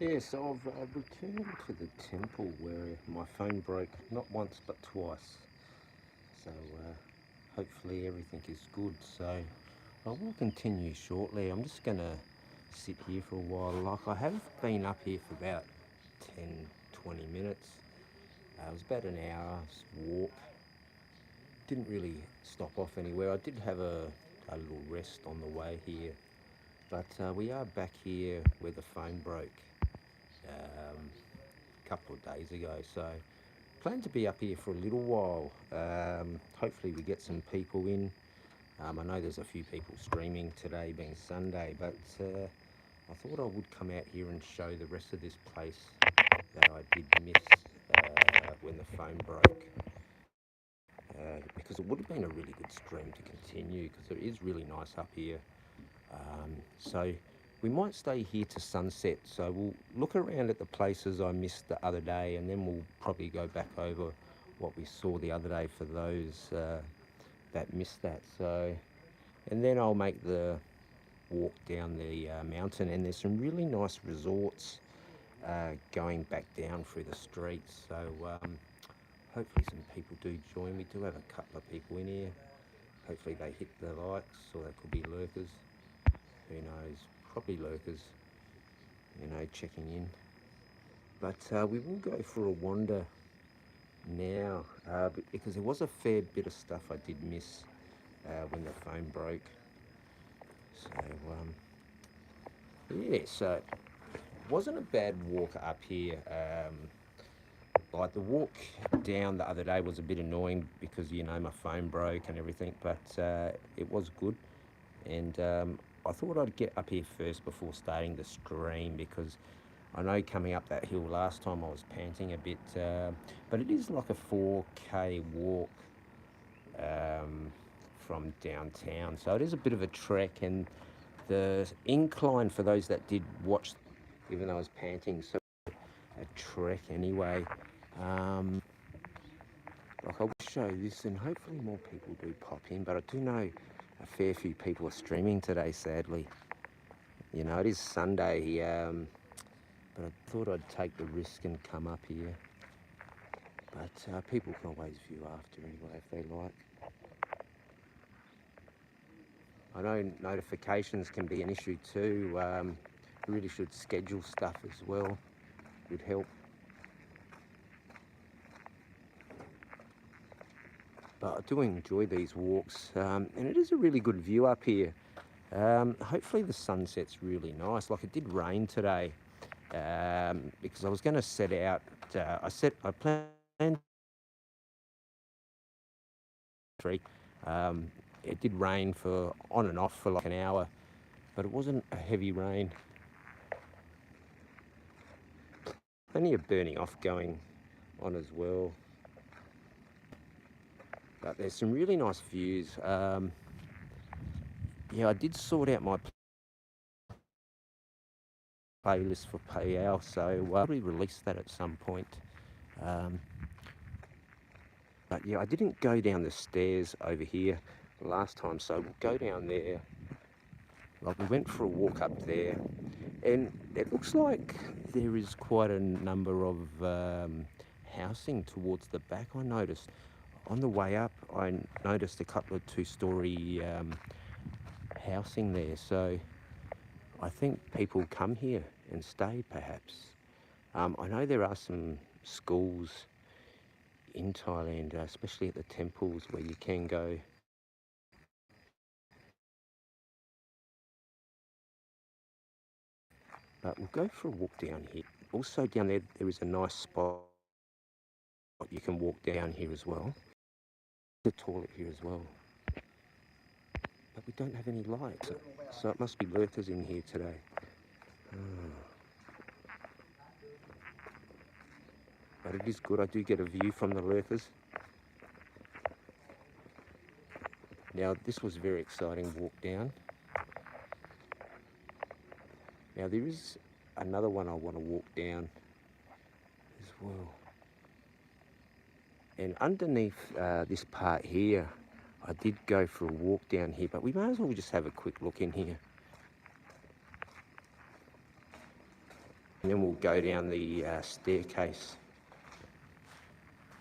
Yeah, so I've returned to the temple where my phone broke not once but twice. So hopefully everything is good. So I will continue shortly. I'm just going to sit here for a while. Like I have been up here for about 10, 20 minutes. It was about an hour's walk. Didn't really stop off anywhere. I did have a little rest on the way here. But we are back here where the phone broke. A couple of days ago. So plan to be up here for a little while. Hopefully we get some people in. I know there's a few people streaming today being Sunday, but I thought I would come out here and show the rest of this place that I did miss when the phone broke. Because it would have been a really good stream to continue because it is really nice up here. So we might stay here to sunset. So we'll look around at the places I missed the other day, and then we'll probably go back over what we saw the other day for those that missed that. So, and then I'll make the walk down the mountain, and there's some really nice resorts going back down through the streets. So hopefully some people do join. We do have a couple of people in here. Hopefully they hit the likes, or they could be lurkers. Who knows? Probably lurkers, checking in. But we will go for a wander now because there was a fair bit of stuff I did miss when the phone broke. So, yeah, so it wasn't a bad walk up here. Like the walk down the other day was a bit annoying because, my phone broke and everything, but it was good. And I thought I'd get up here first before starting the stream because I know coming up that hill last time I was panting a bit, but it is like a 4K walk from downtown, so it is a bit of a trek, and the incline for those that did watch, even though I was panting, so a trek anyway. Like I will show this, and hopefully more people do pop in, but I do know a fair few people are streaming today, sadly. It is Sunday, but I thought I'd take the risk and come up here. But people can always view after anyway if they like. I know notifications can be an issue too. You really should schedule stuff as well. Would help. But I do enjoy these walks, and it is a really good view up here. Hopefully the sunset's really nice. Like it did rain today, because I was going to set out. I planned 3. It did rain for on and off for like an hour, but it wasn't a heavy rain. Plenty of burning off going on as well. But there's some really nice views. Yeah, I did sort out my playlist for Khao, so I'll probably release that at some point. But yeah, I didn't go down the stairs over here last time, so we'll go down there. Like we went for a walk up there, and it looks like there is quite a number of housing towards the back. I noticed on the way up, I noticed a couple of 2-story housing there, so I think people come here and stay perhaps. I know there are some schools in Thailand, especially at the temples, where you can go. But we'll go for a walk down here. Also down there is a nice spot you can walk down here as well. The toilet here as well. But we don't have any lights, so it must be lurkers in here today. But it is good, I do get a view from the lurkers. Now this was a very exciting walk down. Now there is another one I want to walk down as well. And underneath this part here, I did go for a walk down here, but we may as well just have a quick look in here. and then we'll go down the staircase.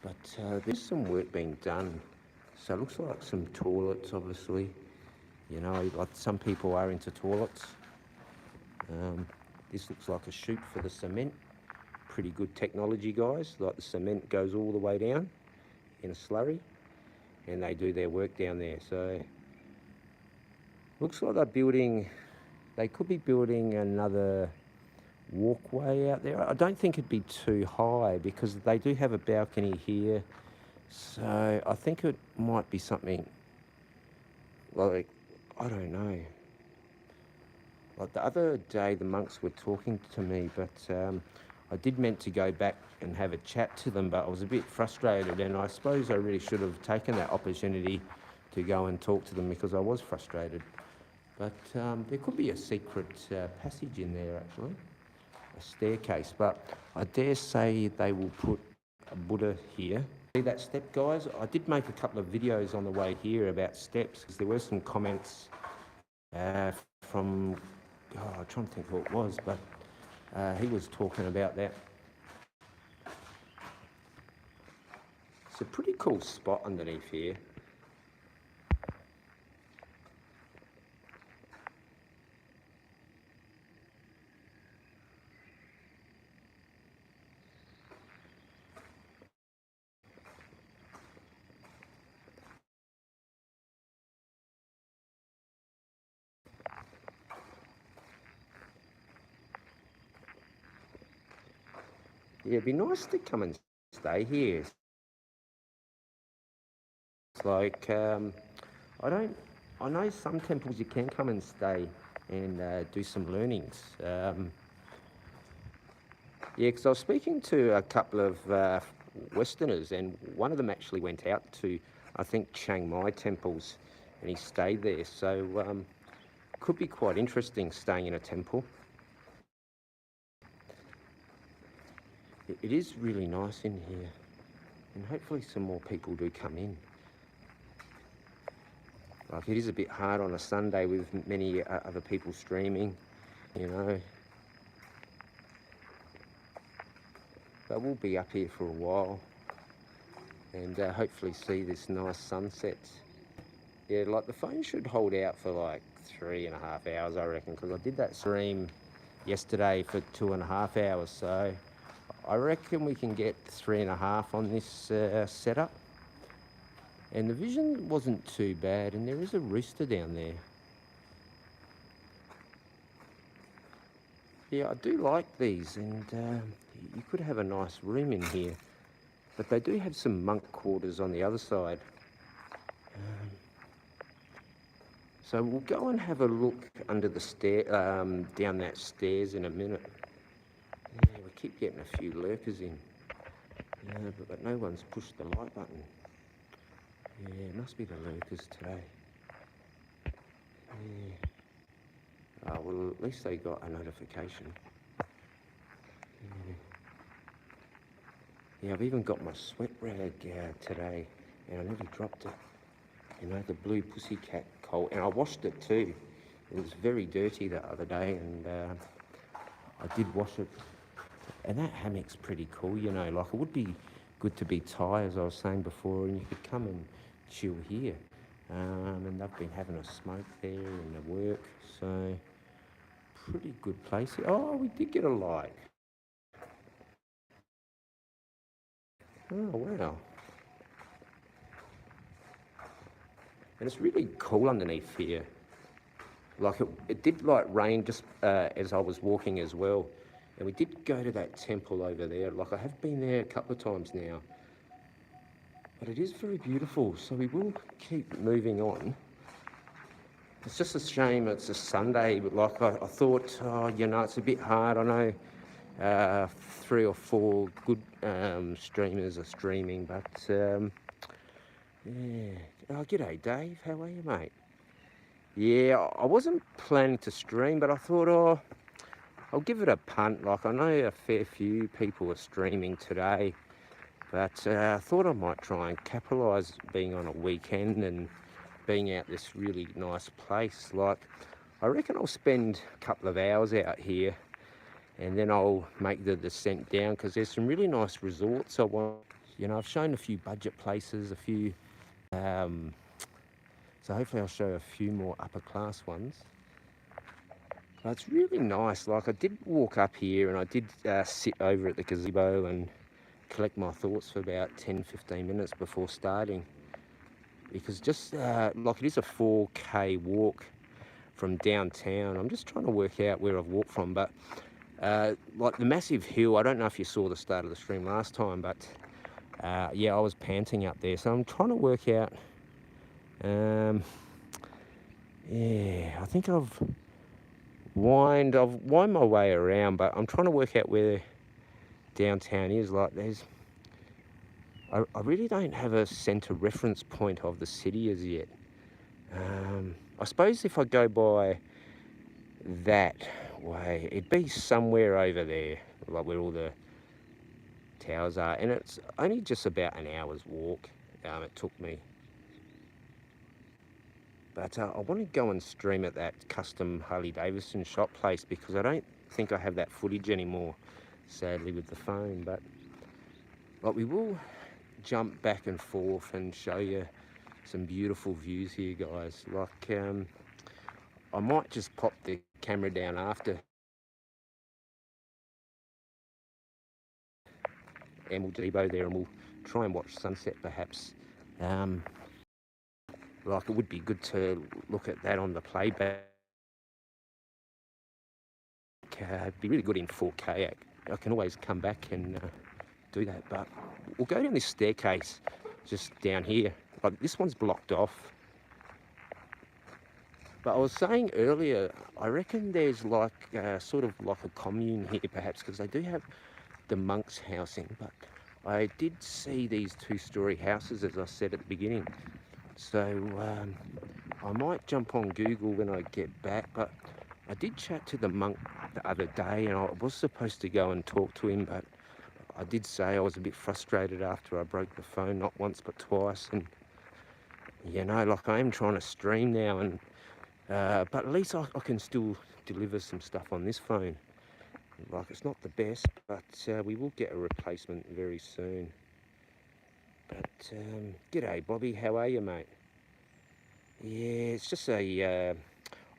But there's some work being done. So it looks like some toilets, obviously. You know, like some people are into toilets. This looks like a chute for the cement. Pretty good technology, guys. Like the cement goes all the way down in a slurry, and they do their work down there. So looks like they're building, they could be building another walkway out there. I don't think it'd be too high because they do have a balcony here. So I think it might be something like, I don't know. Like the other day, the monks were talking to me, but I did meant to go back and have a chat to them, but I was a bit frustrated, and I suppose I really should have taken that opportunity to go and talk to them because I was frustrated. But there could be a secret passage in there, actually, a staircase, but I dare say they will put a Buddha here. See that step, guys? I did make a couple of videos on the way here about steps because there were some comments from, I'm trying to think who it was, but he was talking about that. It's a pretty cool spot underneath here. Yeah, it'd be nice to come and stay here. It's like, I know some temples you can come and stay and do some learnings. Yeah, because I was speaking to a couple of Westerners, and one of them actually went out to, I think, Chiang temples, and he stayed there. So could be quite interesting staying in a temple. It is really nice in here, and hopefully some more people do come in. Like, it is a bit hard on a Sunday with many other people streaming, you know. But we'll be up here for a while and hopefully see this nice sunset. Yeah, like the phone should hold out for like 3.5 hours, I reckon, because I did that stream yesterday for 2.5 hours. So I reckon we can get 3.5 on this setup. And the vision wasn't too bad, and there is a rooster down there. Yeah, I do like these, and you could have a nice room in here. But they do have some monk quarters on the other side. So we'll go and have a look under the stair, down that stairs in a minute. Yeah, we keep getting a few lurkers in. Yeah, but no one's pushed the like button. Yeah, it must be the lurkers today. Yeah. Oh, well, at least they got a notification. Yeah, I've even got my sweat rag today, and I nearly dropped it. You know, the blue pussycat Khao, and I washed it too. It was very dirty the other day, and I did wash it. And that hammock's pretty cool, you know, like it would be good to be Thai, as I was saying before, and you could come and chill here. And they've been having a smoke there and the work, so pretty good place. Oh, we did get a like. Oh, wow. And it's really cool underneath here. Like it did like rain just as I was walking as well. And we did go to that temple over there. Like I have been there a couple of times now. But it is very beautiful, so we will keep moving on. It's just a shame it's a Sunday, but like I thought, oh, you know, it's a bit hard. I know 3 or 4 good streamers are streaming, but yeah. Oh, g'day Dave, how are you, mate? Yeah, I wasn't planning to stream, but I thought, oh, I'll give it a punt. Like I know a fair few people are streaming today, but I thought I might try and capitalise being on a weekend and being out this really nice place. Like, I reckon I'll spend a couple of hours out here and then I'll make the descent down, because there's some really nice resorts I want. I've shown a few budget places, a few, um, so hopefully I'll show a few more upper class ones. But it's really nice. Like, I did walk up here and I did sit over at the gazebo and collect my thoughts for about 10-15 minutes before starting, because just like, it is a 4K walk from downtown. I'm just trying to work out where I've walked from, but like the massive hill, I don't know if you saw the start of the stream last time, but yeah, I was panting up there, so I'm trying to work out. Yeah, I think I've wind my way around, but I'm trying to work out where downtown is. Like, I really don't have a centre reference point of the city as yet. I suppose if I go by that way, it'd be somewhere over there, like where all the towers are, and it's only just about an hour's walk. It took me. But I want to go and stream at that custom Harley Davidson shop place, because I don't think I have that footage anymore, sadly, with the phone. But like, we will jump back and forth and show you some beautiful views here, guys. Like, I might just pop the camera down after, and we'll debo there and we'll try and watch sunset perhaps. Like, it would be good to look at that on the playback. It'd be really good in 4K. I can always come back and do that, but we'll go down this staircase just down here. Like, this one's blocked off. But I was saying earlier, I reckon there's like sort of like a commune here perhaps, because they do have the monks' housing, but I did see these 2-story houses, as I said at the beginning. So I might jump on Google when I get back, but I did chat to the monk the other day, and I was supposed to go and talk to him, but I did say I was a bit frustrated after I broke the phone, not once but twice. And like, I am trying to stream now, and but at least I can still deliver some stuff on this phone. Like, it's not the best, but we will get a replacement very soon. But g'day Bobby, how are you, mate? Yeah, it's just I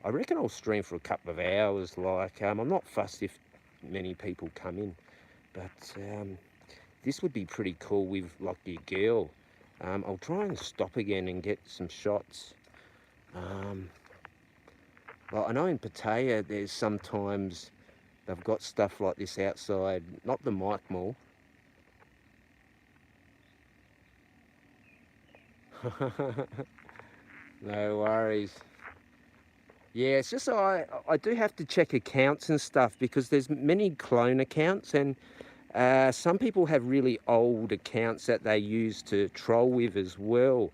reckon I'll stream for a couple of hours. Like, I'm not fussed if many people come in, but this would be pretty cool with like your girl. I'll try and stop again and get some shots. Well, I know in Pattaya there's sometimes they've got stuff like this outside, not the Mike Mall. No worries. Yeah, it's just I do have to check accounts and stuff, because there's many clone accounts, and some people have really old accounts that they use to troll with as well.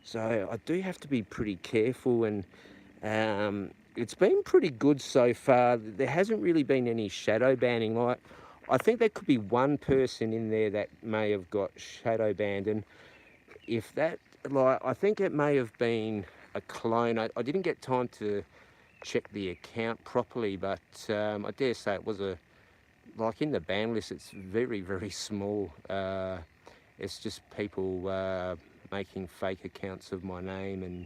So I do have to be pretty careful, and it's been pretty good so far. There hasn't really been any shadow banning. Like, I think there could be one person in there that may have got shadow banned, and if that, like, I think it may have been a clone. I didn't get time to check the account properly, but I dare say it was like, in the ban list, it's very, very small. It's just people making fake accounts of my name and,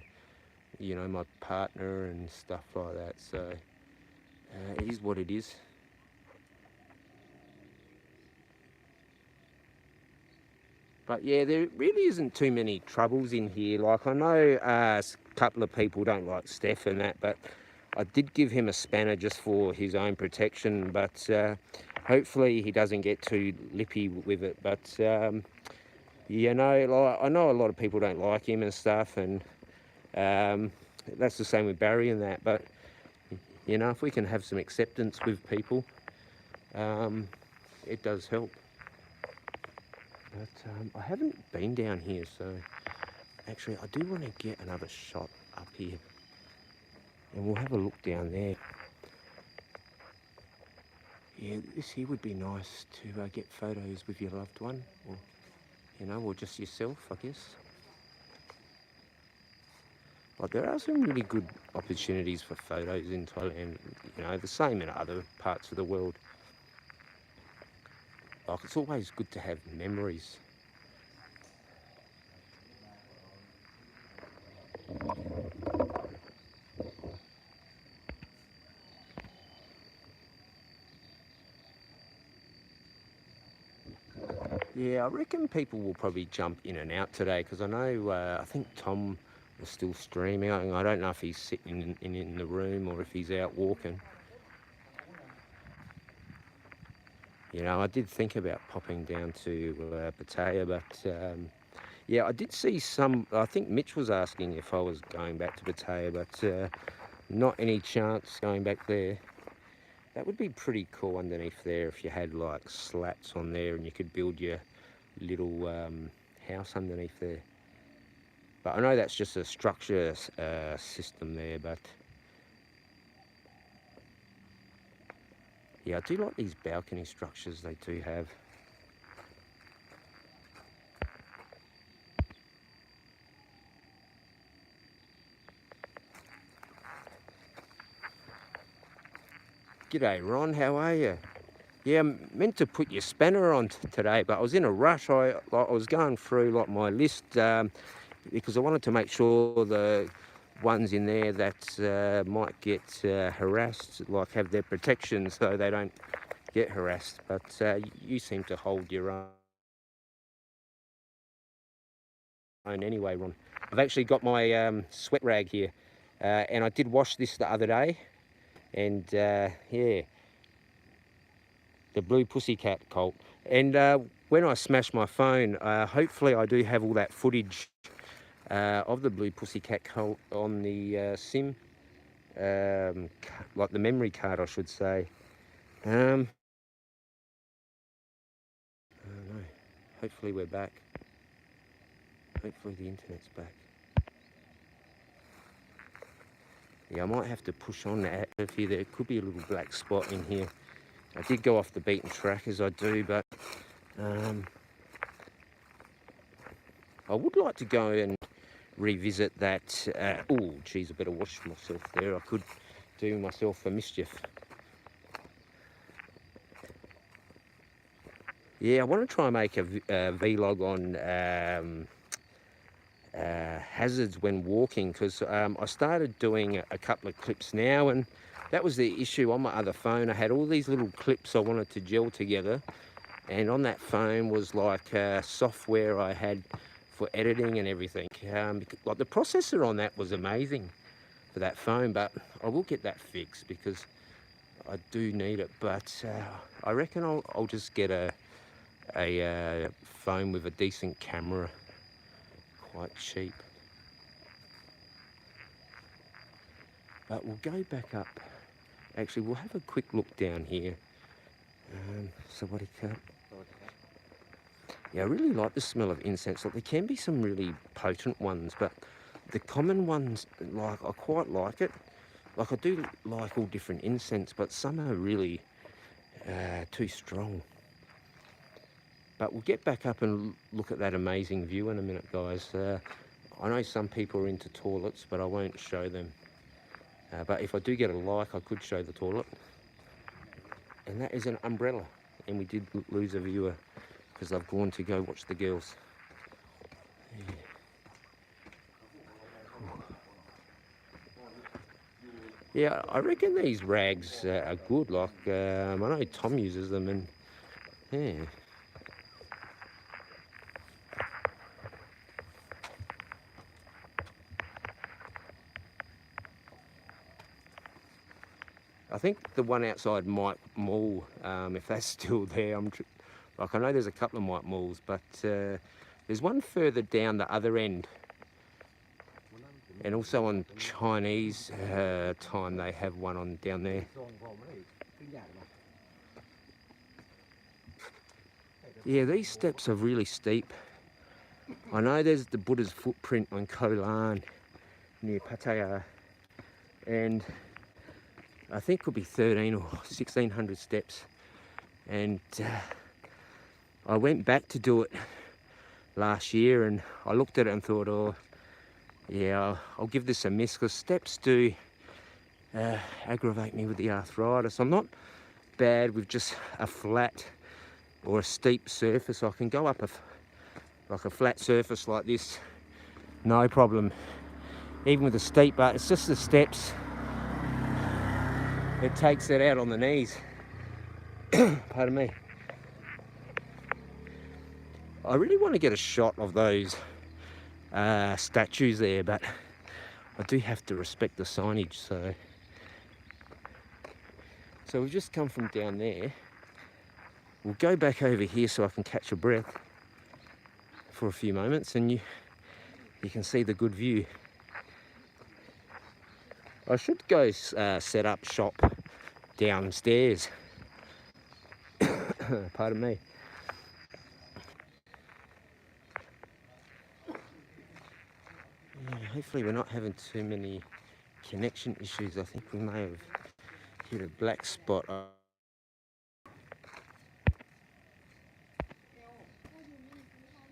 my partner and stuff like that. So it is what it is. But yeah, there really isn't too many troubles in here. Like, I know a couple of people don't like Steph and that, but I did give him a spanner just for his own protection. But hopefully he doesn't get too lippy with it. But like, I know a lot of people don't like him and stuff, and that's the same with Barry and that. But if we can have some acceptance with people, it does help. But I haven't been down here, so actually I do want to get another shot up here, and we'll have a look down there. Yeah, this here would be nice to get photos with your loved one, or or just yourself, I guess. But there are some really good opportunities for photos in Thailand, the same in other parts of the world. like it's always good to have memories. Yeah, I reckon people will probably jump in and out today because I know, I think Tom was still streaming. I don't know if he's sitting in the room or if he's out walking. You know, I did think about popping down to Pattaya, but yeah, I did see some. I think Mitch was asking if I was going back to Pattaya, but not any chance going back there. That would be pretty cool underneath there if you had like slats on there and you could build your little house underneath there. But I know that's just a structure system there, but yeah, I do like these balcony structures they do have. G'day Ron, how are you? Yeah, I'm meant to put your spanner on today, but I was in a rush. I was going through like my list because I wanted to make sure the ones in there that might get harassed, like have their protection so they don't get harassed. But you seem to hold your own anyway, Ron. I've actually got my sweat rag here, and I did wash this the other day, and yeah, the blue pussycat colt. And when I smash my phone, hopefully I do have all that footage of the blue pussycat colt on the SIM, like the memory card, I should say. I don't know. Hopefully we're back. Hopefully the internet's back. Yeah, I might have to push on that here. There could be a little black spot in here. I did go off the beaten track as I do, but I would like to go and revisit that. Oh, geez, I better wash myself there. I could do myself a mischief. Yeah, I want to try and make a vlog on hazards when walking because I started doing a couple of clips now, and that was the issue on my other phone. I had all these little clips I wanted to gel together, and on that phone was like software I had for editing and everything. Like the processor on that was amazing for that phone, but I will get that fixed because I do need it. But I reckon I'll just get a phone with a decent camera, quite cheap. But we'll go back up. Actually, we'll have a quick look down here. Somebody cut. Yeah, I really like the smell of incense. Like, there can be some really potent ones, but the common ones, like, I quite like it. Like, I do like all different incense, but some are really too strong. But we'll get back up and look at that amazing view in a minute, guys. I know some people are into toilets, but I won't show them. But if I do get a like, I could show the toilet. And that is an umbrella. And we did lose a viewer because they've gone to go watch the girls. Yeah, I reckon these rags are good. Like, I know Tom uses them, and yeah. I think the one outside Mike Mall, if that's still there, like I know there's a couple of Mike Malls, but there's one further down the other end. And also on Chinese time, they have one on down there. Yeah, these steps are really steep. I know there's the Buddha's footprint on Khao Lan near Pattaya, and I think it could be 13 or 1600 steps. And I went back to do it last year, and I looked at it and thought, oh, yeah, I'll give this a miss because steps do aggravate me with the arthritis. I'm not bad with just a flat or a steep surface. I can go up like a flat surface like this, no problem, even with the steep, but it's just the steps. It takes it out on the knees. Pardon me. I really want to get a shot of those statues there, but I do have to respect the signage. So we've just come from down there. We'll go back over here so I can catch a breath for a few moments, and you can see the good view. I should go set up shop downstairs. Pardon me. Yeah, hopefully we're not having too many connection issues. I think we may have hit a black spot.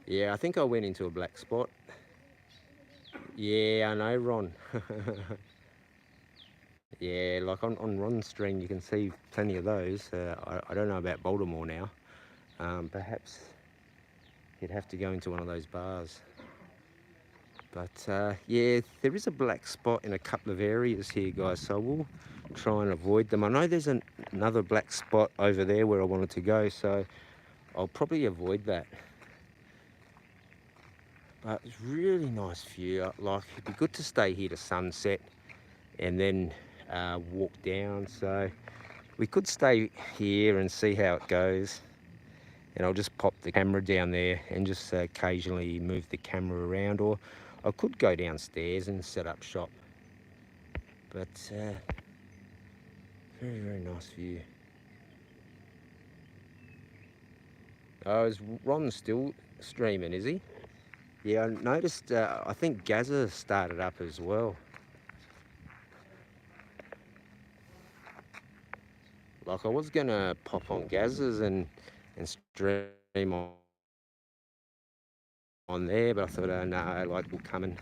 Yeah, I think I went into a black spot. Yeah, I know, Ron. Yeah, like on Ron's stream, you can see plenty of those. I don't know about Baltimore now. Perhaps you'd have to go into one of those bars. But yeah, there is a black spot in a couple of areas here, guys, so we'll try and avoid them. I know there's another black spot over there where I wanted to go, so I'll probably avoid that. But it's really nice view. Like, it'd be good to stay here to sunset and then walk down. So we could stay here and see how it goes. And I'll just pop the camera down there and just occasionally move the camera around, or I could go downstairs and set up shop. But very, very nice view. Oh, is Ron still streaming, is he? Yeah, I noticed, I think Gaza started up as well. Like, I was gonna pop on Gaza's and stream on there, but I thought, no, like, we'll come and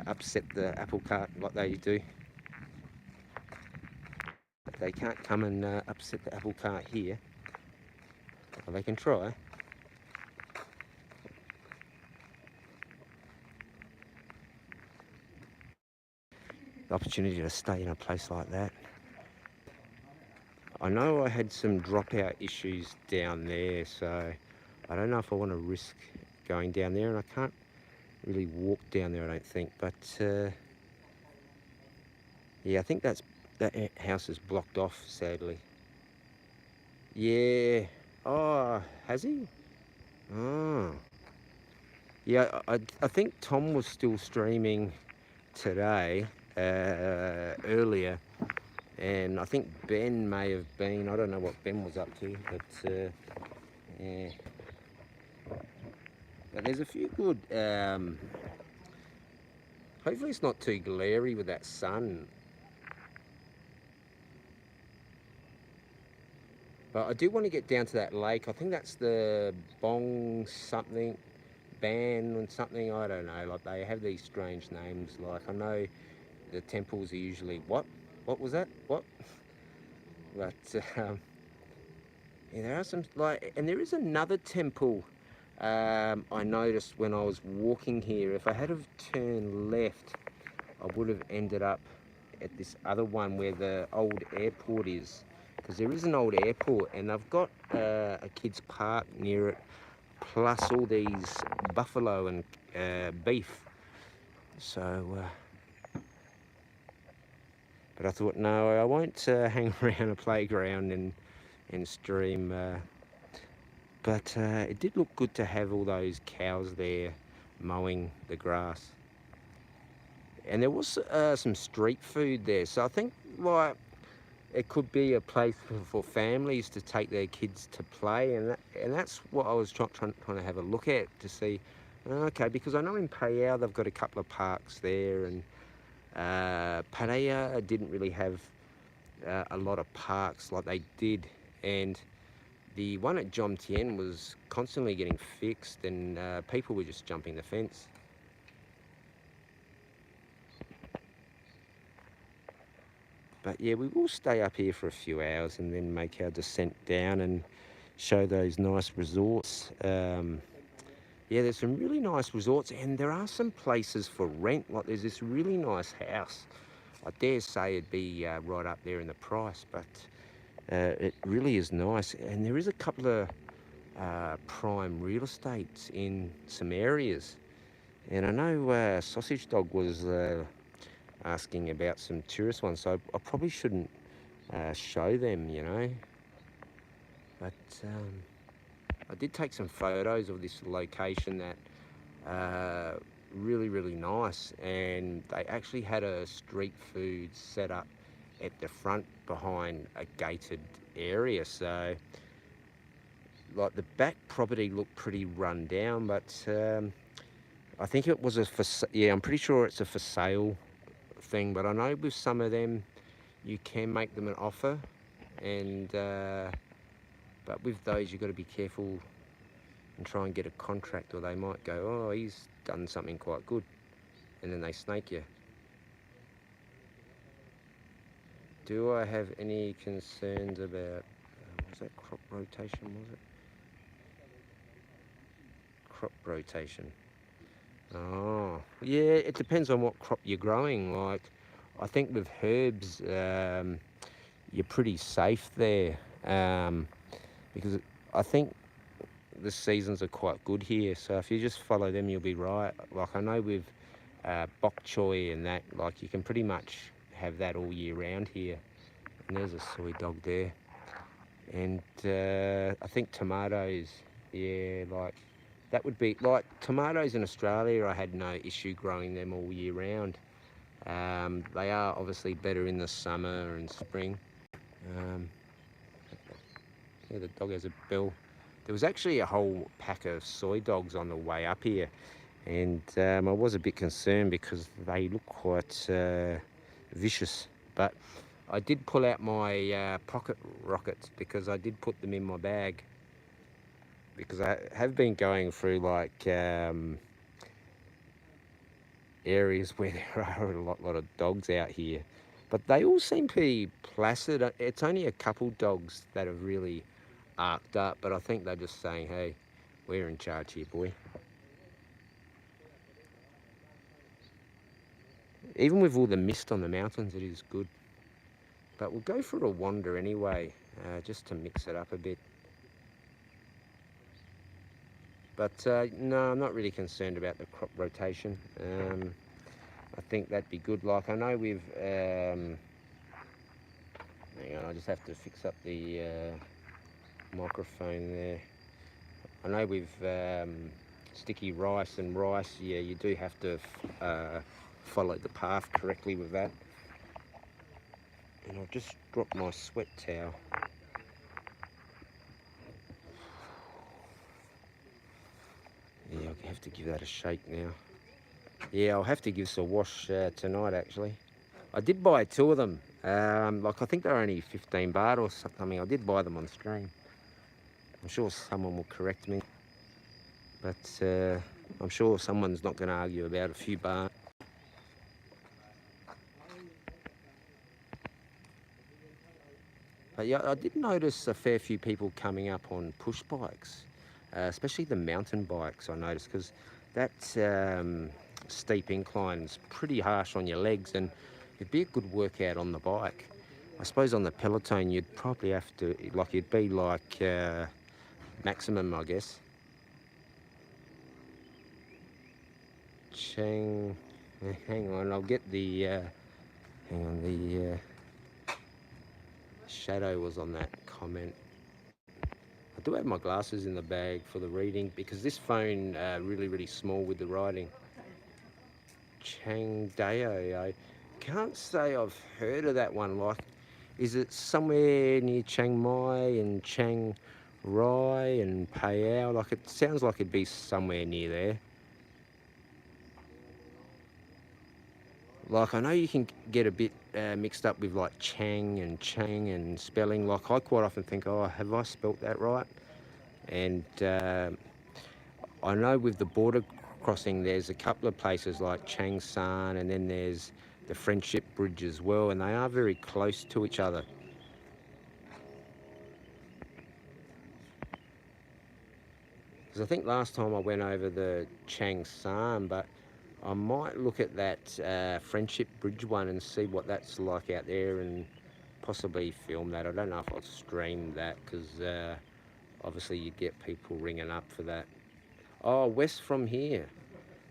upset the apple cart like they do. They can't come and upset the apple cart here. Well, they can try. The opportunity to stay in a place like that. I know I had some dropout issues down there, so I don't know if I want to risk going down there, and I can't really walk down there, I don't think. But yeah, I think that house is blocked off, sadly. Yeah. Oh, has he? Oh. Yeah, I think Tom was still streaming today, earlier, and I think Ben may have been. I don't know what Ben was up to, but yeah. But there's a few good. Hopefully it's not too glary with that sun. But I do want to get down to that lake. I think that's the Bong something, Ban and something. I don't know. Like, they have these strange names. Like, I know the temples are usually what? What was that? What? But yeah, there are some, like, and there is another temple. I noticed when I was walking here. If I had have turned left, I would have ended up at this other one where the old airport is, because there is an old airport, and I've got a kids park near it, plus all these buffalo and beef. So but I thought, no, I won't hang around a playground and stream. But it did look good to have all those cows there mowing the grass. And there was some street food there, so I think, like, it could be a place for families to take their kids to play, and that's what I was trying to have a look at to see. Okay, because I know in Palau they've got a couple of parks there, and Pattaya didn't really have a lot of parks like they did, and the one at Jomtien was constantly getting fixed, and people were just jumping the fence. But yeah, we will stay up here for a few hours and then make our descent down and show those nice resorts. Yeah, there's some really nice resorts, and there are some places for rent. Like there's this really nice house. I dare say it'd be right up there in the price, but it really is nice. And there is a couple of prime real estates in some areas. And I know Sausage Dog was asking about some tourist ones, so I probably shouldn't show them, you know. But I did take some photos of this location that really, really nice, and they actually had a street food set up at the front behind a gated area. So like the back property looked pretty run down, but I think it was yeah, I'm pretty sure it's a for sale thing, but I know with some of them you can make them an offer, and but with those you've got to be careful and try and get a contract, or they might go, oh, he's done something quite good, and then they snake you. Do I have any concerns about, was that crop rotation, was it? Crop rotation. Oh, yeah, it depends on what crop you're growing. Like, I think with herbs, you're pretty safe there, because I think the seasons are quite good here. So if you just follow them, you'll be right. Like I know with bok choy and that, like you can pretty much have that all year round here. And there's a soy dog there. And I think tomatoes, yeah, like that would be like tomatoes in Australia. I had no issue growing them all year round. They are obviously better in the summer and spring. Yeah, the dog has a bell. There was actually a whole pack of soy dogs on the way up here, and I was a bit concerned because they look quite vicious. But I did pull out my pocket rockets because I did put them in my bag, because I have been going through like areas where there are a lot of dogs out here, but they all seem pretty placid. It's only a couple dogs that have really arced up, but I think they're just saying, hey, we're in charge here, boy. Even with all the mist on the mountains, it is good. But we'll go for a wander anyway, just to mix it up a bit. But no, I'm not really concerned about the crop rotation. I think that'd be good. Like I know with, hang on, I just have to fix up the microphone there. I know with sticky rice and rice, yeah, you do have to follow the path correctly with that. And I've just dropped my sweat towel. Yeah, I'll have to give that a shake now. Yeah, I'll have to give this a wash tonight, actually. I did buy two of them. Like I think they're only 15 baht or something. I did buy them on stream. I'm sure someone will correct me, but I'm sure someone's not going to argue about a few baht. But yeah, I did notice a fair few people coming up on push bikes, especially the mountain bikes. I noticed because that steep incline's pretty harsh on your legs, and it'd be a good workout on the bike. I suppose on the Peloton you'd probably have to, like, you'd be like maximum, I guess. Chiang, hang on, I'll get the, hang on, the shadow was on that comment. I do have my glasses in the bag for the reading because this phone really, really small with the writing. Chiang I can't say I've heard of that one. Like, is it somewhere near Chiang Mai and Chiang Rai and Phao? Like, it sounds like it'd be somewhere near there. Like, I know you can get a bit mixed up with like Chang and spelling. Like, I quite often think, oh, have I spelt that right? And I know with the border crossing, there's a couple of places like Chiang San, and then there's the Friendship Bridge as well, and they are very close to each other. Because I think last time I went over the Chiang, but I might look at that Friendship Bridge one and see what that's like out there and possibly film that. I don't know if I'll stream that because obviously you get people ringing up for that. Oh, west from here.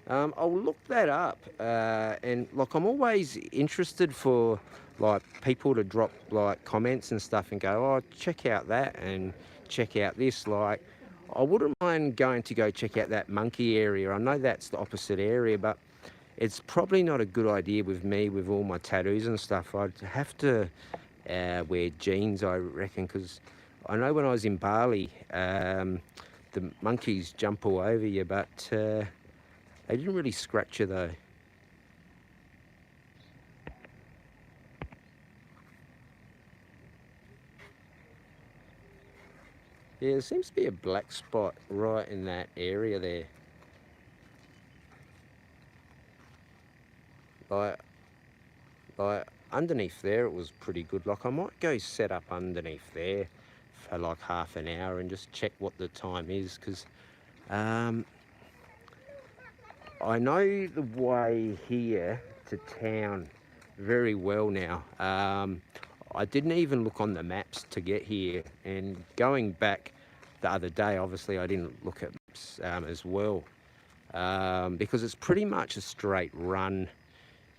I'll look that up, and like I'm always interested for like people to drop like comments and stuff and go, oh, check out that and check out this. Like, I wouldn't mind going to go check out that monkey area. I know that's the opposite area, but it's probably not a good idea with me with all my tattoos and stuff. I'd have to wear jeans, I reckon, because I know when I was in Bali, the monkeys jump all over you, but they didn't really scratch you though. Yeah, there seems to be a black spot right in that area there. Like, like underneath there, it was pretty good. Like, I might go set up underneath there for like half an hour and just check what the time is, because um, I know the way here to town very well now. I didn't even look on the maps to get here, and going back the other day, obviously I didn't look at maps as well, because it's pretty much a straight run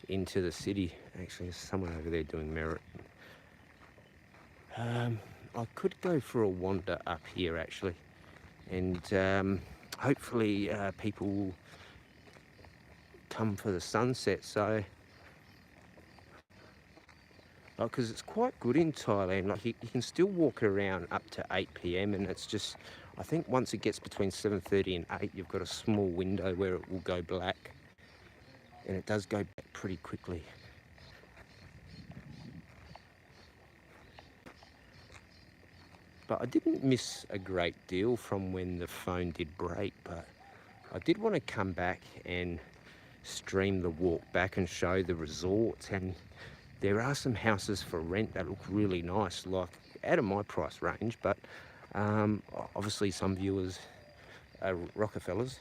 into the city. Actually, there's someone over there doing merit. I could go for a wander up here actually, and hopefully people will come for the sunset. So, because it's quite good in Thailand, like you can still walk around up to 8 p.m. and it's just, I think once it gets between 7:30 and 8, you've got a small window where it will go black, and it does go back pretty quickly. But I didn't miss a great deal from when the phone did break, but I did want to come back and stream the walk back and show the resorts, and there are some houses for rent that look really nice, like out of my price range, but obviously some viewers are Rockefellers.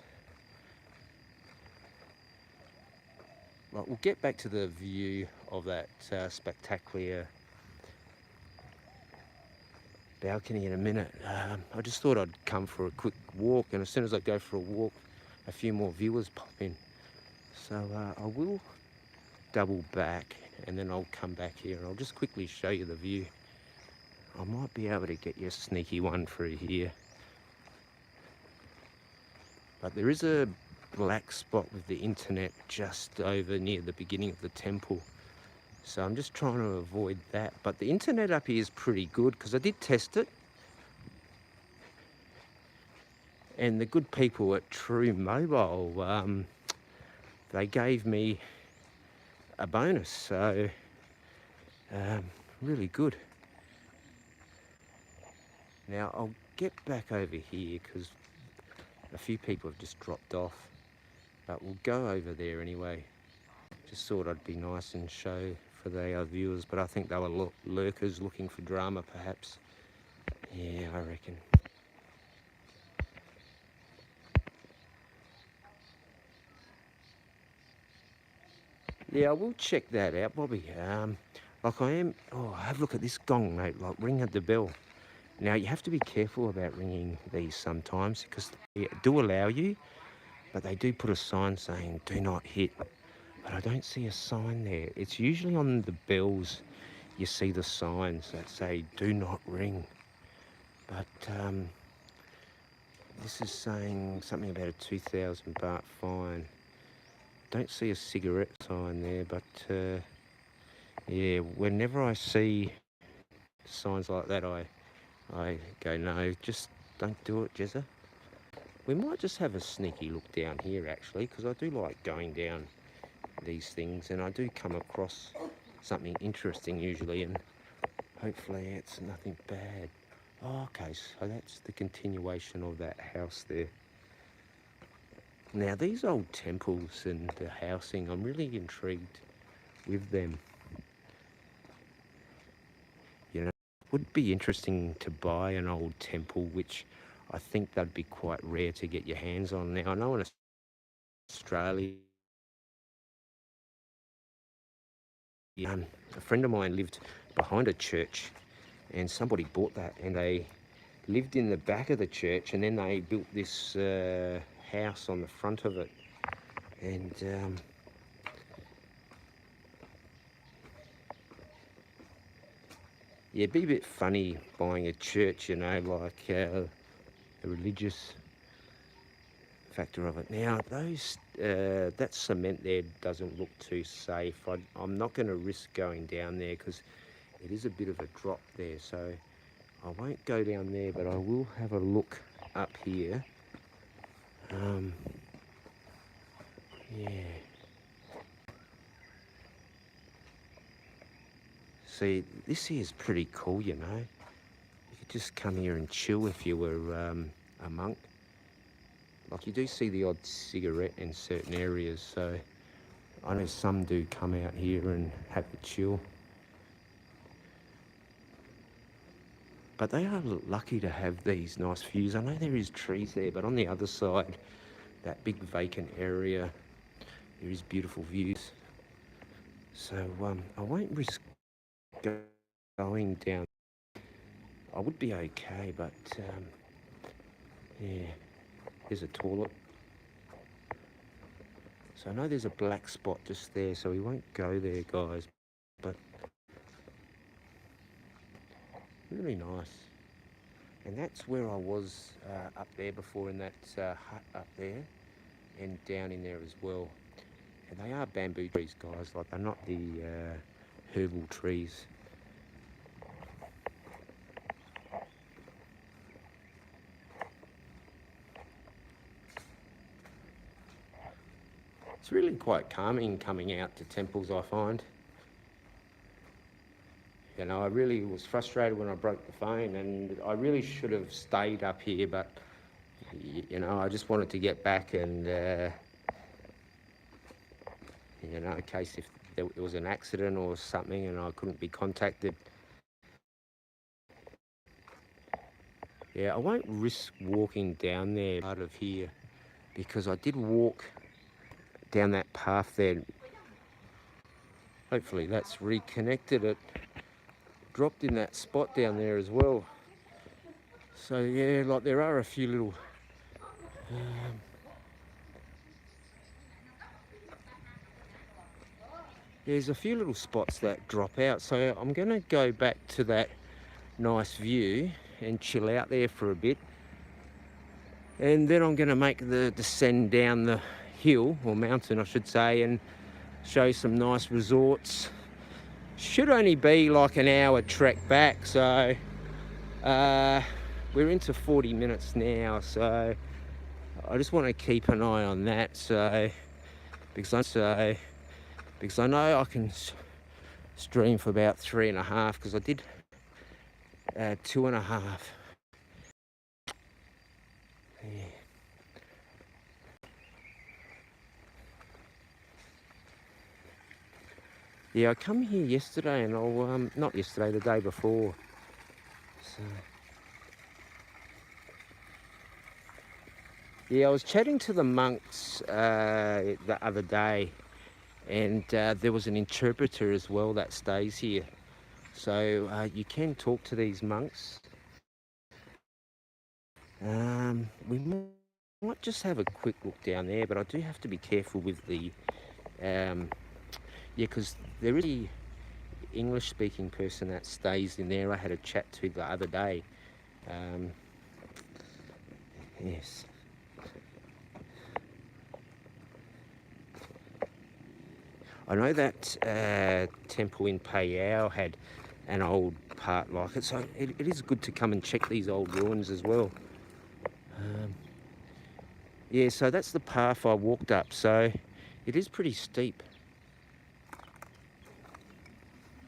Right, we'll get back to the view of that spectacular balcony in a minute. I just thought I'd come for a quick walk, and as soon as I go for a walk, a few more viewers pop in. So I will double back and then I'll come back here and I'll just quickly show you the view. I might be able to get you a sneaky one through here. But there is a black spot with the internet just over near the beginning of the temple. So I'm just trying to avoid that. But the internet up here is pretty good because I did test it. And the good people at True Mobile, they gave me a bonus. So really good. Now I'll get back over here because a few people have just dropped off. But we'll go over there anyway. Just thought I'd be nice and show for the viewers, but I think they were lurkers looking for drama perhaps. Yeah, I reckon. Yeah, I will check that out, Bobby. Like I am, oh, have a look at this gong, mate, like ring at the bell. Now, you have to be careful about ringing these sometimes because they do allow you, but they do put a sign saying, do not hit. But I don't see a sign there. It's usually on the bells you see the signs that say, do not ring. But this is saying something about a 2,000 baht fine. Don't see a cigarette sign there, but yeah, whenever I see signs like that, I go, no, just don't do it, Jezza. We might just have a sneaky look down here, actually, because I do like going down these things, and I do come across something interesting usually, and hopefully it's nothing bad. Oh, okay, so that's the continuation of that house there. Now, these old temples and the housing, I'm really intrigued with them. You know, it would be interesting to buy an old temple, which I think they'd be quite rare to get your hands on. Now, I know in Australia, a friend of mine lived behind a church, and somebody bought that, and they lived in the back of the church, and then they built this house on the front of it. And yeah, it'd be a bit funny buying a church, you know, like a religious factor of it. Now, those that cement there doesn't look too safe. I'm not going to risk going down there because it is a bit of a drop there. So I won't go down there, but I will have a look up here. Yeah. See, this here is pretty cool, you know. You could just come here and chill if you were a monk. Like, you do see the odd cigarette in certain areas, so I know some do come out here and have a chill. But they are lucky to have these nice views. I know there is trees there, but on the other side, that big vacant area, there is beautiful views. So I won't risk going down. I would be okay, but yeah, there's a toilet. So I know there's a black spot just there, so we won't go there, guys. But really nice. And that's where I was up there before, in that hut up there, and down in there as well. And they are bamboo trees, guys. Like, they're not the herbal trees. It's really quite calming coming out to temples, I find. You know, I really was frustrated when I broke the phone, and I really should have stayed up here, but, you know, I just wanted to get back and, you know, in case if there was an accident or something and I couldn't be contacted. Yeah, I won't risk walking down there out of here, because I did walk down that path there. Hopefully that's reconnected it. Dropped in that spot down there as well. So yeah, like, there are a few little there's a few little spots that drop out. So I'm going to go back to that nice view and chill out there for a bit. And then I'm going to make the descend down the hill, or mountain I should say, and show some nice resorts. Should only be like an hour trek back, so we're into 40 minutes now, so I just want to keep an eye on that, because I know I can stream for about 3.5, because I did 2.5. Yeah. Yeah, I come here yesterday, and I'll not yesterday, the day before. So yeah, I was chatting to the monks the other day, and there was an interpreter as well that stays here. So you can talk to these monks. We might just have a quick look down there, but I do have to be careful with the yeah, because there is a English-speaking person that stays in there. I had a chat to the other day. Yes. I know that temple in Phrathat had an old part like it, so it is good to come and check these old ruins as well. Yeah, so that's the path I walked up, so it is pretty steep.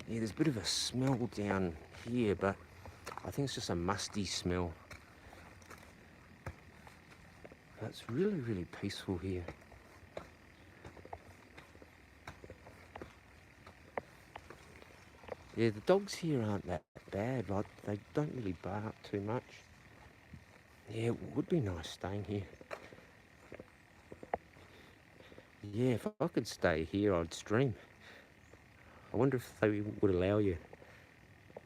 Yeah, there's a bit of a smell down here, but I think it's just a musty smell. But it's really, really peaceful here. Yeah, the dogs here aren't that bad. Like, they don't really bark too much. Yeah, it would be nice staying here. Yeah, if I could stay here, I'd stream. I wonder if they would allow you.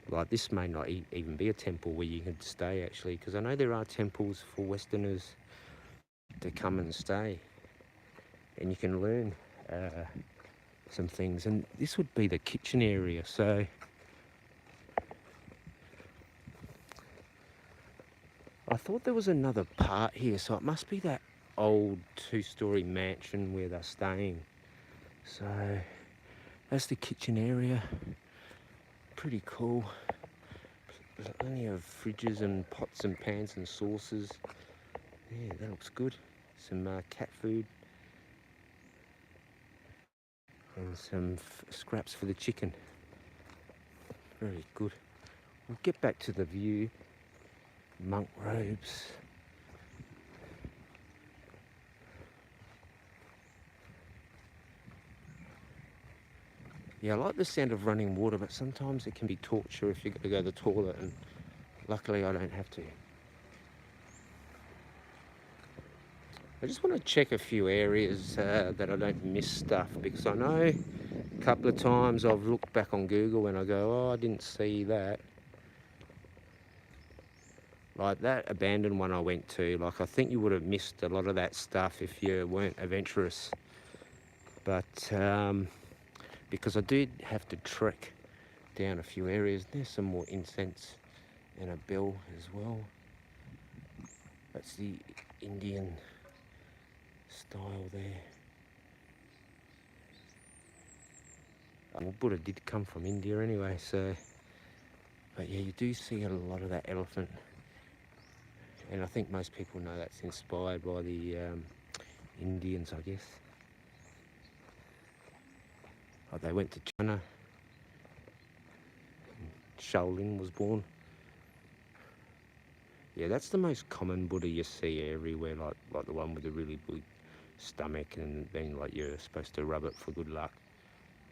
Like, this may not even be a temple where you can stay, actually, because I know there are temples for Westerners to come and stay, and you can learn some things. And this would be the kitchen area, so I thought there was another part here, so it must be that old two-story mansion where they're staying. So that's the kitchen area. Pretty cool. There's plenty of fridges and pots and pans and saucers. Yeah, that looks good. Some cat food and some scraps for the chicken. Very good. We'll get back to the view. Monk robes. Yeah, I like the sound of running water, but sometimes it can be torture if you've got to go to the toilet, and luckily I don't have to. I just want to check a few areas that I don't miss stuff, because I know a couple of times I've looked back on Google and I go, oh, I didn't see that. Like that abandoned one I went to, like I think you would have missed a lot of that stuff if you weren't adventurous. But because I did have to trek down a few areas. There's some more incense and a bell as well. That's the Indian style there. Well, Buddha did come from India anyway, so. But yeah, you do see a lot of that elephant. And I think most people know that's inspired by the Indians, I guess. Oh, they went to China. Shaolin was born. Yeah, that's the most common Buddha you see everywhere, like the one with the really big stomach, and then like you're supposed to rub it for good luck.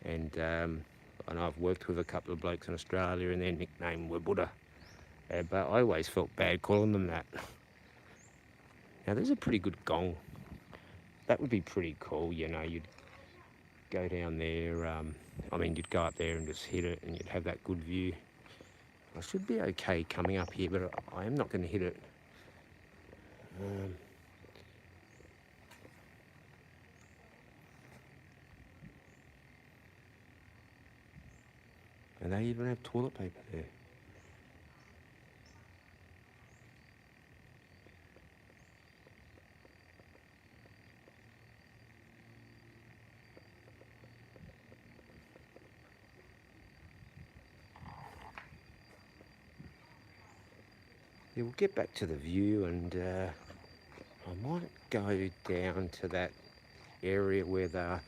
And I know I've worked with a couple of blokes in Australia, and their nickname were Buddha. But I always felt bad calling them that. Now there's a pretty good gong. That would be pretty cool, you know. You'd go down there. I mean, you'd go up there and just hit it, and you'd have that good view. I should be okay coming up here, but I am not going to hit it. And they even have toilet paper there. Yeah, we'll get back to the view, and I might go down to that area where they're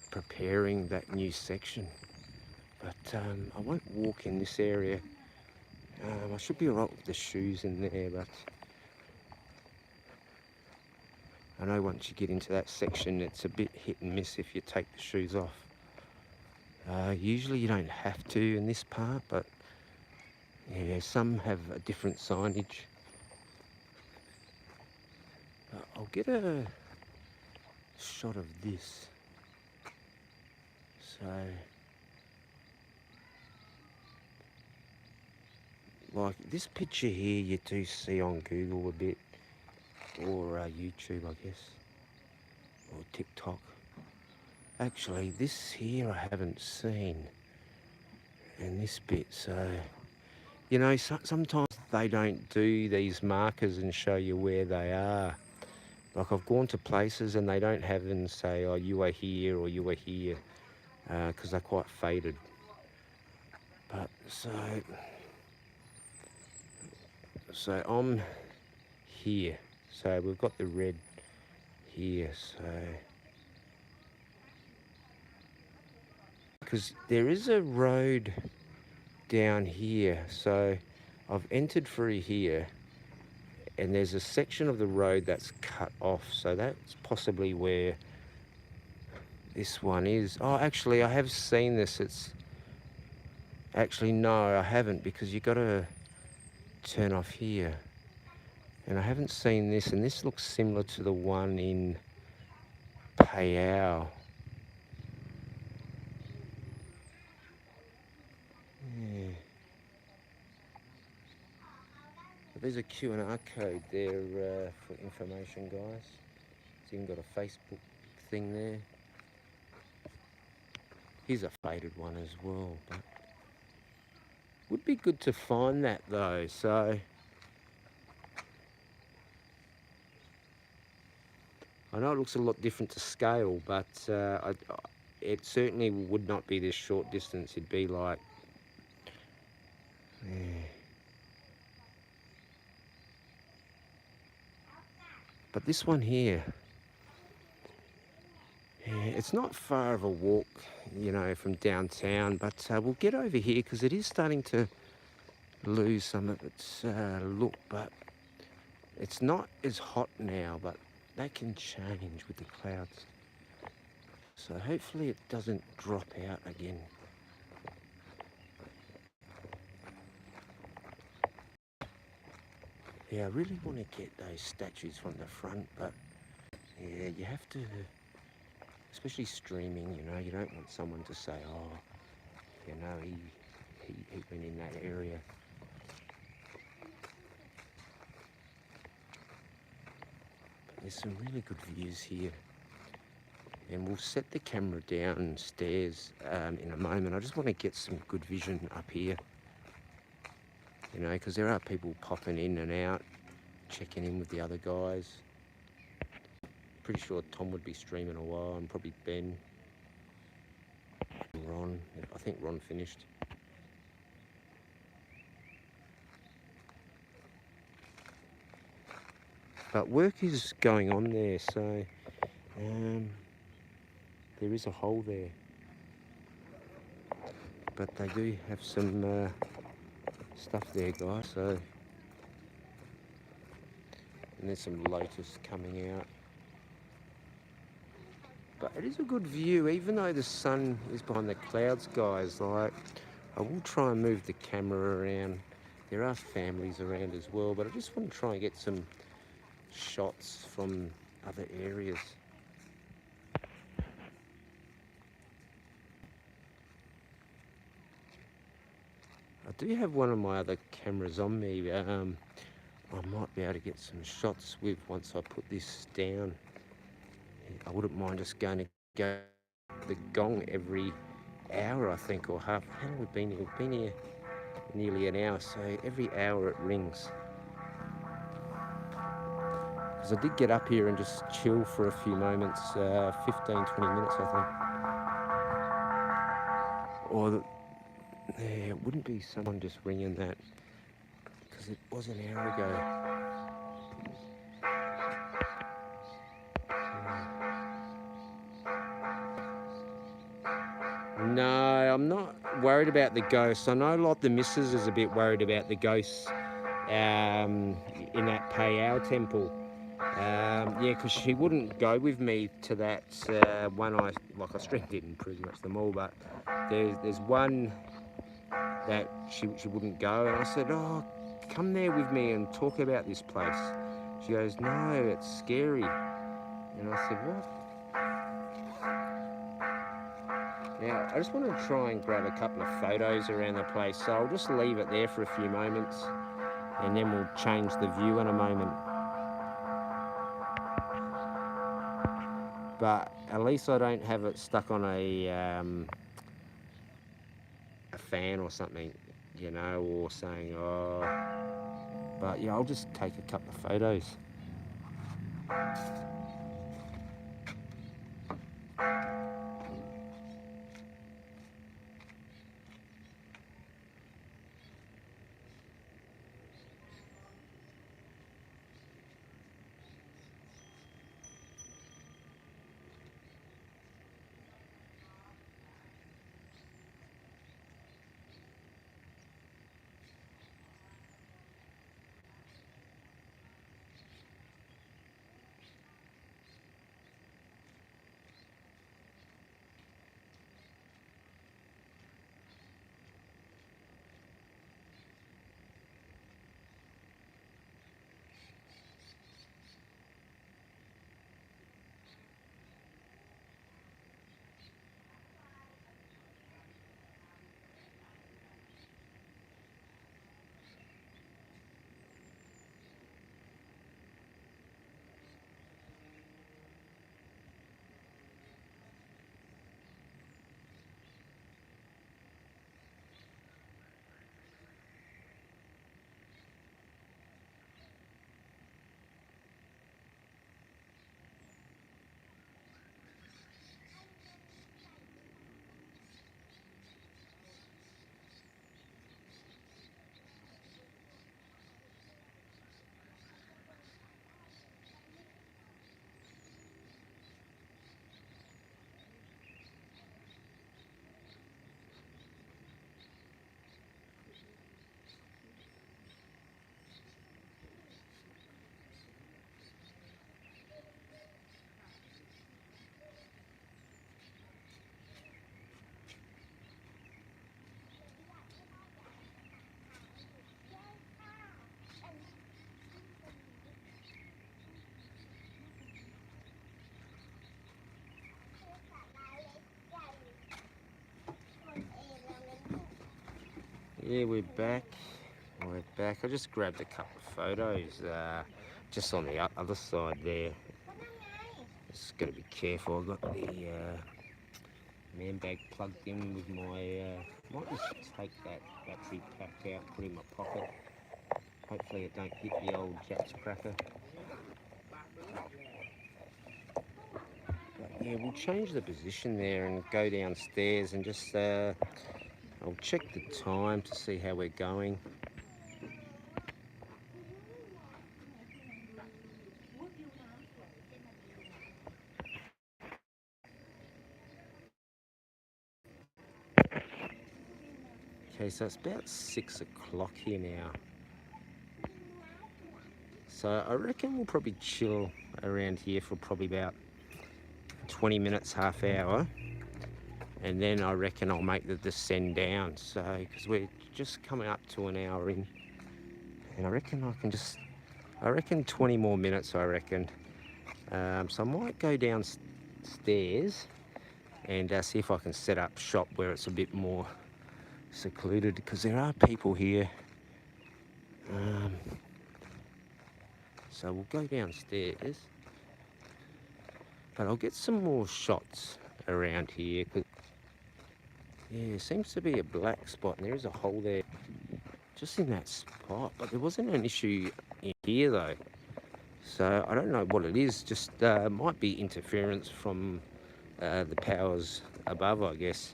preparing that new section. But I won't walk in this area. I should be alright with the shoes in there, but I know once you get into that section, it's a bit hit and miss if you take the shoes off. Usually you don't have to in this part, but yeah, some have a different signage. I'll get a shot of this. So, like this picture here you do see on Google a bit, or YouTube, I guess, or TikTok. Actually, this here I haven't seen, and this bit, so, you know, sometimes they don't do these markers and show you where they are. Like I've gone to places and they don't have them say, oh, you are here or you are here, because they're quite faded. But so I'm here. So we've got the red here, so. Because there is a road down here, so I've entered through here, and there's a section of the road that's cut off, so that's possibly where this one is. Oh, actually, I have seen this. It's actually, no, I haven't, because you got to turn off here. And I haven't seen this, and this looks similar to the one in Khao. Yeah. But there's a Q&R code there for information, guys. It's even got a Facebook thing there. Here's a faded one as well, but would be good to find that though. So I know it looks a lot different to scale, but it certainly would not be this short distance. It'd be like, yeah. But this one here, yeah, it's not far of a walk, you know, from downtown, but we'll get over here because it is starting to lose some of its look, but it's not as hot now, but that can change with the clouds. So hopefully it doesn't drop out again. Yeah, I really want to get those statues from the front, but yeah, you have to, especially streaming, you know, you don't want someone to say, oh, you know, he went in that area. But there's some really good views here. And we'll set the camera downstairs in a moment. I just want to get some good vision up here, you know, because there are people popping in and out, checking in with the other guys. Pretty sure Tom would be streaming a while, and probably Ben, Ron. I think Ron finished. But work is going on there, so there is a hole there. But they do have some stuff there, guys. So, and there's some lotus coming out. But it is a good view, even though the sun is behind the clouds, guys. Like, I will try and move the camera around. There are families around as well, but I just want to try and get some shots from other areas. I do have one of my other cameras on me. I might be able to get some shots with once I put this down. I wouldn't mind just going to go the gong every hour, I think, or half. How long have we been here? We've been here nearly an hour, so every hour it rings. Because I did get up here and just chill for a few moments, 15, 20 minutes, I think. Or yeah, it wouldn't be someone just ringing that, because it was an hour ago. No, I'm not worried about the ghosts. I know a lot of the missus is a bit worried about the ghosts in that Payao temple. Yeah, because she wouldn't go with me to that one. I streamed it in pretty much them all, but there's one that she wouldn't go, and I said, oh, come there with me and talk about this place. She goes, no, it's scary. And I said, what? Now, I just want to try and grab a couple of photos around the place, so I'll just leave it there for a few moments, and then we'll change the view in a moment. But at least I don't have it stuck on a fan or something, you know, or saying, oh. But yeah, I'll just take a couple of photos. Yeah, we're back. We're back. I just grabbed a couple of photos just on the other side there. Just got to be careful. I've got the man bag plugged in with my... might just take that battery pack out, put it in my pocket. Hopefully it don't hit the old Jats cracker. But yeah, we'll change the position there and go downstairs and just... I'll check the time to see how we're going. Okay, so it's about 6 o'clock here now. So I reckon we'll probably chill around here for probably about 20 minutes, half hour. And then I reckon I'll make the descend down. So, because we're just coming up to an hour in. And I reckon I can just, 20 more minutes, I reckon. So I might go downstairs and see if I can set up shop where it's a bit more secluded, because there are people here. So we'll go downstairs, but I'll get some more shots around here. Cause yeah, seems to be a black spot, and there is a hole there just in that spot, but there wasn't an issue in here though. So I don't know what it is, just might be interference from the powers above, I guess.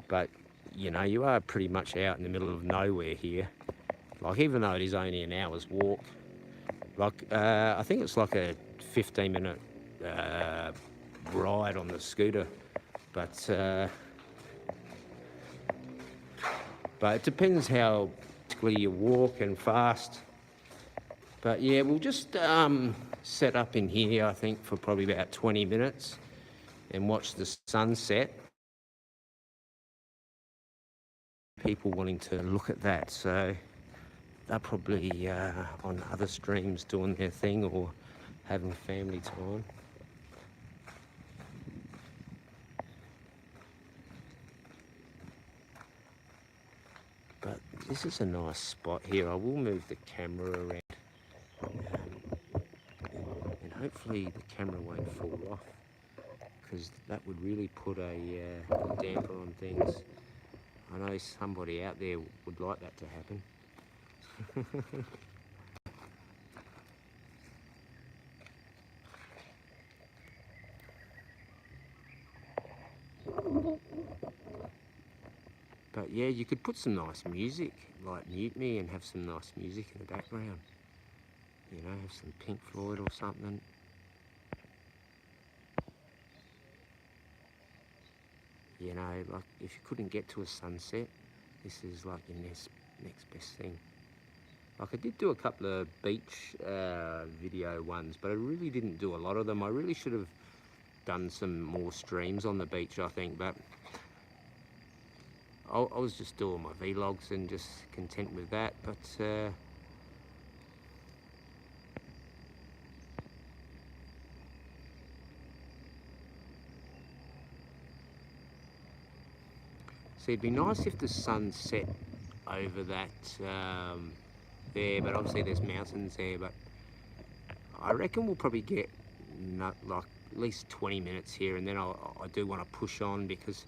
But you know, you are pretty much out in the middle of nowhere here. Like, even though it is only an hour's walk, like I think it's like a 15-minute ride on the scooter, but it depends how quickly you walk and fast. But yeah, we'll just set up in here, I think, for probably about 20 minutes and watch the sunset. People wanting to look at that, so they're probably on other streams doing their thing or having family time. But this is a nice spot here. I will move the camera around, and hopefully the camera won't fall off, because that would really put a damper on things. I know somebody out there would like that to happen. But yeah, you could put some nice music, like Mute Me, and have some nice music in the background. You know, have some Pink Floyd or something. You know, like if you couldn't get to a sunset, this is like your next best thing. Like, I did do a couple of beach video ones, but I really didn't do a lot of them. I really should have done some more streams on the beach, I think, but I was just doing my vlogs and just content with that. But see, it'd be nice if the sun set over that there, but obviously there's mountains there. But I reckon we'll probably get like at least 20 minutes here, and then I do want to push on, because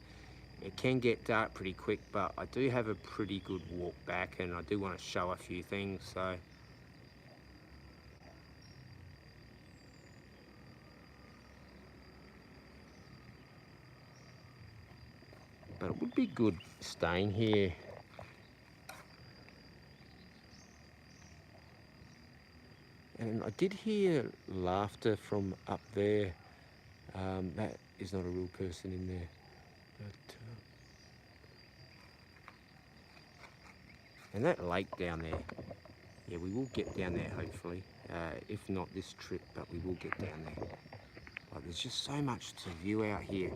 it can get dark pretty quick, but I do have a pretty good walk back, and I do want to show a few things. So but it would be good staying here. And I did hear laughter from up there. That is not a real person in there. But, and that lake down there, yeah, we will get down there hopefully. If not this trip, but we will get down there. Like, there's just so much to view out here.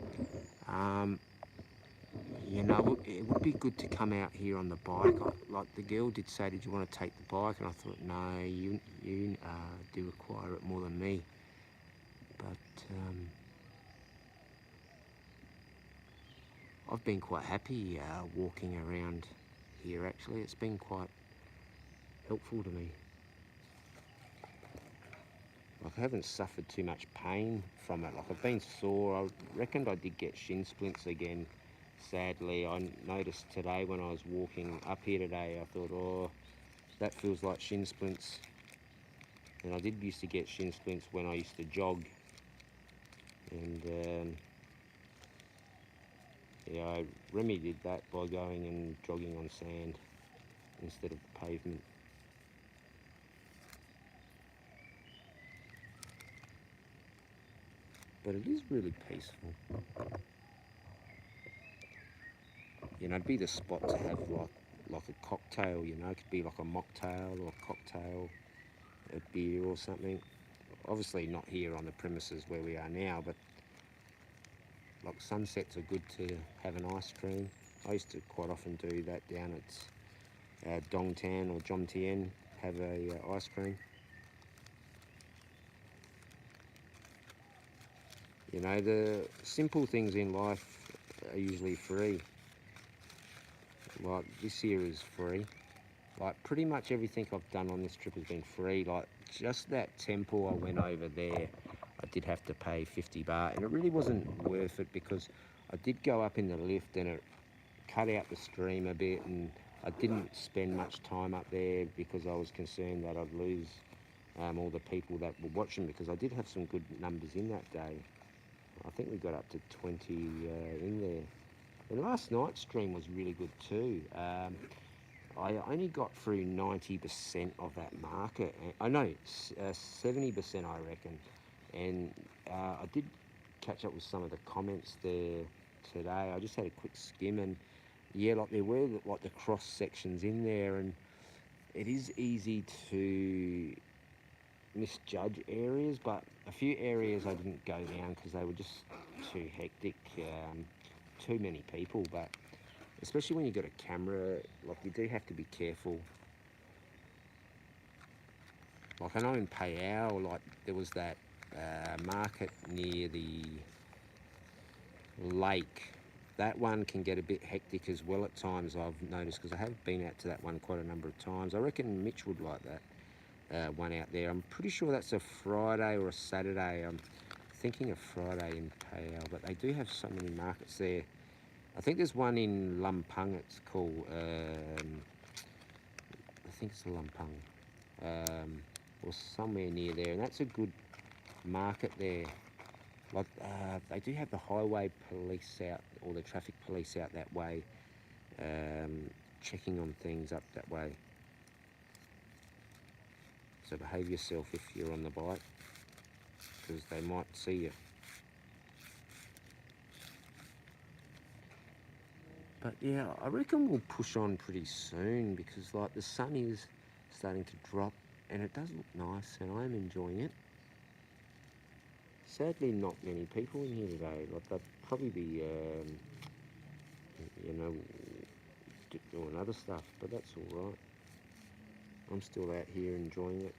You know, it would be good to come out here on the bike. Like the girl did say, did you want to take the bike? And I thought, no, you do require it more than me. But I've been quite happy walking around here actually. It's been quite helpful to me. Like I haven't suffered too much pain from it. Like I've been sore. I reckoned I did get shin splints again. Sadly, I noticed today when I was walking up here today, I thought, oh, that feels like shin splints. And I did used to get shin splints when I used to jog. And yeah, I remedied that by going and jogging on sand instead of pavement. But it is really peaceful. You know, it'd be the spot to have like a cocktail, you know, it could be like a mocktail or a cocktail, a beer or something. Obviously not here on the premises where we are now, but like sunsets are good to have an ice cream. I used to quite often do that down at Dongtan or Jomtien, have a ice cream. You know, the simple things in life are usually free. Like this year is free. Like pretty much everything I've done on this trip has been free. Like just that temple I went over there, I did have to pay 50 baht, and it really wasn't worth it because I did go up in the lift and it cut out the stream a bit, and I didn't spend much time up there because I was concerned that I'd lose all the people that were watching, because I did have some good numbers in that day. I think we got up to 20 in there. And last night's stream was really good too. I only got through 90% of that market. I know, 70% I reckon. And I did catch up with some of the comments there today. I just had a quick skim, and yeah, like there were like the cross sections in there, and it is easy to misjudge areas, but a few areas I didn't go down because they were just too hectic, too many people. But especially when you got a camera, like you do have to be careful. Like I know in Phayao, like there was that market near the lake. That one can get a bit hectic as well at times, I've noticed, because I have been out to that one quite a number of times. I reckon Mitch would like that one out there. I'm pretty sure that's a Friday or a Saturday. I'm thinking of Friday in Phayao, but they do have so many markets there. I think there's one in Lumpang, it's called, I think it's Lumpang, or somewhere near there, and that's a good market there. Like they do have the highway police out, or the traffic police out that way, checking on things up that way. So behave yourself if you're on the bike, because they might see you. But yeah, I reckon we'll push on pretty soon, because like the sun is starting to drop and it does look nice and I'm enjoying it. Sadly, not many people in here today. Like they'll probably be, you know, doing other stuff, but that's all right. I'm still out here enjoying it.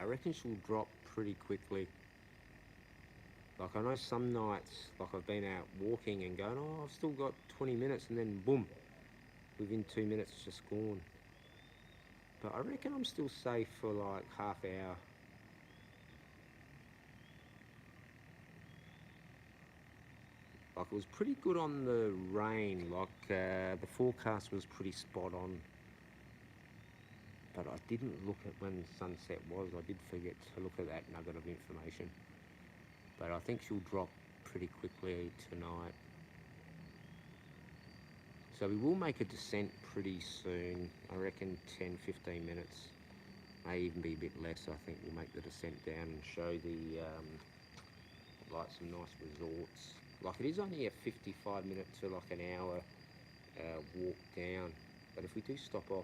I reckon she'll drop pretty quickly. Like I know some nights, like I've been out walking and going, oh, I've still got 20 minutes, and then boom, within 2 minutes it's just gone. But I reckon I'm still safe for like half hour. Like it was pretty good on the rain, like the forecast was pretty spot on. But I didn't look at when sunset was. I did forget to look at that nugget of information. But I think she'll drop pretty quickly tonight. So we will make a descent pretty soon. I reckon 10-15 minutes. May even be a bit less. I think we'll make the descent down and show the like some nice resorts. Like it is only a 55-minute to like an hour walk down. But if we do stop off,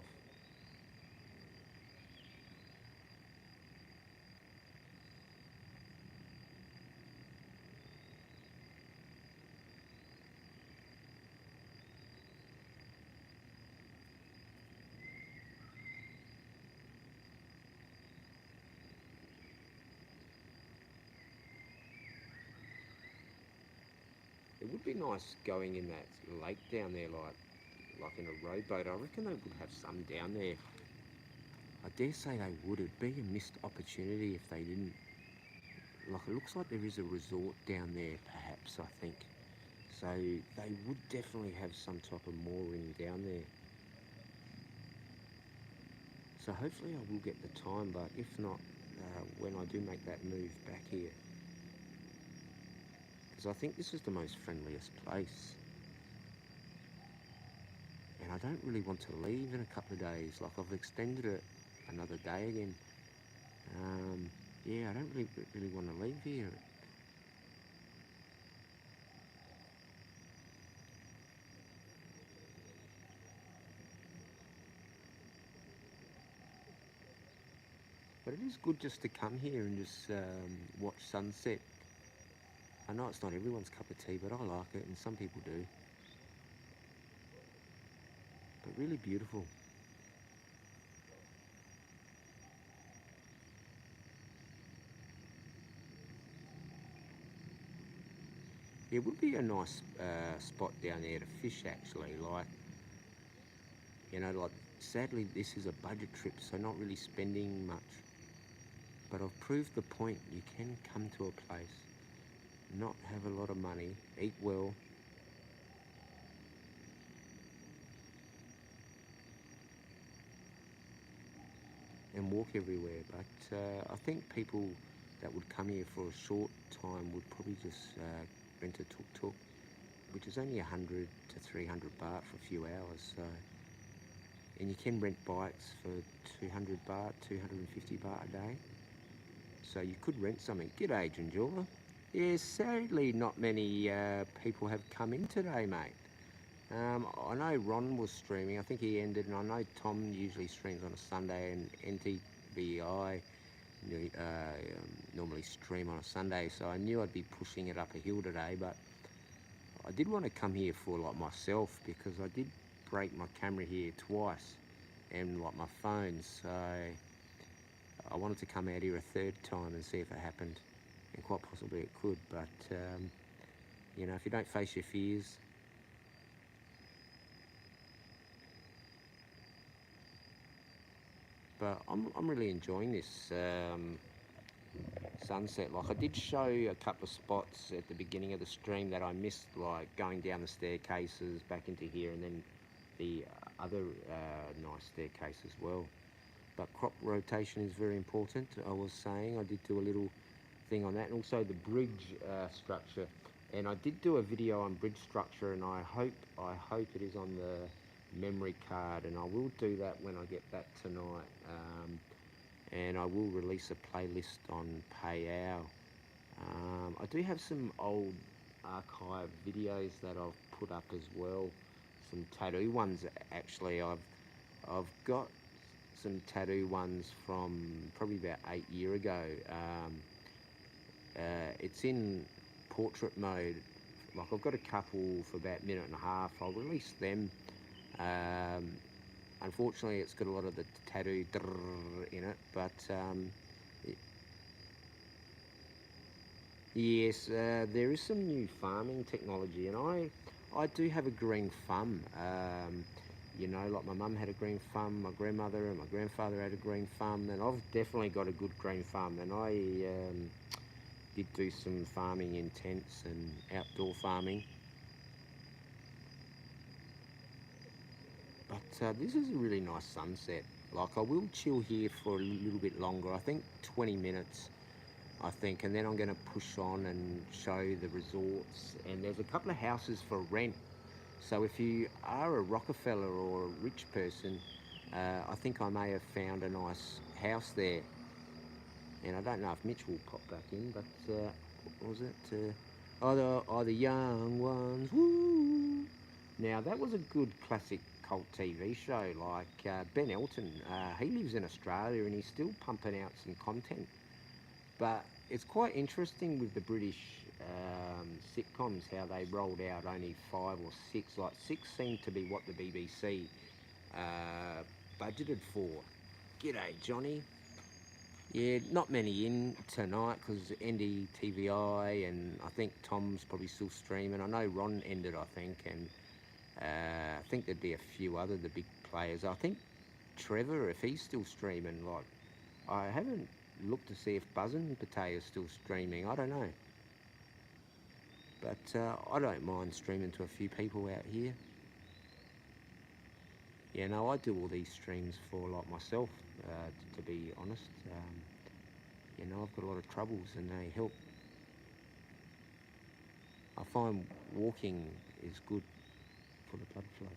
it would be nice going in that lake down there, like in a rowboat. I reckon they would have some down there. I dare say they would. It'd be a missed opportunity if they didn't. Like it looks like there is a resort down there, perhaps, I think. So they would definitely have some type of mooring down there. So hopefully I will get the time, but if not, when I do make that move back here, because I think this is the most friendliest place. And I don't really want to leave in a couple of days. Like I've extended it another day again. Yeah, I don't really want to leave here. But it is good just to come here and just watch sunset. I know it's not everyone's cup of tea, but I like it, and some people do. But really beautiful. It would be a nice spot down there to fish, actually. Like, you know, like sadly this is a budget trip, so not really spending much. But I've proved the point. You can come to a place, not have a lot of money, eat well, and walk everywhere. But I think people that would come here for a short time would probably just rent a tuk-tuk, which is only 100 to 300 baht for a few hours. So, and you can rent bikes for 200 baht, 250 baht a day. So you could rent something. G'day, Junjula. Yeah, sadly not many people have come in today, mate. I know Ron was streaming. I think he ended, and I know Tom usually streams on a Sunday, and NTBI normally stream on a Sunday. So I knew I'd be pushing it up a hill today, but I did want to come here for like myself, because I did break my camera here twice, and like my phone. So I wanted to come out here a third time and see if it happened, and quite possibly it could. But you know, if you don't face your fears. But I'm really enjoying this sunset. Like I did show a couple of spots at the beginning of the stream that I missed, like going down the staircases back into here, and then the other nice staircase as well. But crop rotation is very important. I was saying I did do a little thing on that, and also the bridge structure. And I did do a video on bridge structure, and I hope it is on the memory card, and I will do that when I get back tonight. And I will release a playlist on Payao. I do have some old archive videos that I've put up as well. Some tattoo ones, actually. I've got some tattoo ones from probably about 8 years ago. It's in portrait mode. Like I've got a couple for about a minute and a half. I'll release them. Unfortunately, it's got a lot of the tattoo in it, but Yes, there is some new farming technology, and I do have a green thumb. You know, like my mum had a green thumb, my grandmother and my grandfather had a green thumb, and I've definitely got a good green thumb. And I did do some farming in tents and outdoor farming. But this is a really nice sunset. Like, I will chill here for a little bit longer. I think 20 minutes, I think, and then I'm going to push on and show the resorts. And there's a couple of houses for rent. So if you are a Rockefeller or a rich person, I think I may have found a nice house there. And I don't know if Mitch will pop back in, but what was it? The young ones. Woo! Now that was a good classic cult TV show. Like Ben Elton, he lives in Australia and he's still pumping out some content. But it's quite interesting with the British sitcoms how they rolled out only 5 or 6. Like 6 seemed to be what the BBC budgeted for. G'day, Johnny. Yeah, not many in tonight because NDTVI and I think Tom's probably still streaming. I know Ron ended, I think, and I think there'd be a few other the big players. I think Trevor, if he's still streaming, like I haven't looked to see if Buzzin' Potato's still streaming. I don't know, but I don't mind streaming to a few people out here. Yeah, no, I do all these streams for like myself, to be honest. You know, I've got a lot of troubles and they help. I find walking is good for the blood flow.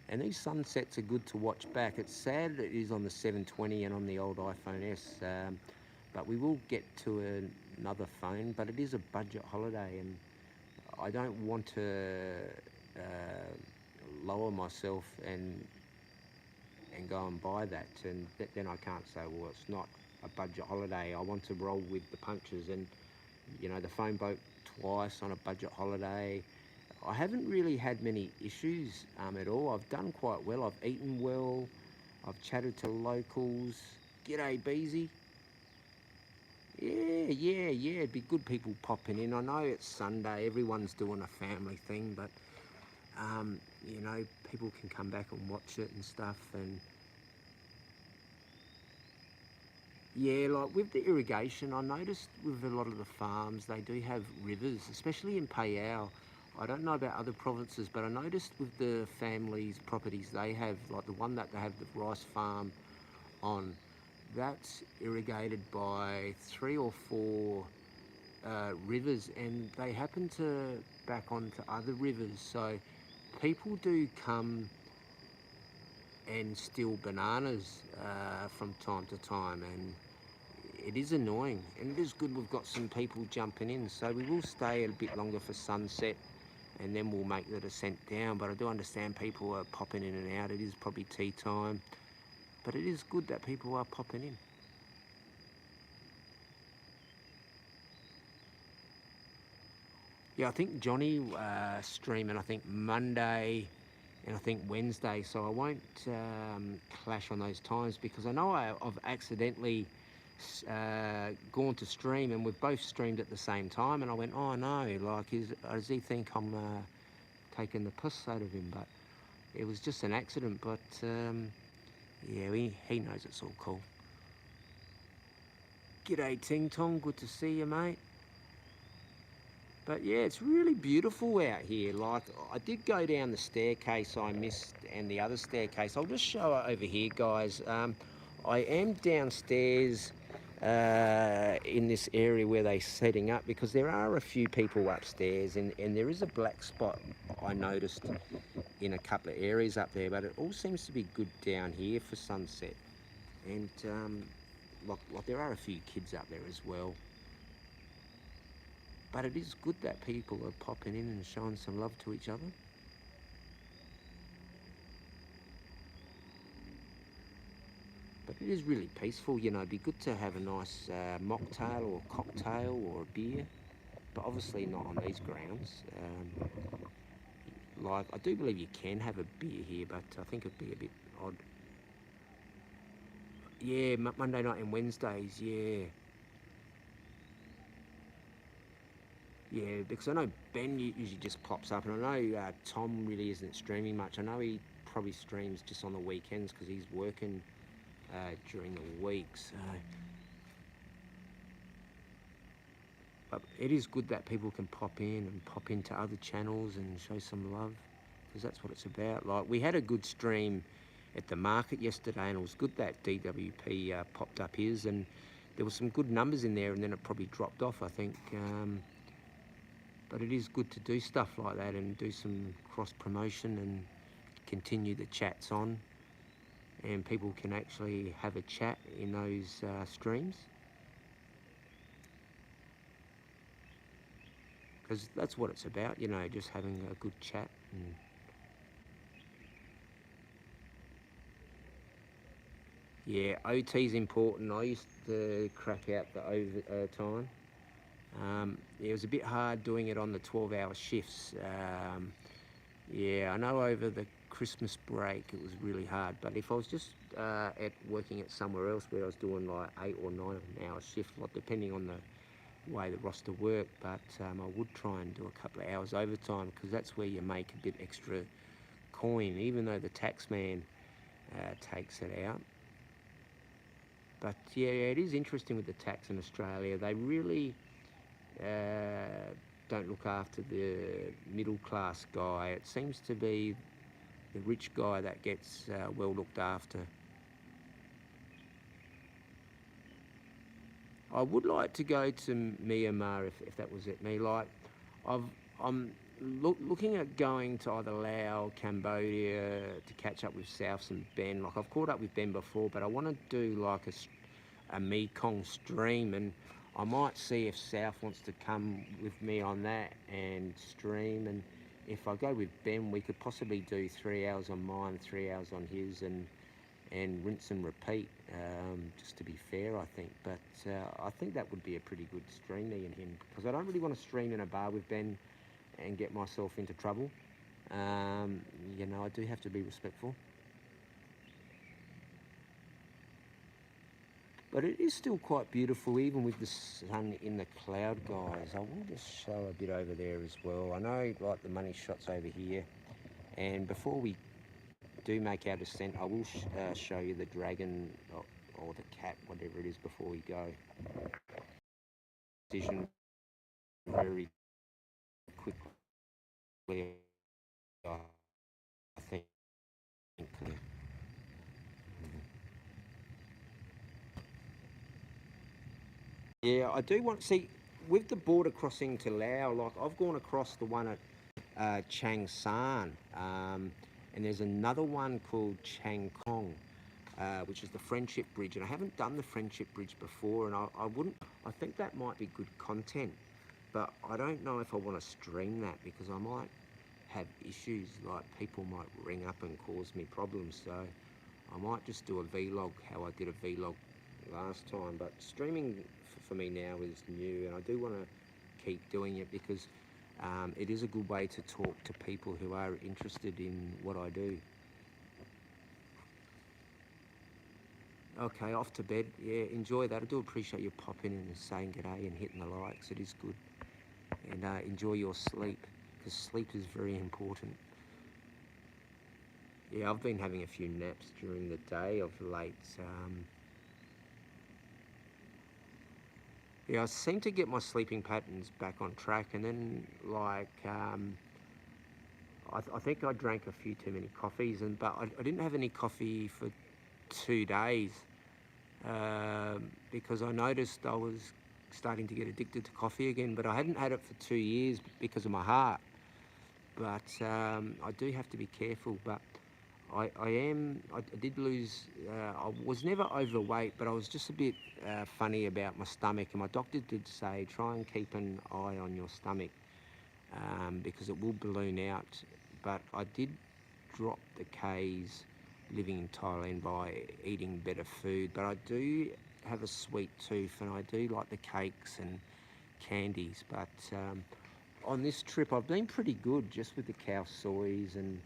And these sunsets are good to watch back. It's sad it is on the 720 and on the old iPhone S, but we will get to another phone, but it is a budget holiday and I don't want to lower myself and go and buy that, and then I can't say, well, it's not a budget holiday. I want to roll with the punches, and you know, the phone broke twice on a budget holiday. I haven't really had many issues at all. I've done quite well. I've eaten well. I've chatted to locals. G'day, Beezy. Yeah. It'd be good people popping in. I know it's Sunday. Everyone's doing a family thing, but you know, people can come back and watch it and stuff. And yeah, like with the irrigation, I noticed with a lot of the farms, they do have rivers, especially in Payao. I don't know about other provinces, but I noticed with the families' properties they have, like the one that they have the rice farm on, that's irrigated by 3 or 4 rivers, and they happen to back onto other rivers. So people do come and steal bananas from time to time, and it is annoying, and it is good we've got some people jumping in. So we will stay a bit longer for sunset and then we'll make the descent down. But I do understand people are popping in and out. It is probably tea time, but it is good that people are popping in. Yeah, I think Johnny streaming, I think Monday and I think Wednesday, so I won't clash on those times because I know I've accidentally gone to stream and we've both streamed at the same time, and I went, oh no, like does he think I'm taking the piss out of him? But it was just an accident. But yeah, he knows it's all cool. G'day Ting Tong, good to see you, mate. But yeah, it's really beautiful out here. Like, I did go down the staircase I missed and the other staircase. I'll just show it over here, guys. I am downstairs in this area where they're setting up because there are a few people upstairs, and there is a black spot I noticed in a couple of areas up there, but it all seems to be good down here for sunset. And like there are a few kids up there as well. But it is good that people are popping in and showing some love to each other. But it is really peaceful, you know. It'd be good to have a nice mocktail or cocktail or a beer, but obviously not on these grounds. Like, I do believe you can have a beer here, but I think it'd be a bit odd. Yeah, Monday night and Wednesdays, yeah. Yeah, because I know Ben usually just pops up, and I know Tom really isn't streaming much. I know he probably streams just on the weekends because he's working during the week. So, but it is good that people can pop in and pop into other channels and show some love, because that's what it's about. Like, we had a good stream at the market yesterday, and it was good that DWP popped up his, and there was some good numbers in there, and then it probably dropped off, I think. But it is good to do stuff like that and do some cross promotion and continue the chats on, and people can actually have a chat in those streams, because that's what it's about, you know, just having a good chat. And yeah, OT is important. I used to crack out the overtime. Yeah, it was a bit hard doing it on the 12-hour shifts. Yeah, I know over the Christmas break it was really hard, but if I was just working at somewhere else where I was doing like 8 or 9 hour shift, like depending on the way the roster worked, but I would try and do a couple of hours overtime, because that's where you make a bit extra coin, even though the tax man takes it out. But yeah, it is interesting with the tax in Australia. They really don't look after the middle class guy. It seems to be the rich guy that gets well looked after. I would like to go to Myanmar if that was it. Me, like, I've, I'm looking at going to either Laos, Cambodia to catch up with Souths and Ben. Like, I've caught up with Ben before, but I want to do like a Mekong stream, and I might see if South wants to come with me on that and stream. And if I go with Ben, we could possibly do 3 hours on mine, 3 hours on his, and rinse and repeat, just to be fair, I think. But I think that would be a pretty good stream, me and him, because I don't really want to stream in a bar with Ben and get myself into trouble. You know, I do have to be respectful. But it is still quite beautiful, even with the sun in the cloud, guys. I will just show a bit over there as well. I know, like, the money shots over here. And before we do make our descent, I will show you the dragon or the cat, whatever it is, before we go. Decision very quickly, I think. Yeah, I do want to see, with the border crossing to Laos, like, I've gone across the one at Chiang, and there's another one called Chiang, which is the Friendship Bridge, and I haven't done the Friendship Bridge before, and I think that might be good content, but I don't know if I want to stream that, because I might have issues, like people might ring up and cause me problems, so I might just do a vlog, how I did a vlog last time. But streaming for me now is new, and I do want to keep doing it, because it is a good way to talk to people who are interested in what I do. Okay, off to bed. Yeah, enjoy that. I do appreciate you popping in and saying g'day and hitting the likes. It is good. And enjoy your sleep, because sleep is very important. Yeah, I've been having a few naps during the day of late. Yeah, I seem to get my sleeping patterns back on track, and then, like, I think I drank a few too many coffees, but I didn't have any coffee for 2 days, because I noticed I was starting to get addicted to coffee again, but I hadn't had it for 2 years because of my heart. But I do have to be careful. But I did lose, I was never overweight, but I was just a bit funny about my stomach, and my doctor did say try and keep an eye on your stomach, because it will balloon out. But I did drop the K's living in Thailand by eating better food, but I do have a sweet tooth, and I do like the cakes and candies. But on this trip I've been pretty good just with the cow soys, and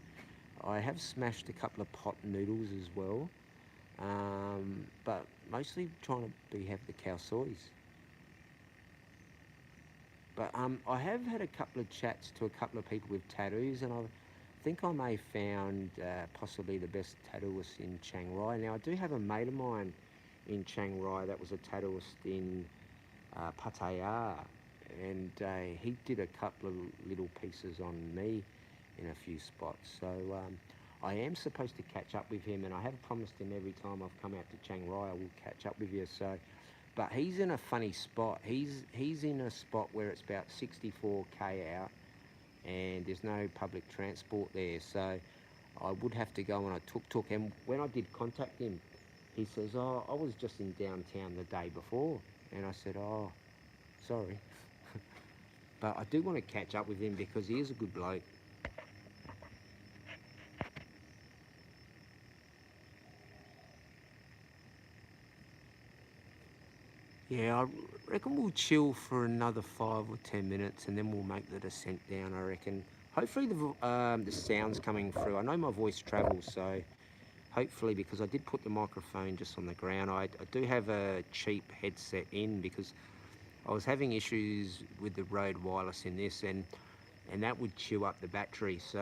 I have smashed a couple of pot noodles as well, but mostly trying to have the cow soys. But I have had a couple of chats to a couple of people with tattoos, and I think I may have found possibly the best tattooist in Chiang Rai. Now, I do have a mate of mine in Chiang Rai that was a tattooist in Pattaya, and he did a couple of little pieces on me in a few spots. So I am supposed to catch up with him, and I have promised him every time I've come out to Chiang Rai I will catch up with you. So, but he's in a funny spot. He's in a spot where it's about 64k out, and there's no public transport there. So I would have to go on a tuk-tuk. And when I did contact him, he says, "Oh, I was just in downtown the day before." And I said, "Oh, sorry." But I do want to catch up with him because he is a good bloke. Yeah, I reckon we'll chill for another 5 or 10 minutes and then we'll make the descent down, I reckon. Hopefully the sound's coming through. I know my voice travels, so hopefully, because I did put the microphone just on the ground, I do have a cheap headset in because I was having issues with the Rode Wireless in this, and that would chew up the battery, so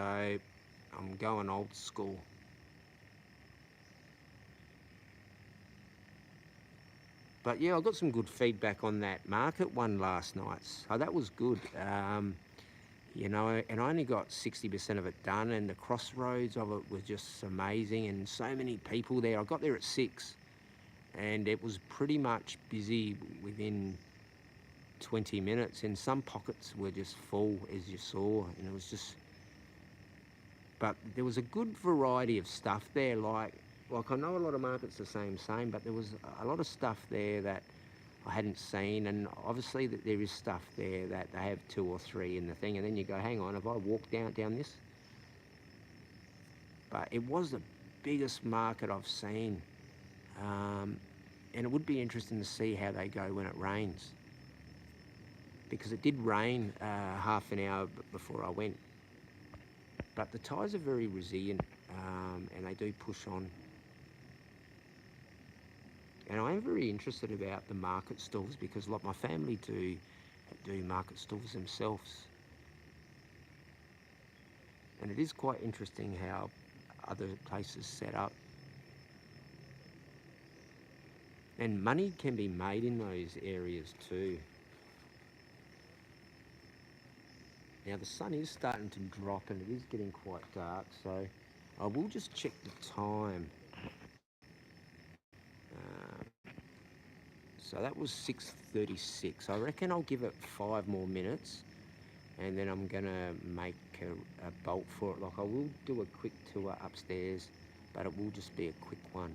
I'm going old school. But yeah, I got some good feedback on that market one last night, so that was good. You know, and I only got 60% of it done, and the crossroads of it was just amazing, and so many people there. I got there at 6, and it was pretty much busy within 20 minutes, and some pockets were just full, as you saw, and it was just, but there was a good variety of stuff there, like I know a lot of markets are same, but there was a lot of stuff there that I hadn't seen, and obviously that there is stuff there that they have 2 or 3 in the thing, and then you go, hang on, have I walked down this? But it was the biggest market I've seen, and it would be interesting to see how they go when it rains, because it did rain half an hour before I went. But the Thais are very resilient, and they do push on. And I am very interested about the market stalls because, like, my family do market stalls themselves, and it is quite interesting how other places set up. And money can be made in those areas too. Now the sun is starting to drop and it is getting quite dark, so I will just check the time. So that was 6:36. I reckon I'll give it 5 more minutes, and then I'm gonna make a bolt for it. Like, I will do a quick tour upstairs, but it will just be a quick one.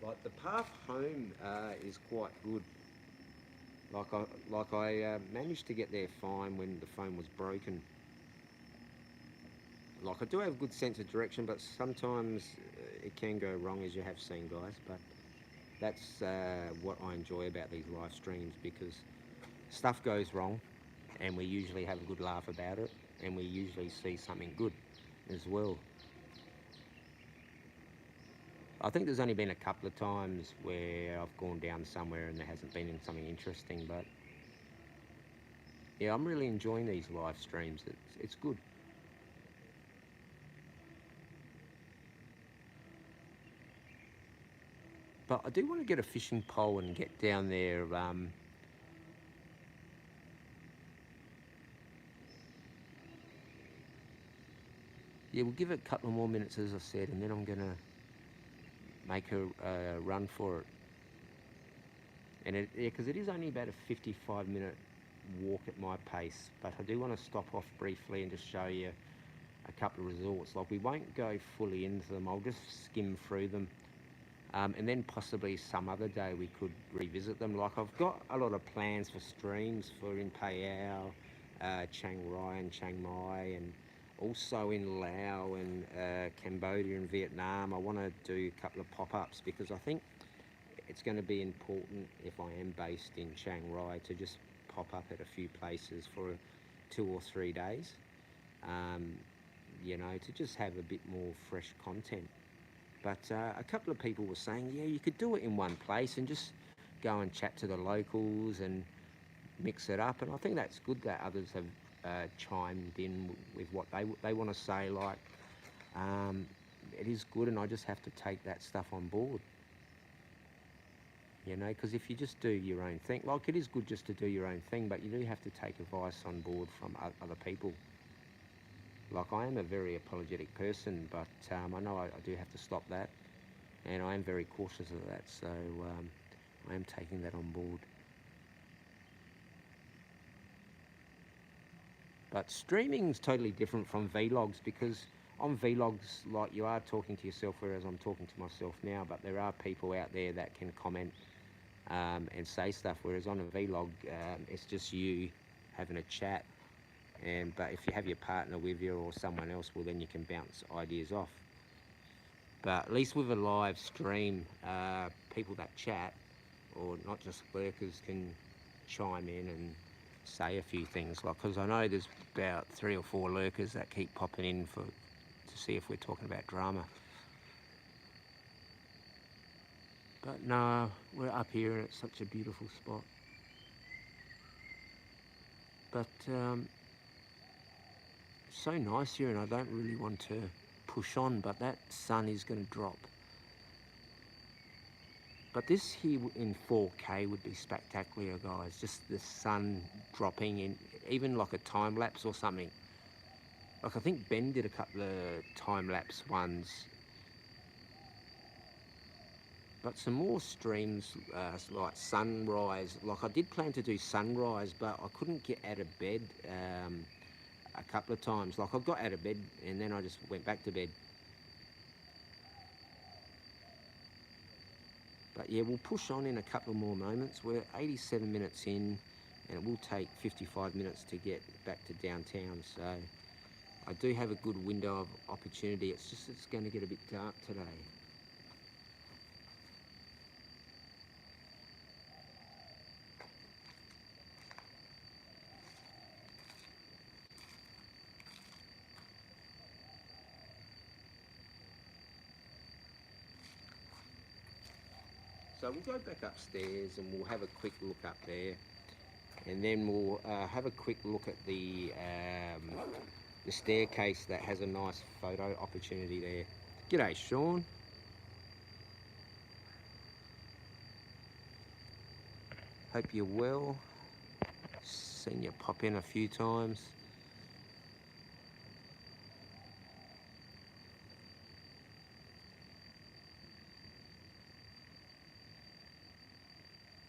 Like, the path home is quite good. Like I managed to get there fine when the phone was broken. Like, I do have a good sense of direction, but sometimes it can go wrong, as you have seen, guys. But that's what I enjoy about these live streams, because stuff goes wrong and we usually have a good laugh about it, and we usually see something good as well. I think there's only been a couple of times where I've gone down somewhere and there hasn't been something interesting, but yeah, I'm really enjoying these live streams. It's good. But I do want to get a fishing pole and get down there. Yeah, we'll give it a couple of more minutes, as I said, and then I'm going to make a run for it. And because it is only about a 55-minute walk at my pace, but I do want to stop off briefly and just show you a couple of resorts. Like, we won't go fully into them, I'll just skim through them. And then possibly some other day we could revisit them. Like, I've got a lot of plans for streams for in Phao, Chiang Rai and Chiang Mai, and also in Laos and Cambodia and Vietnam. I want to do a couple of pop-ups because I think it's going to be important, if I am based in Chiang Rai, to just pop up at a few places for 2 or 3 days, you know, to just have a bit more fresh content. But a couple of people were saying, yeah, you could do it in one place and just go and chat to the locals and mix it up. And I think that's good that others have chimed in with what they want to say, like, it is good, and I just have to take that stuff on board. You know, because if you just do your own thing, like, it is good just to do your own thing, but you do have to take advice on board from other people. Like, I am a very apologetic person, but I know I do have to stop that, and I am very cautious of that, so I am taking that on board. But streaming's totally different from vlogs, because on vlogs, like, you are talking to yourself, whereas I'm talking to myself now, but there are people out there that can comment and say stuff, whereas on a vlog, it's just you having a chat. But if you have your partner with you or someone else, well, then you can bounce ideas off. But at least with a live stream, people that chat, or not just workers, can chime in and say a few things. Like, because I know there's about 3 or 4 lurkers that keep popping in to see if we're talking about drama. But no, we're up here and it's such a beautiful spot. But so nice here, and I don't really want to push on, but that sun is going to drop. But this here in 4K would be spectacular, guys. Just the sun dropping in, even like a time lapse or something. Like, I think Ben did a couple of time lapse ones. But some more streams, like sunrise. Like, I did plan to do sunrise, but I couldn't get out of bed a couple of times. Like, I got out of bed and then I just went back to bed. But yeah, we'll push on in a couple more moments. We're 87 minutes in, and it will take 55 minutes to get back to downtown. So I do have a good window of opportunity. It's just it's going to get a bit dark today. So we'll go back upstairs and we'll have a quick look up there, and then we'll have a quick look at the staircase that has a nice photo opportunity there. G'day, Sean. Hope you're well. Seen you pop in a few times.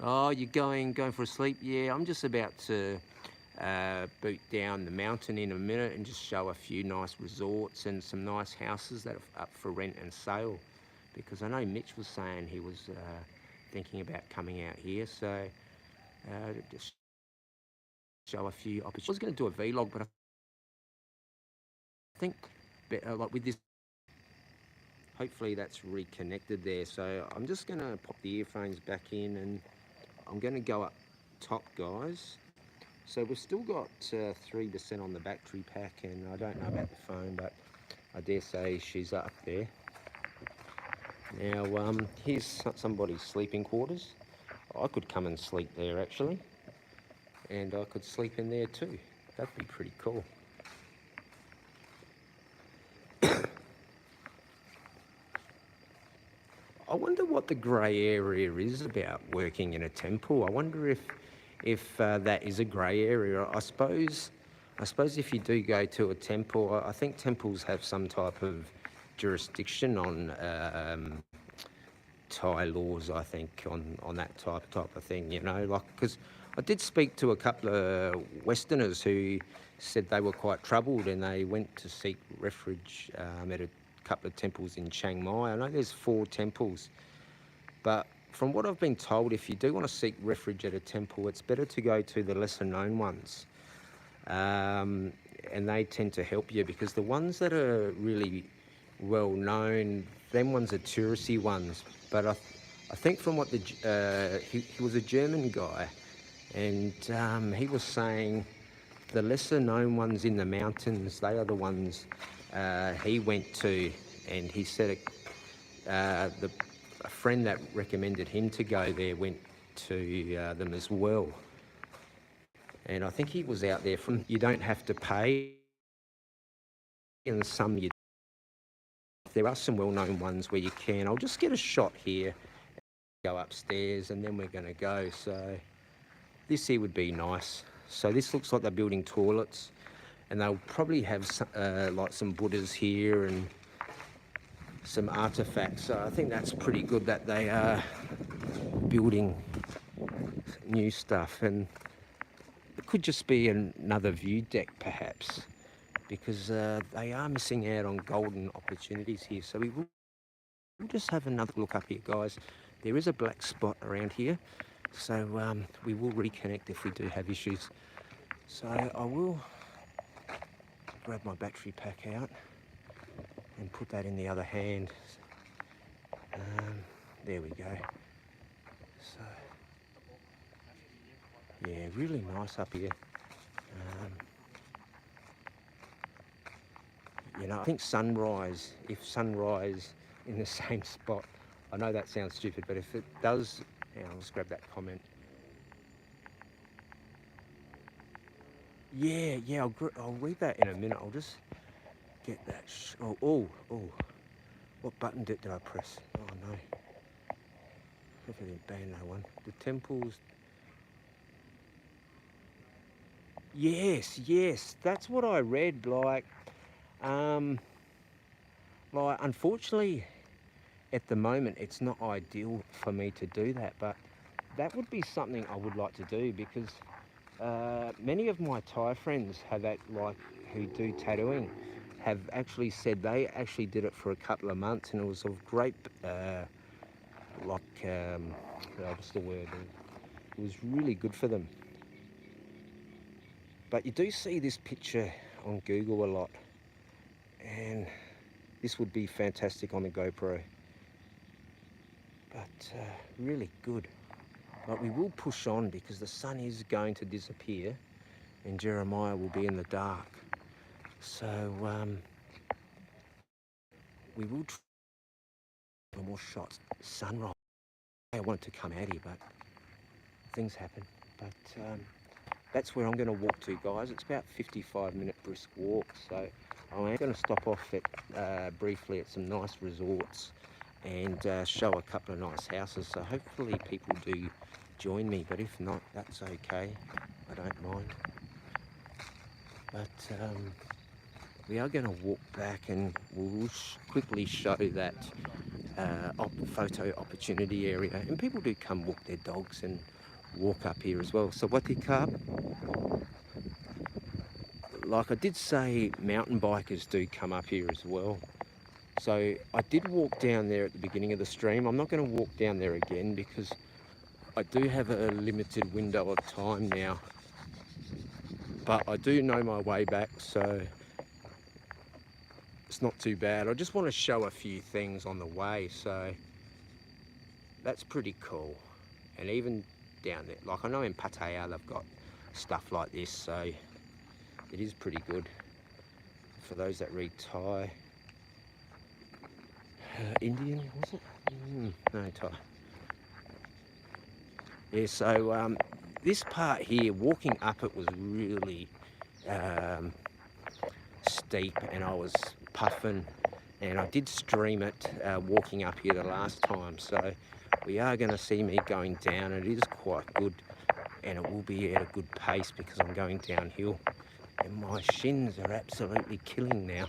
Oh, you're going for a sleep? Yeah, I'm just about to boot down the mountain in a minute and just show a few nice resorts and some nice houses that are up for rent and sale. Because I know Mitch was saying he was thinking about coming out here, so just show a few opportunities. I was going to do a vlog, but I think like with this, hopefully that's reconnected there. So I'm just going to pop the earphones back in and I'm going to go up top, guys. So we've still got 3% on the battery pack, and I don't know about the phone, but I dare say she's up there. Now, here's somebody's sleeping quarters. I could come and sleep there, actually. And I could sleep in there too. That'd be pretty cool. I wonder what the grey area is about working in a temple. I wonder if that is a grey area. I suppose if you do go to a temple, I think temples have some type of jurisdiction on Thai laws, I think, on that type of thing, you know, like, because I did speak to a couple of Westerners who said they were quite troubled and they went to seek refuge at a couple of temples in Chiang Mai. I know there's 4 temples, but from what I've been told, if you do want to seek refuge at a temple, it's better to go to the lesser known ones. And they tend to help you, because the ones that are really well known, them ones are touristy ones. But I think from what he was a German guy, and he was saying the lesser known ones in the mountains, they are the ones he went to, and he said a friend that recommended him to go there went to them as well. And I think he was out there from, you don't have to pay, and some you, there are some well-known ones where you can. I'll just get a shot here, go upstairs, and then we're going to go. So this here would be nice. So this looks like they're building toilets, and they'll probably have some, like some Buddhas here and some artifacts. So I think that's pretty good that they are building new stuff. And it could just be another view deck perhaps, because they are missing out on golden opportunities here. So we'll just have another look up here, guys. There is a black spot around here, so we will reconnect if we do have issues. So I will grab my battery pack out and put that in the other hand. There we go. So yeah, really nice up here. You know, I think sunrise, if sunrise in the same spot, I know that sounds stupid, but if it does, I'll just grab that comment. Yeah, I'll read that in a minute. I'll just get that. Oh, what button did I press? Oh no. Hopefully I didn't ban that one. The temples. Yes, that's what I read. Like unfortunately, at the moment, it's not ideal for me to do that, but that would be something I would like to do, because many of my Thai friends have who do tattooing have actually said they actually did it for a couple of months, and it was of great what's the word? It was really good for them. But you do see this picture on Google a lot, and this would be fantastic on the GoPro. But really good. But we will push on because the sun is going to disappear and Jeremiah will be in the dark. So we will try for more shots. Sunrise. I wanted to come out here, but things happen. But that's where I'm going to walk to, guys. It's about 55-minute brisk walk. So I'm going to stop off at briefly at some nice resorts and show a couple of nice houses. So hopefully people do join me, but if not, that's okay. I don't mind. But we are going to walk back, and we'll quickly show that photo opportunity area. And people do come walk their dogs and walk up here as well. So Watikap, like I did say, mountain bikers do come up here as well. So I did walk down there at the beginning of the stream. I'm not going to walk down there again because I do have a limited window of time now. But I do know my way back, so it's not too bad. I just want to show a few things on the way, so that's pretty cool. And even down there, like I know in Pattaya they've got stuff like this, so it is pretty good for those that read Thai. Indian, was it? No, Thai. Yeah, so this part here, walking up it was really steep, and I was puffing, and I did stream it walking up here the last time, so we are going to see me going down. It is quite good, and it will be at a good pace because I'm going downhill, and my shins are absolutely killing now.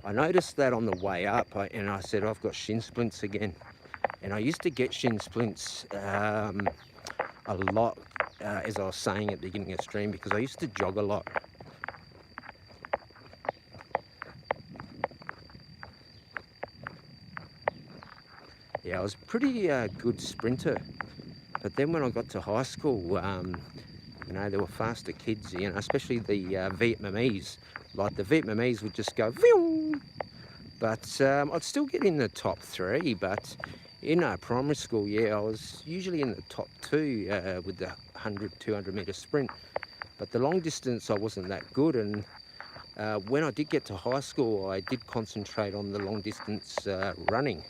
I noticed that on the way up, and I said I've got shin splints again, and I used to get shin splints a lot, as I was saying at the beginning of the stream, because I used to jog a lot. Yeah, I was a pretty good sprinter, but then when I got to high school, you know, there were faster kids, you know, especially the Vietnamese. Like the Vietnamese would just go, Phew! But I'd still get in the top 3, but in primary school, yeah, I was usually in the top 2 with the 100, 200 metre sprint. But the long distance, I wasn't that good, and when I did get to high school, I did concentrate on the long distance running.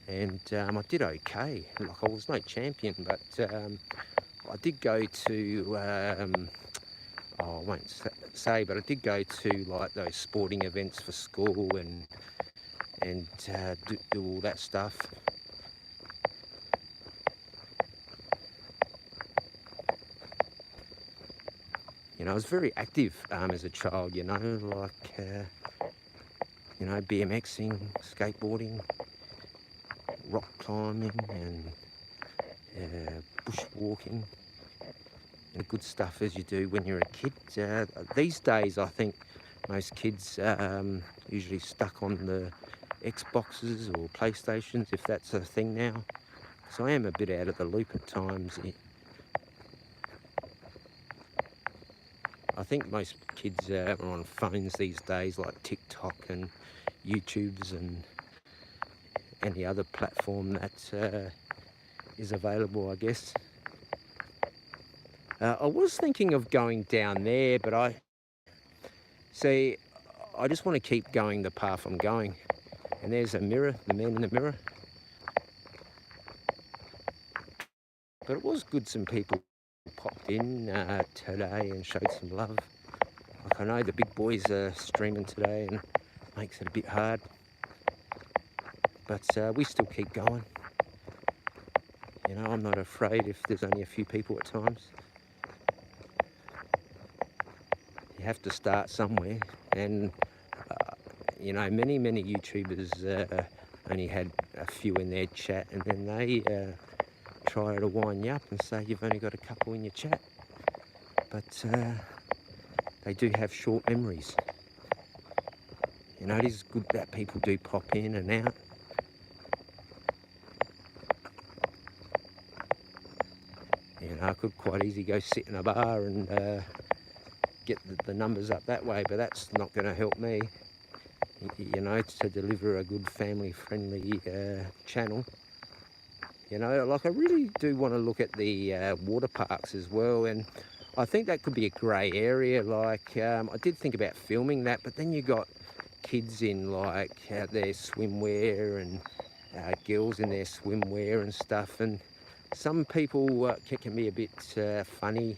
and I did okay. Like, I was no champion, but I did go to, oh, I won't say, but I did go to like those sporting events for school and do all that stuff. You know, I was very active as a child, you know, like, you know, BMXing, skateboarding, rock climbing and bushwalking. And good stuff as you do when you're a kid. These days, I think most kids usually stuck on the Xboxes or PlayStations, if that's a thing now. So I am a bit out of the loop at times. I think most kids are on phones these days, like TikTok and YouTubes and any other platform that is available, I guess. I was thinking of going down there, but I just want to keep going the path I'm going. And there's a mirror, the man in the mirror. But it was good some people popped in today and showed some love. Like, I know the big boys are streaming today and makes it a bit hard. But we still keep going. You know, I'm not afraid if there's only a few people at times. You have to start somewhere. And, you know, many YouTubers only had a few in their chat, and then they try to wind you up and say you've only got a couple in your chat. But they do have short memories. You know, it is good that people do pop in and out. You know, I could quite easily go sit in a bar and get the numbers up that way, but that's not going to help me, you know, to deliver a good family-friendly channel. You know, like, I really do want to look at the water parks as well, and I think that could be a grey area. Like, I did think about filming that, but then you got kids in like their swimwear and girls in their swimwear and stuff, and some people can be a bit funny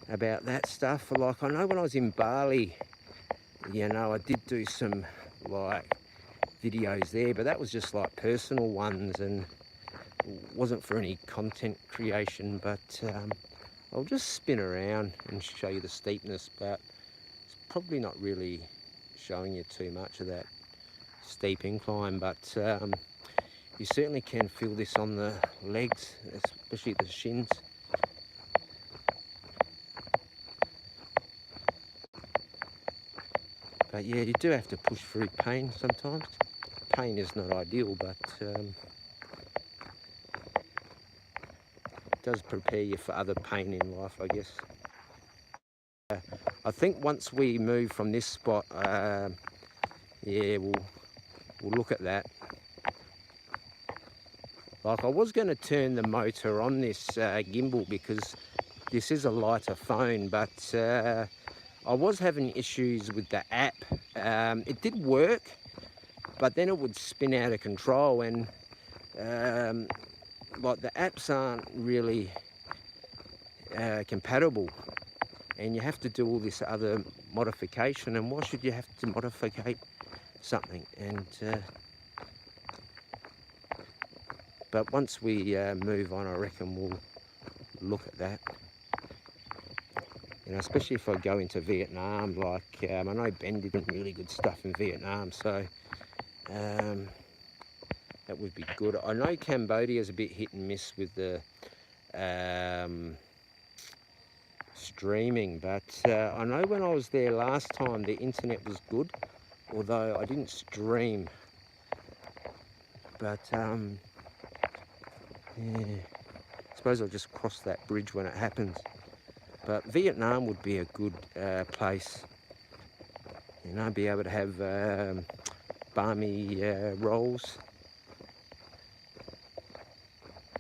about that stuff. Like, I know when I was in Bali, you know, I did do some like videos there, but that was just like personal ones and wasn't for any content creation. But I'll just spin around and show you the steepness, but it's probably not really showing you too much of that steep incline. But you certainly can feel this on the legs, especially the shins. But yeah, you do have to push through pain sometimes. Pain is not ideal, but it does prepare you for other pain in life, I guess. I think once we move from this spot, yeah, we'll look at that. Like, I was going to turn the motor on this gimbal because this is a lighter phone, but I was having issues with the app. It did work, but then it would spin out of control, and like, the apps aren't really compatible, and you have to do all this other modification. And why should you have to modify something? And but once we move on, I reckon we'll look at that. You know, especially if I go into Vietnam. Like, I know Ben did really good stuff in Vietnam, so that would be good. I know Cambodia's a bit hit and miss with the streaming, but I know when I was there last time, the internet was good, although I didn't stream. But yeah, I suppose I'll just cross that bridge when it happens. But Vietnam would be a good place. You know, be able to have banh rolls.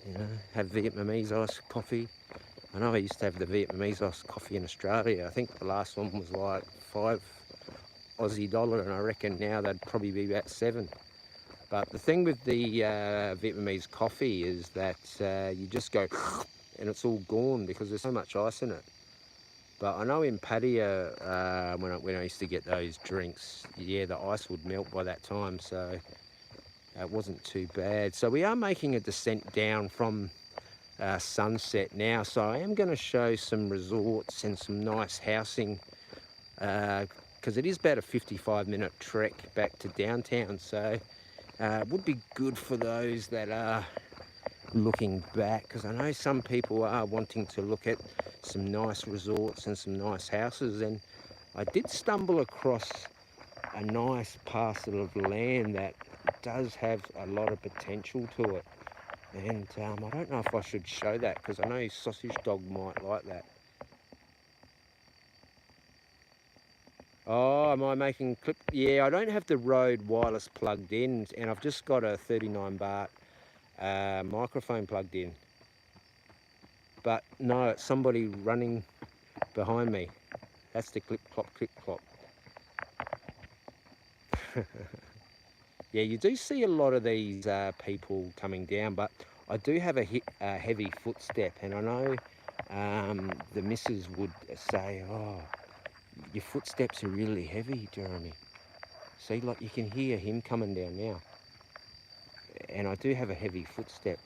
You know, have Vietnamese iced coffee. I know I used to have the Vietnamese iced coffee in Australia. I think the last one was like $5 Aussie, and I reckon now they'd probably be about $7. But the thing with the Vietnamese coffee is that you just go and it's all gone because there's so much ice in it. But I know in Pattaya, when I used to get those drinks, yeah, the ice would melt by that time, so it wasn't too bad. So we are making a descent down from Sunset now, so I am going to show some resorts and some nice housing, because it is about a 55-minute trek back to downtown, so it would be good for those that are looking back, because I know some people are wanting to look at some nice resorts and some nice houses. And I did stumble across a nice parcel of land that does have a lot of potential to it, and I don't know if I should show that because I know Sausage Dog might like that. Oh, am I making clip? Yeah, I don't have the Rode wireless plugged in, and I've just got a 39 baht microphone plugged in. But no, it's somebody running behind me. That's the clip clop, clip clop. Yeah, you do see a lot of these people coming down, but I do have a heavy footstep, and I know the missus would say, oh, your footsteps are really heavy, Jeremy. See, like you can hear him coming down now. And I do have a heavy footstep.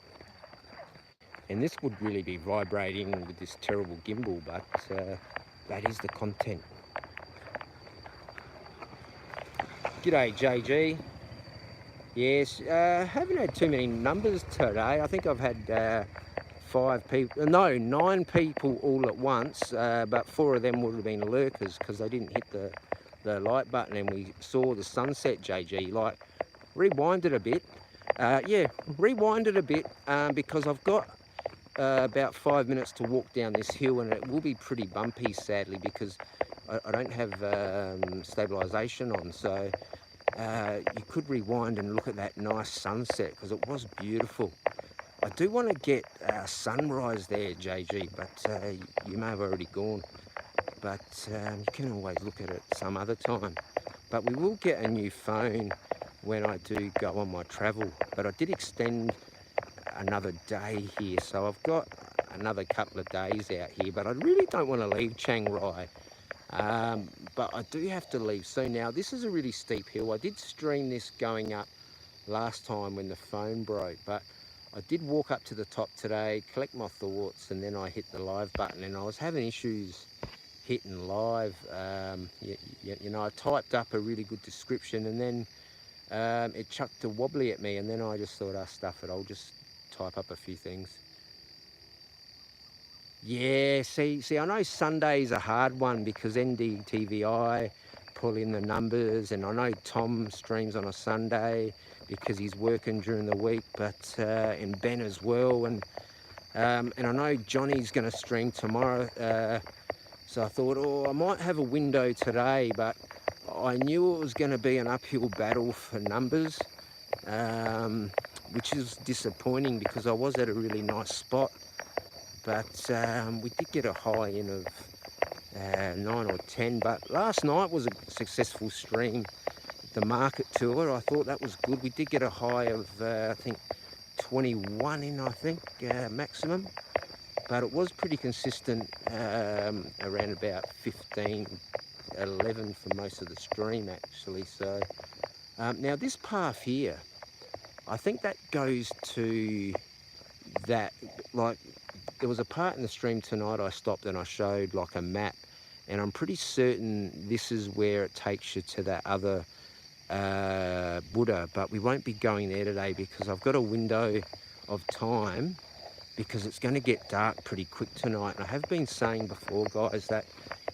And this would really be vibrating with this terrible gimbal, but that is the content. G'day, JG. Yes, haven't had too many numbers today. I think I've had 9 people all at once, but 4 of them would have been lurkers because they didn't hit the like button, and we saw the sunset, JG. Like, rewind it a bit. Yeah, rewind it a bit because I've got about 5 minutes to walk down this hill, and it will be pretty bumpy, sadly, because I don't have stabilisation on. So you could rewind and look at that nice sunset because it was beautiful. I do want to get sunrise there, JG, but you may have already gone. But you can always look at it some other time. But we will get a new phone when I do go on my travel. But I did extend another day here, so I've got another couple of days out here. But I really don't want to leave Chiang Rai. But I do have to leave soon. Now, this is a really steep hill. I did stream this going up last time when the phone broke, but I did walk up to the top today, collect my thoughts, and then I hit the live button, and I was having issues hitting live. You know, I typed up a really good description, and then it chucked a wobbly at me, and then I just thought, oh, stuff it, I'll just type up a few things. Yeah, see, I know Sunday's a hard one because NDTVI pull in the numbers, and I know Tom streams on a Sunday because he's working during the week, but and Ben as well, and I know Johnny's going to stream tomorrow, so I thought, oh, I might have a window today, but I knew it was going to be an uphill battle for numbers, which is disappointing because I was at a really nice spot. But we did get a high in of 9 or 10. But last night was a successful stream. The market tour, I thought that was good. We did get a high of, I think, 21 in, I think, maximum. But it was pretty consistent, around about 15, 11 for most of the stream, actually. So now this path here, I think that goes to that, like, there was a part in the stream tonight I stopped and I showed like a map, and I'm pretty certain this is where it takes you to that other Buddha, but we won't be going there today because I've got a window of time because it's going to get dark pretty quick tonight. And I have been saying before, guys, that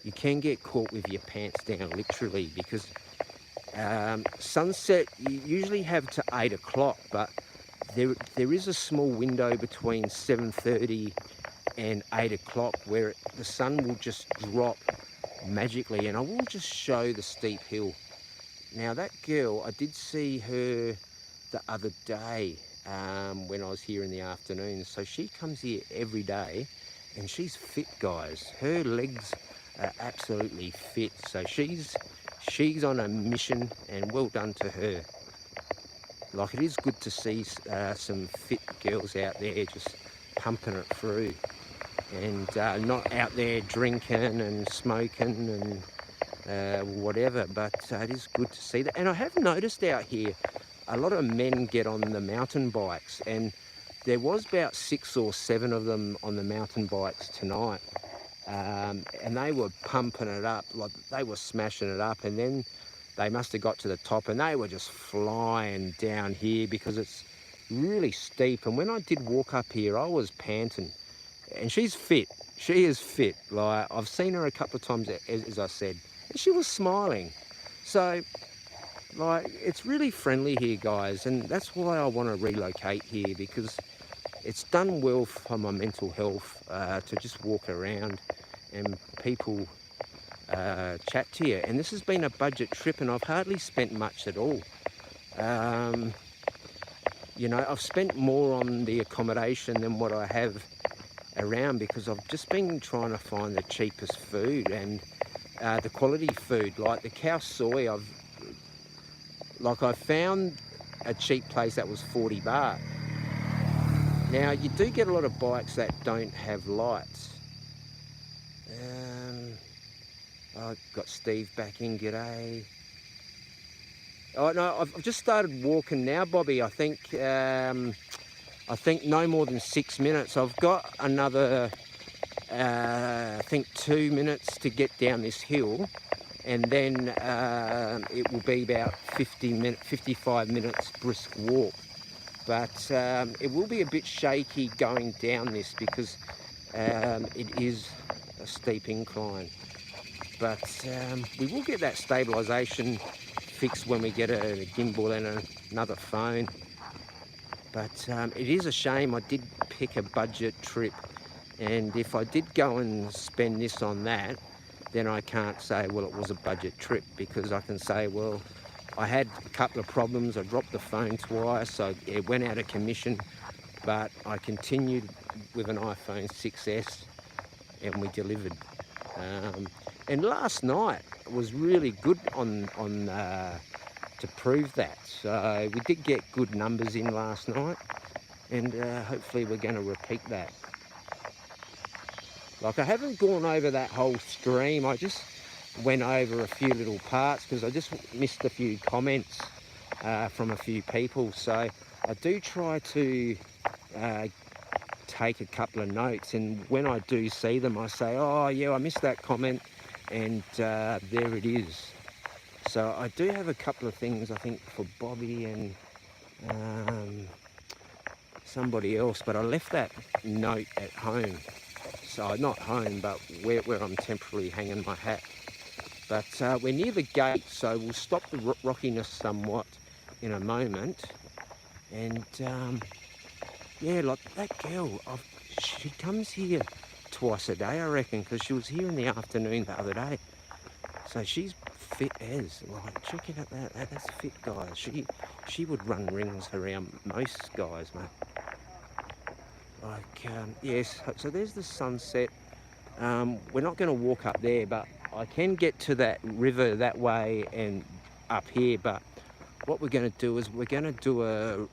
you can get caught with your pants down, literally, because sunset you usually have to 8 o'clock, but there is a small window between 7:30 and 8 o'clock where the sun will just drop magically, and I will just show the steep hill. Now that girl, I did see her the other day when I was here in the afternoon, so she comes here every day and she's fit, guys. Her legs are absolutely fit, so she's on a mission, and well done to her. like it is good to see some fit girls out there just pumping it through, and not out there drinking and smoking and whatever, but it is good to see that. And I have noticed out here a lot of men get on the mountain bikes, and there was about 6 or 7 of them on the mountain bikes tonight, and they were pumping it up, like they were smashing it up, and then they must have got to the top and they were just flying down here because it's really steep. And when I did walk up here, I was panting. And she's fit. She is fit. Like, I've seen her a couple of times, as I said, and she was smiling. So, like, it's really friendly here, guys, and that's why I want to relocate here, because it's done well for my mental health to just walk around and people chat to you. And this has been a budget trip, and I've hardly spent much at all. You know, I've spent more on the accommodation than what I have around, because I've just been trying to find the cheapest food and the quality food. Like the cow soy, I found a cheap place that was 40 baht. Now you do get a lot of bikes that don't have lights. I've got Steve back in, g'day. Oh no, I've just started walking now, Bobby. I think no more than 6 minutes. I've got another, I think 2 minutes to get down this hill, and then it will be about 55 minutes brisk walk. But it will be a bit shaky going down this, because it is a steep incline. But we will get that stabilisation fixed when we get a gimbal and another phone. But it is a shame I did pick a budget trip, and if I did go and spend this on that, then I can't say, well, it was a budget trip, because I can say, well, I had a couple of problems. I dropped the phone twice, so it went out of commission, but I continued with an iPhone 6S and we delivered. And last night was really good on to prove that. So we did get good numbers in last night, and hopefully we're going to repeat that. Like, I haven't gone over that whole stream. I just went over a few little parts because I just missed a few comments from a few people. So I do try to take a couple of notes, and when I do see them, I say, oh yeah, I missed that comment, and there it is. So I do have a couple of things, I think, for Bobby and somebody else, but I left that note at home. So not home, but where I'm temporarily hanging my hat. But we're near the gate, so we'll stop the rockiness somewhat in a moment. And yeah, like that girl, she comes here twice a day, I reckon, because she was here in the afternoon the other day. So she's fit as, like, check it out, that's fit, guys. She would run rings around most guys, mate. Like, yes, so there's the sunset. We're not going to walk up there, but I can get to that river that way and up here. But what we're going to do is we're going to do a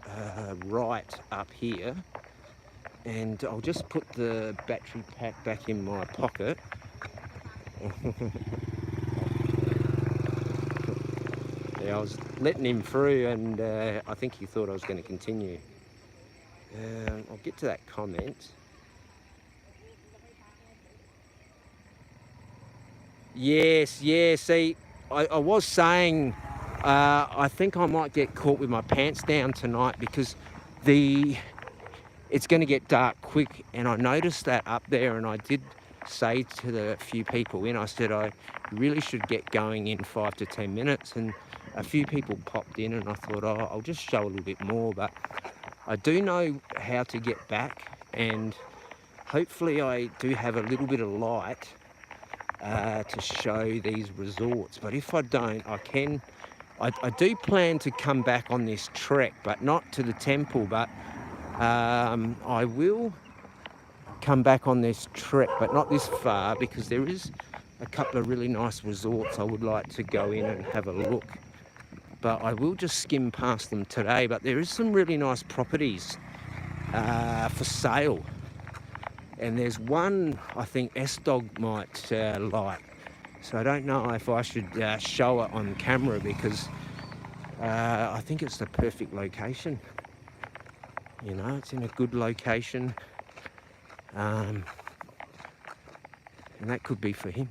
right up here, and I'll just put the battery pack back in my pocket. Yeah, I was letting him through, and I think he thought I was going to continue. I'll get to that comment. Yes, yeah, see, I was saying I think I might get caught with my pants down tonight, because it's going to get dark quick, and I noticed that up there, and I did say to the few people in, I said I really should get going in 5 to 10 minutes, and a few people popped in, and I thought, oh, I'll just show a little bit more, but I do know how to get back, and hopefully I do have a little bit of light to show these resorts. But if I don't, I do plan to come back on this trek, but not to the temple, but I will come back on this trek, but not this far, because there is a couple of really nice resorts I would like to go in and have a look. but I will just skim past them today. But there is some really nice properties for sale, and there's one I think S-Dog might like, so I don't know if I should show it on camera, because I think it's the perfect location. You know, it's in a good location, and that could be for him.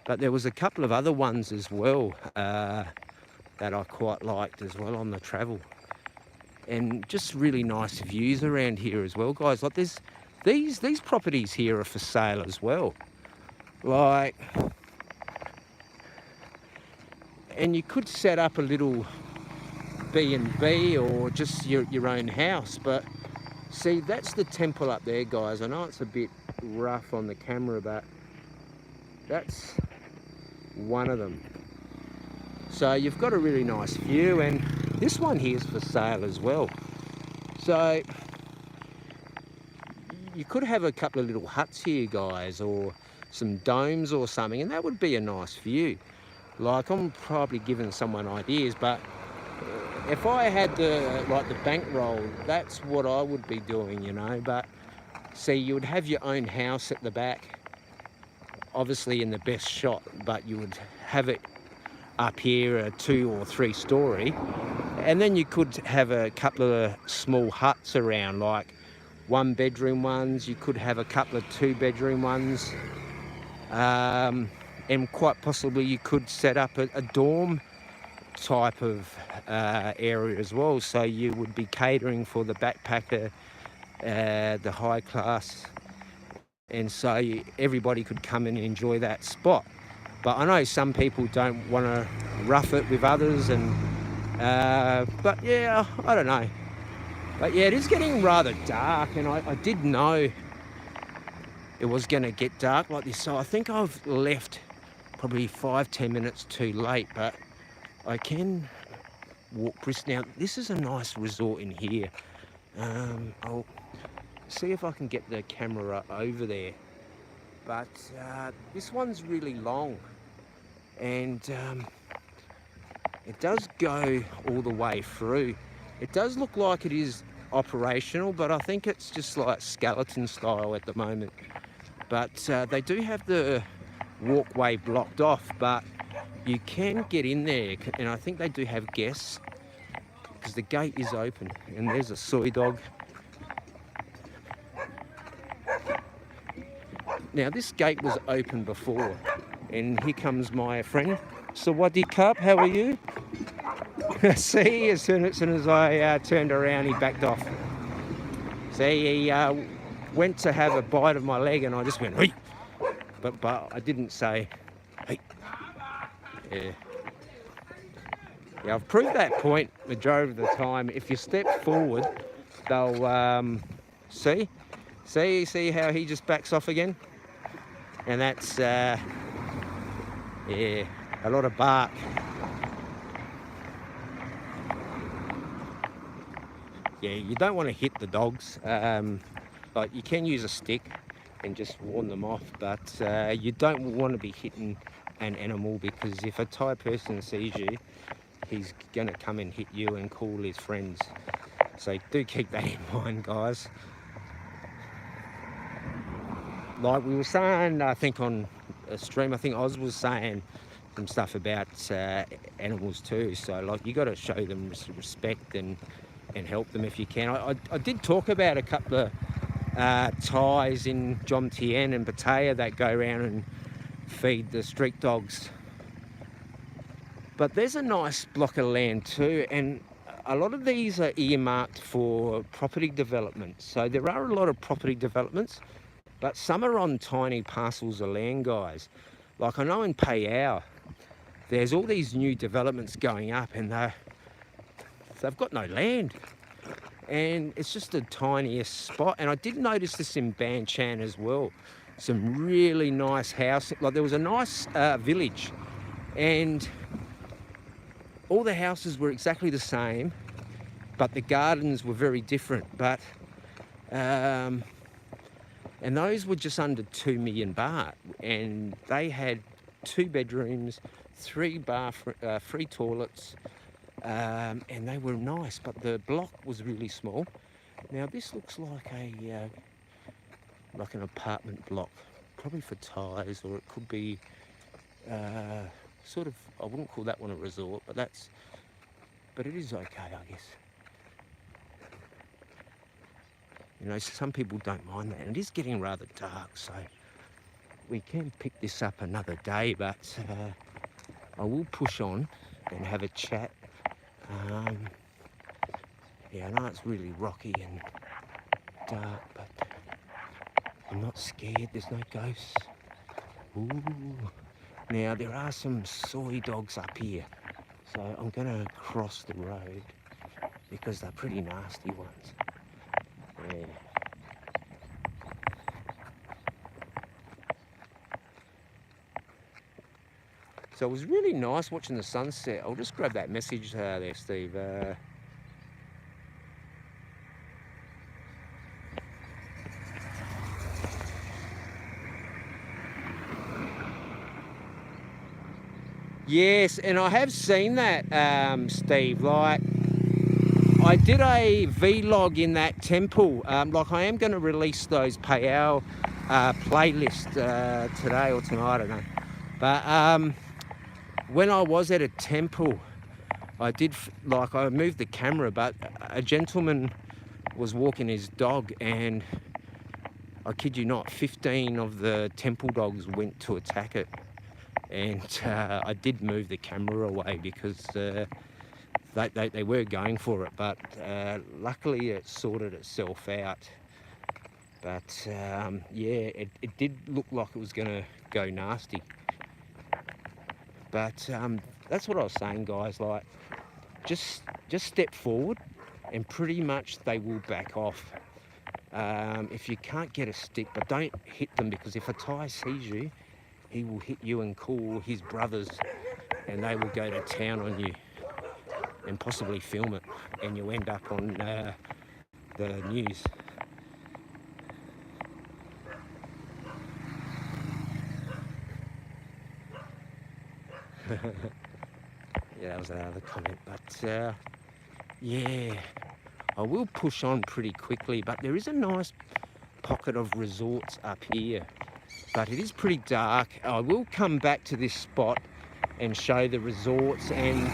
But there was a couple of other ones as well that I quite liked as well on the travel. And just really nice views around here as well, guys. Like there's these properties here are for sale as well. Like, and you could set up a little B&B or just your own house. But see, that's the temple up there, guys. I know it's a bit rough on the camera, but that's one of them. So you've got a really nice view, and this one here is for sale as well. So you could have a couple of little huts here, guys, or some domes or something, and that would be a nice view. Like, I'm probably giving someone ideas, but if I had the bankroll, that's what I would be doing, you know. But see, you would have your own house at the back, obviously in the best shot, but you would have it up here a 2 or 3 story, and then you could have a couple of small huts around, like 1-bedroom ones. You could have a couple of 2-bedroom ones, and quite possibly you could set up a dorm type of area as well, so you would be catering for the backpacker, the high class, and so everybody could come in and enjoy that spot. But I know some people don't want to rough it with others, and but yeah, I don't know. But yeah, it is getting rather dark, and I did know it was going to get dark like this, so I think I've left probably 5-10 minutes too late, but I can walk brisk. Now, this is a nice resort in here. I'll see if I can get the camera over there. But this one's really long, and it does go all the way through. It does look like it is operational, but I think it's just like skeleton style at the moment. But they do have the walkway blocked off, but you can get in there, and I think they do have guests because the gate is open. And there's a soy dog. Now, this gate was open before, and here comes my friend. Sawadee Cup, how are you? See, as soon as I turned around, he backed off. See, he went to have a bite of my leg, and I just went, hey! But I didn't say, hey. Yeah. Yeah, I've proved that point majority of the time. If you step forward, they'll see how he just backs off again. And that's, yeah, a lot of bark. Yeah, you don't want to hit the dogs. Like, you can use a stick and just warn them off, but you don't want to be hitting an animal, because if a Thai person sees you, he's going to come and hit you and call his friends. So do keep that in mind, guys. Like we were saying, I think on a stream, I think Oz was saying some stuff about animals too. So like, you got to show them respect and help them if you can. I did talk about a couple of Thais in Jomtien and Pattaya that go around and feed the street dogs. But there's a nice block of land too, and a lot of these are earmarked for property development. So there are a lot of property developments, but some are on tiny parcels of land, guys. Like, I know in Phrathat, there's all these new developments going up, and they've got no land. And it's just the tiniest spot. And I did notice this in Ban Chan as well. Some really nice houses. Like, there was a nice village, and all the houses were exactly the same, but the gardens were very different. But and those were just under 2 million baht, and they had 2 bedrooms, free toilets, and they were nice, but the block was really small. Now this looks like an apartment block, probably for Thais, or it could be sort of, I wouldn't call that one a resort, but it is okay, I guess. You know, some people don't mind that, and it is getting rather dark, so we can pick this up another day, but I will push on and have a chat. Yeah, I know it's really rocky and dark, but I'm not scared. There's no ghosts. Ooh. Now, there are some soy dogs up here, so I'm going to cross the road because they're pretty nasty ones. Yeah. So it was really nice watching the sunset. I'll just grab that message there, Steve. Yes, and I have seen that, Steve. Like, I did a vlog in that temple. Like, I am going to release those Payao playlist today or tonight, I don't know. But when I was at a temple, I moved the camera, but a gentleman was walking his dog, and I kid you not, 15 of the temple dogs went to attack it. And I did move the camera away because they were going for it, but luckily it sorted itself out. But yeah, it did look like it was going to go nasty. But that's what I was saying, guys. Like, just step forward, and pretty much they will back off. If you can't get a stick, but don't hit them, because if a Thai sees you, he will hit you and call his brothers, and they will go to town on you and possibly film it, and you end up on the news. Yeah, that was another comment, but yeah, I will push on pretty quickly, but there is a nice pocket of resorts up here, but it is pretty dark. I will come back to this spot and show the resorts, and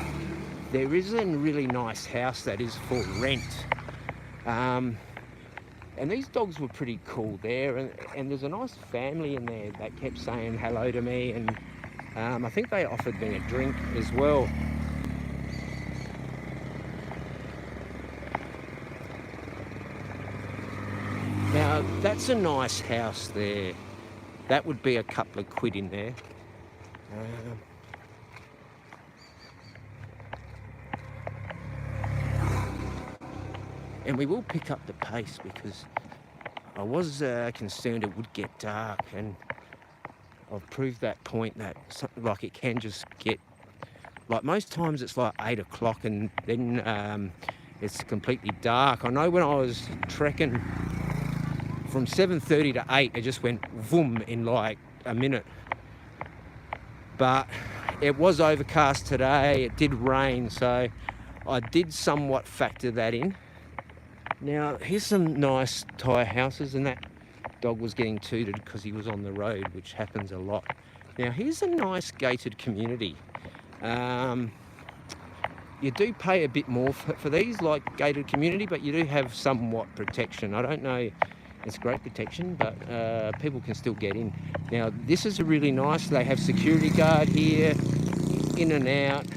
there is a really nice house that is for rent. And these dogs were pretty cool there, and there's a nice family in there that kept saying hello to me, and I think they offered me a drink as well. Now, that's a nice house there. That would be a couple of quid in there. And we will pick up the pace, because I was concerned it would get dark, and I've proved that point that like it can just get, like most times it's like 8 o'clock and then it's completely dark. I know when I was trekking from 7:30 to 8, it just went vroom in like a minute. But it was overcast today, it did rain, so I did somewhat factor that in. Now, here's some nice Thai houses, and that dog was getting tooted because he was on the road, which happens a lot. Now, here's a nice gated community. You do pay a bit more for these, like gated community, but you do have somewhat protection. I don't know, it's great protection, but people can still get in. Now, this is a really nice, they have security guard here, in and out,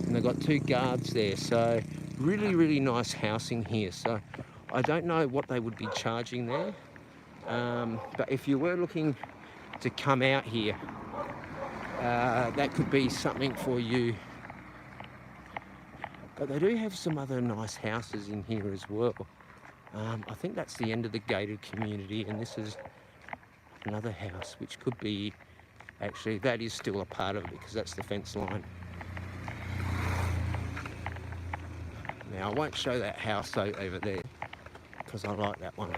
and they've got 2 guards there, so really, really nice housing here. So I don't know what they would be charging there, but if you were looking to come out here, that could be something for you. But they do have some other nice houses in here as well. I think that's the end of the gated community, and this is another house, which could be, actually, that is still a part of it, because that's the fence line. Now, I won't show that house over there, because I like that one.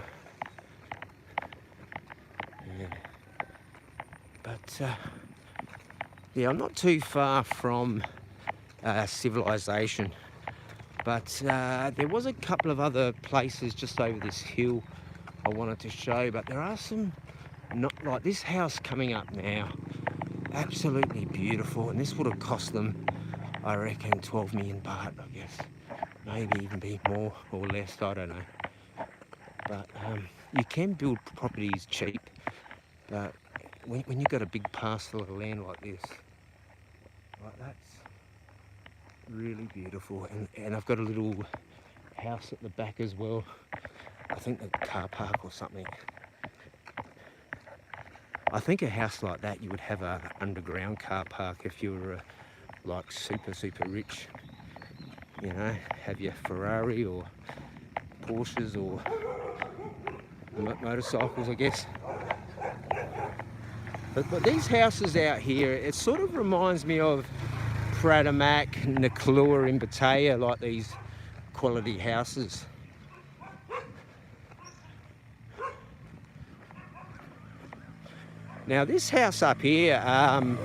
Yeah. But Yeah, I'm not too far from civilization, but there was a couple of other places just over this hill I wanted to show, but there are some, not like this house coming up now, absolutely beautiful, and this would have cost them, I reckon, 12 million baht, I guess. Maybe even be more or less, I don't know. But you can build properties cheap, but when you've got a big parcel of land like this, like that's really beautiful. And I've got a little house at the back as well. I think a car park or something. I think a house like that, you would have a underground car park if you were like super rich. You know, have your Ferrari or Porsches or motorcycles, I guess. But these houses out here, it sort of reminds me of Phrathat, Naklua in Pattaya, like these quality houses. Now this house up here, now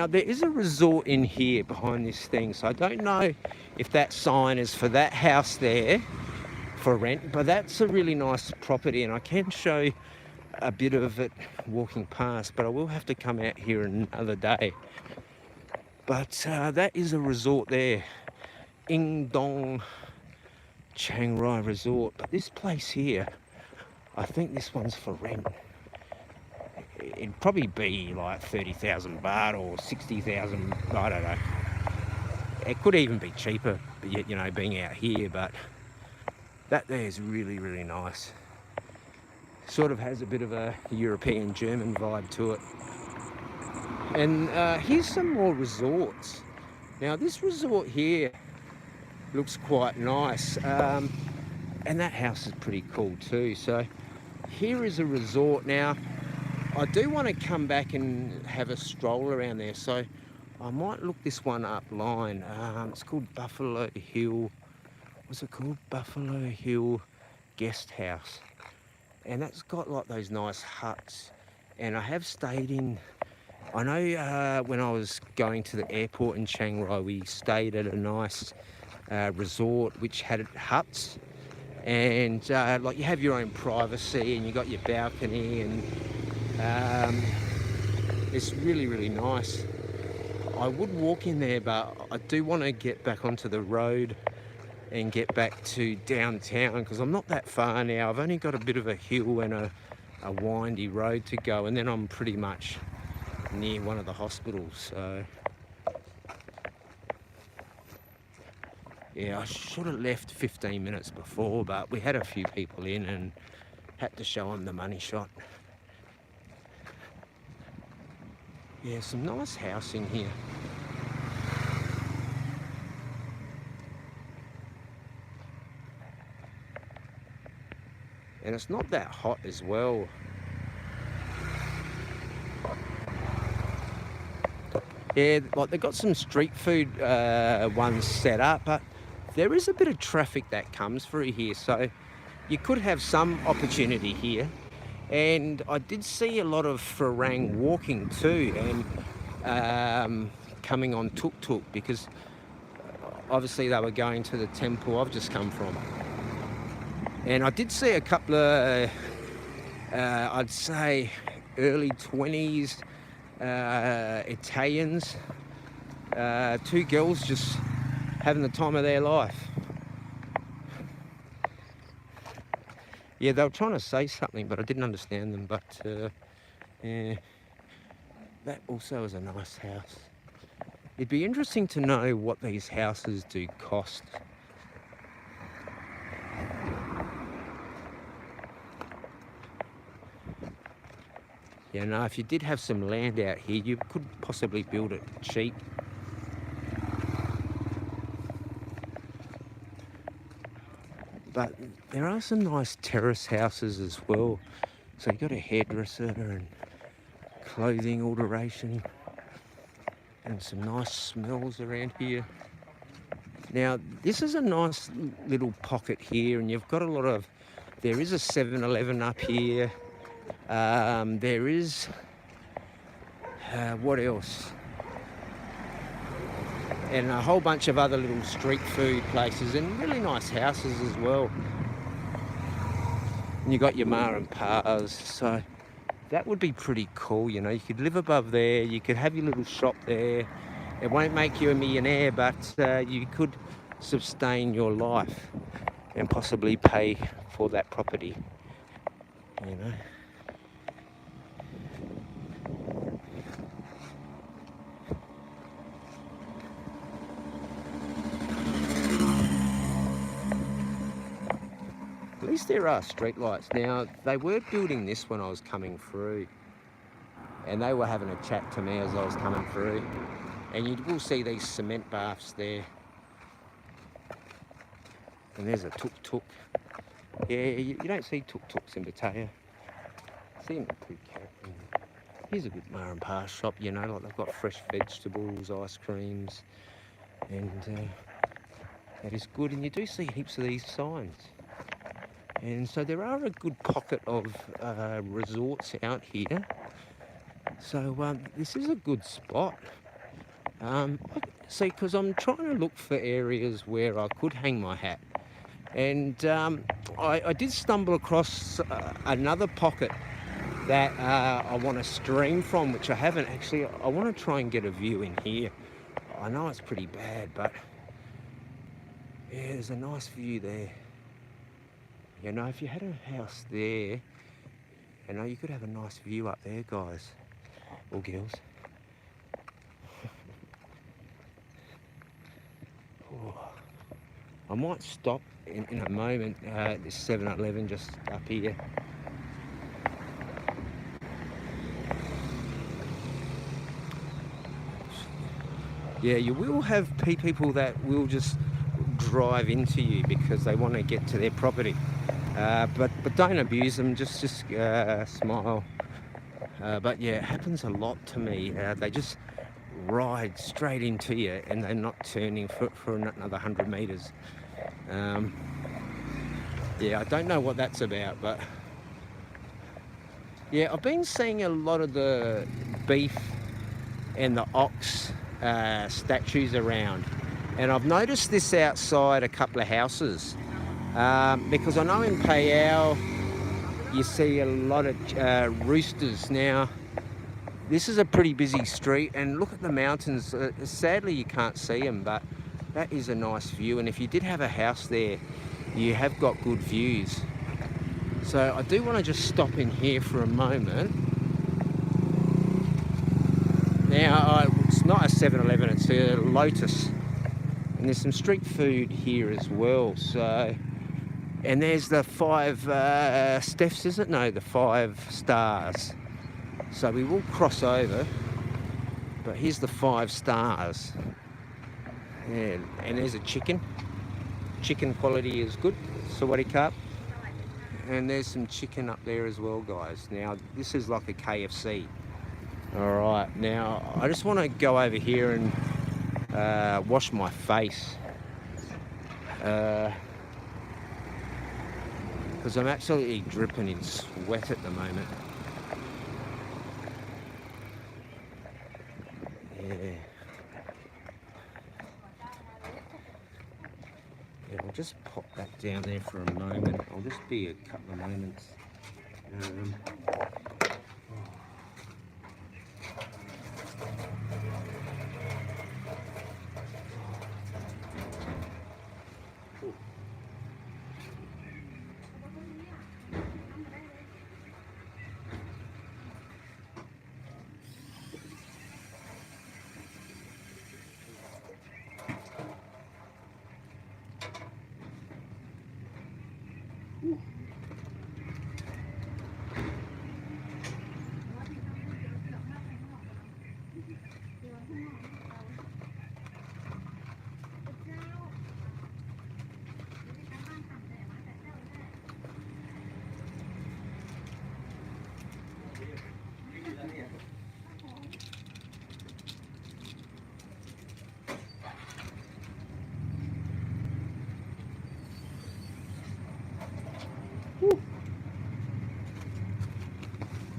there is a resort in here behind this thing, so I don't know if that sign is for that house there for rent, but that's a really nice property, and I can show a bit of it walking past, but I will have to come out here another day. But that is a resort there, Ing Dong Chiang Rai Resort. But this place here, I think this one's for rent. It'd probably be like 30,000 baht or 60,000, I don't know. It could even be cheaper, you know, being out here, but that there is really nice. Sort of has a bit of a European German vibe to it. And here's some more resorts. Now this resort here looks quite nice, and that house is pretty cool too. So here is a resort. Now I do want to come back and have a stroll around there, so I might look this one up line. It's called Buffalo Hill. What's it called? Buffalo Hill Guest House. And that's got like those nice huts. And I have stayed in, I know when I was going to the airport in Chiang Rai, we stayed at a nice resort which had huts. And like you have your own privacy and you got your balcony, and it's really nice. I would walk in there, but I do want to get back onto the road and get back to downtown, because I'm not that far now. I've only got a bit of a hill and a windy road to go, and then I'm pretty much near one of the hospitals. So yeah, I should have left 15 minutes before, but we had a few people in and had to show them the money shot. Yeah, some nice housing here. And it's not that hot as well. Yeah, like they've got some street food ones set up, but there is a bit of traffic that comes through here, so you could have some opportunity here. And I did see a lot of Farang walking too, and coming on tuk-tuk, because obviously they were going to the temple I've just come from. And I did see a couple of, I'd say, early 20s Italians, two girls just having the time of their life. Yeah, they were trying to say something, but I didn't understand them. But yeah, that also is a nice house. It'd be interesting to know what these houses do cost. You know, if you did have some land out here, you could possibly build it cheap. But there are some nice terrace houses as well. So you've got a hairdresser and clothing alteration and some nice smells around here. Now, this is a nice little pocket here, and you've got there is a 7-Eleven up here. There is What else? And a whole bunch of other little street food places and really nice houses as well. And you got your ma and pa's, so that would be pretty cool. You know, you could live above there, you could have your little shop there. It won't make you a millionaire, but you could sustain your life and possibly pay for that property, you know. At least there are street lights. Now, they were building this when I was coming through, and they were having a chat to me as I was coming through. And you will see these cement baths there. And there's a tuk-tuk. Yeah, you don't see tuk-tuks in Pattaya. See them in Phuket. Here's a good ma and pa shop, you know, like they've got fresh vegetables, ice creams, and that is good. And you do see heaps of these signs. And so there are a good pocket of resorts out here. So this is a good spot. See, because I'm trying to look for areas where I could hang my hat. And I did stumble across another pocket that I want to stream from, which I haven't actually. I want to try and get a view in here. I know it's pretty bad, but yeah, there's a nice view there. You know, if you had a house there, you know, you could have a nice view up there, guys or girls. Oh, I might stop in a moment at this 7-Eleven just up here. Yeah, you will have people that will just drive into you because they want to get to their property. But don't abuse them, just smile. But yeah, it happens a lot to me. They just ride straight into you and they're not turning for another 100 metres. Yeah, I don't know what that's about, but yeah, I've been seeing a lot of the beef and the ox statues around, and I've noticed this outside a couple of houses because I know in Phao you see a lot of roosters. Now this is a pretty busy street, and look at the mountains. Sadly you can't see them, but that is a nice view, and if you did have a house there you have got good views. So I do want to just stop in here for a moment. Now it's not a 7-Eleven, it's a Lotus, and there's some street food here as well. So, and there's the 5 Stephs, is it? No, the 5 stars. So we will cross over, but here's the 5 stars. And there's a chicken. Chicken quality is good, Sawadee Cup. And there's some chicken up there as well, guys. Now this is like a KFC. All right, now I just want to go over here and wash my face because I'm absolutely dripping in sweat at the moment. Yeah. Yeah, I'll just pop that down there for a moment. I'll just be a couple of moments.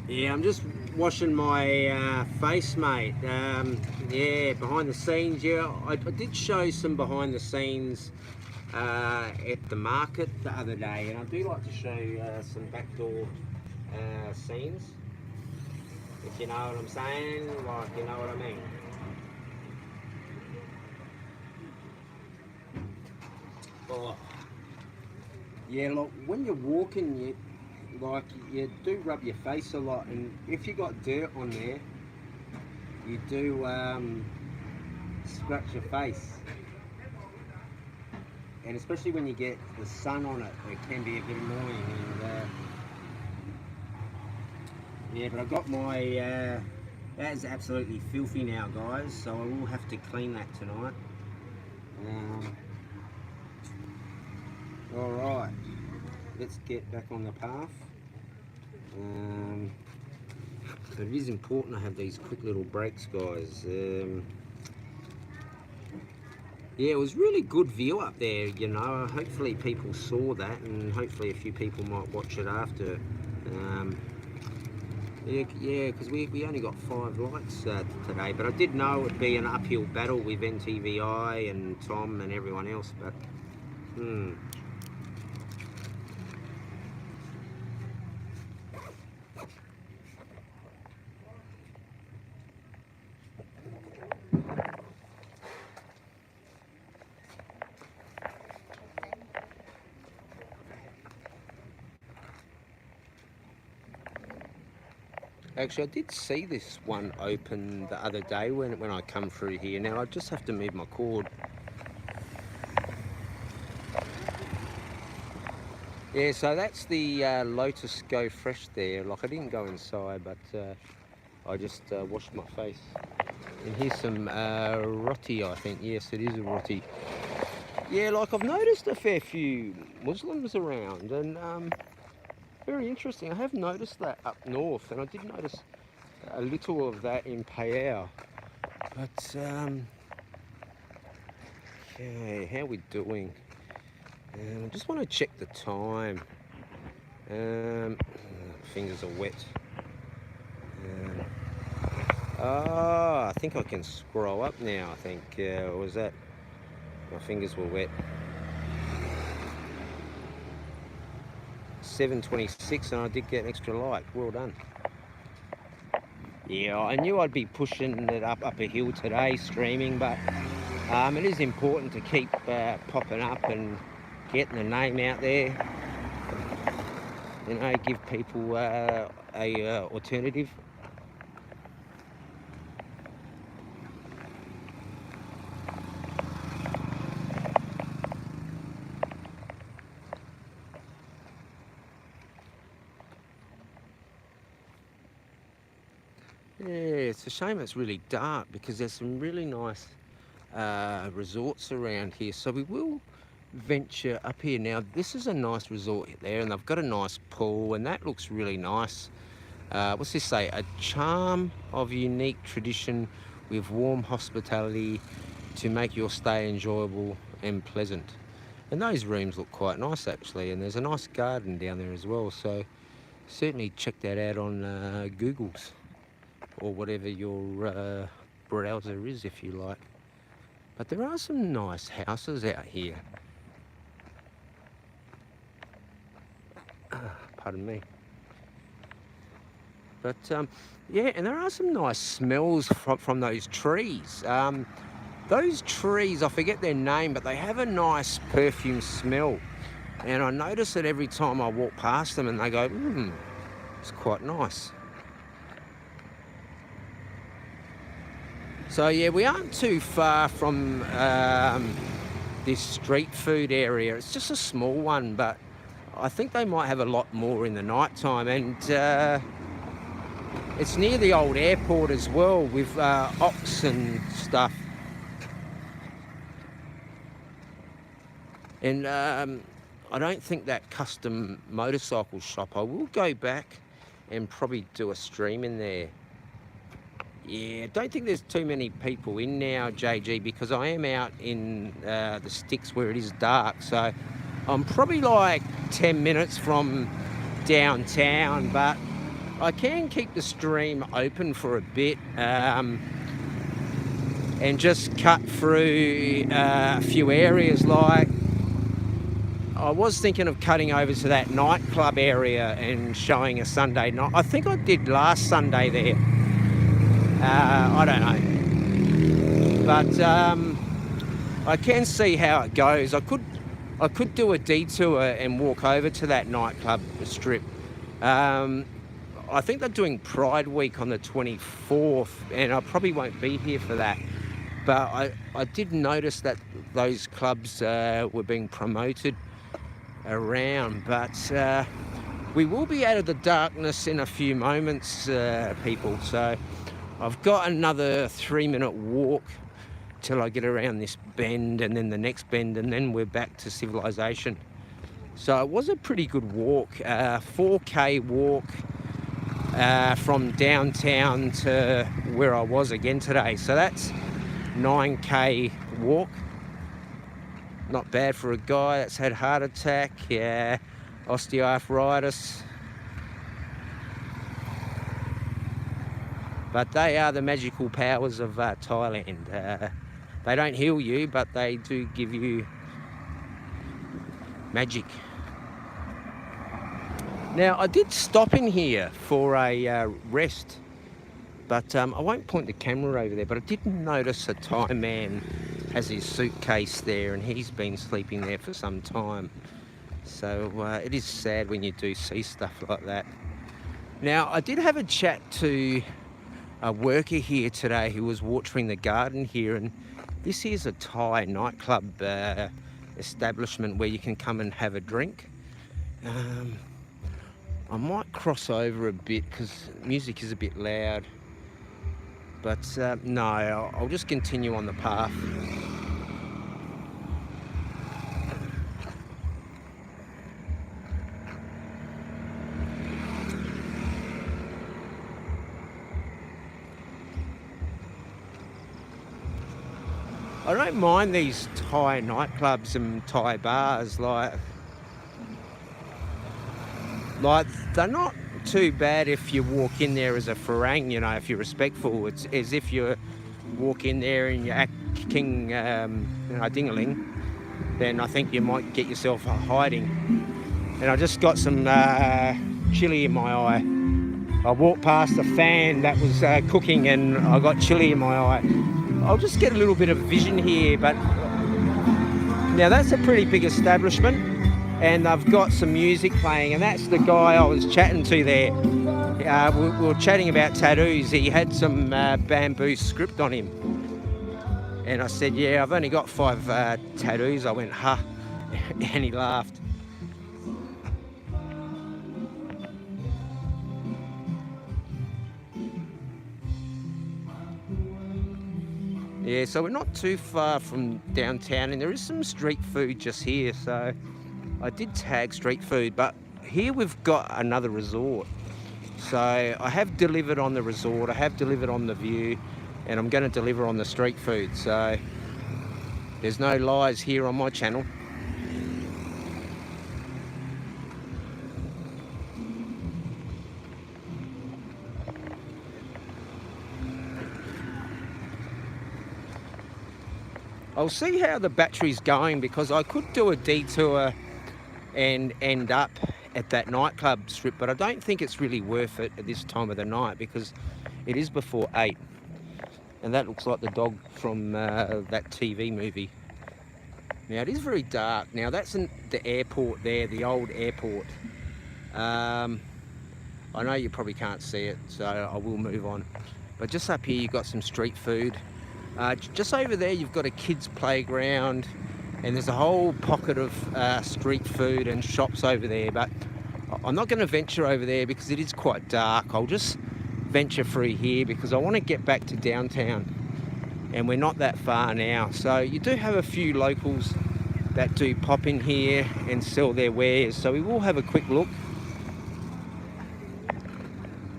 Yeah, I'm just washing my face, mate. Yeah, behind the scenes. Yeah, I did show some behind the scenes at the market the other day, and I do like to show some backdoor scenes, if you know what I'm saying, like, you know what I mean. Oh. Yeah, look, when you're walking, you do rub your face a lot, and if you got dirt on there, you do scratch your face, and especially when you get the sun on it, it can be a bit annoying. And yeah, but I got my that is absolutely filthy now, guys, so I will have to clean that tonight. All right, let's get back on the path. But it is important to have these quick little breaks, guys. Yeah, it was really good view up there, you know. Hopefully people saw that, and hopefully a few people might watch it after. Yeah, because we only got 5 likes today, but I did know it'd be an uphill battle with NTVI and Tom and everyone else, but actually, I did see this one open the other day when I come through here. Now I just have to move my cord. Yeah, so that's the Lotus Go Fresh there. Like, I didn't go inside, but I just washed my face. And here's some roti, I think. Yes, it is a roti. Yeah, like, I've noticed a fair few Muslims around, and very interesting. I have noticed that up north, and I did notice a little of that in Phrathat. But okay, how are we doing? I just want to check the time. Fingers are wet. I think I can scroll up now. I think was that my fingers were wet. 7:26, and I did get an extra like. Well done. Yeah, I knew I'd be pushing it up a hill today, streaming, but it is important to keep popping up and getting the name out there. You know, give people a alternative. Yeah, it's a shame it's really dark, because there's some really nice resorts around here, so we will venture up here. Now, this is a nice resort there, and they've got a nice pool, and that looks really nice. What's this say? A charm of unique tradition with warm hospitality to make your stay enjoyable and pleasant. And those rooms look quite nice, actually, and there's a nice garden down there as well, so certainly check that out on Google's, or whatever your browser is, if you like. But there are some nice houses out here. Pardon me. But yeah, and there are some nice smells from those trees. Those trees, I forget their name, but they have a nice perfume smell. And I notice it every time I walk past them, and they go, it's quite nice. So yeah, we aren't too far from this street food area. It's just a small one, but I think they might have a lot more in the night time. And it's near the old airport as well, with ox and stuff. And I don't think that custom motorcycle shop. I will go back and probably do a stream in there. Yeah, I don't think there's too many people in now, JG, because I am out in the sticks where it is dark. So I'm probably like 10 minutes from downtown, but I can keep the stream open for a bit and just cut through a few areas. Like, I was thinking of cutting over to that nightclub area and showing a Sunday night. I think I did last Sunday there. I don't know, but I can see how it goes. I could do a detour and walk over to that nightclub strip. I think they're doing Pride Week on the 24th, and I probably won't be here for that. But I did notice that those clubs were being promoted around. But we will be out of the darkness in a few moments, people. So I've got another 3-minute walk till I get around this bend, and then the next bend, and then we're back to civilization. So it was a pretty good walk, 4K walk from downtown to where I was again today. So that's 9K walk. Not bad for a guy that's had heart attack, yeah, osteoarthritis. But they are the magical powers of Thailand. They don't heal you, but they do give you magic. Now, I did stop in here for a rest, but I won't point the camera over there, but I did notice a Thai man has his suitcase there, and he's been sleeping there for some time. So it is sad when you do see stuff like that. Now, I did have a chat to a worker here today who was watering the garden here, and this is a Thai nightclub establishment where you can come and have a drink. I might cross over a bit because music is a bit loud, but no, I'll just continue on the path. I don't mind these Thai nightclubs and Thai bars, like they're not too bad if you walk in there as a Farang, you know, if you're respectful. It's as if you walk in there and you act king, dingaling, then I think you might get yourself hiding. And I just got some chili in my eye. I walked past a fan that was cooking, and I got chili in my eye. I'll just get a little bit of vision here, but now that's a pretty big establishment. And I've got some music playing, and that's the guy I was chatting to there. We were chatting about tattoos. He had some bamboo script on him. And I said, yeah, I've only got 5 tattoos. I went, ha, and he laughed. Yeah, so we're not too far from downtown, and there is some street food just here, so I did tag street food, but here we've got another resort. So I have delivered on the resort, I have delivered on the view, and I'm going to deliver on the street food. So there's no lies here on my channel. I'll see how the battery's going, because I could do a detour and end up at that nightclub strip, but I don't think it's really worth it at this time of the night because it is before 8, and that looks like the dog from that TV movie. Now it is very dark. Now that's the airport there, the old airport. I know you probably can't see it, so I will move on. But just up here you've got some street food. Just over there you've got a kids playground, and there's a whole pocket of street food and shops over there, but I'm not going to venture over there because it is quite dark. I'll just venture through here because I want to get back to downtown, and we're not that far now. So you do have a few locals that do pop in here and sell their wares, so we will have a quick look.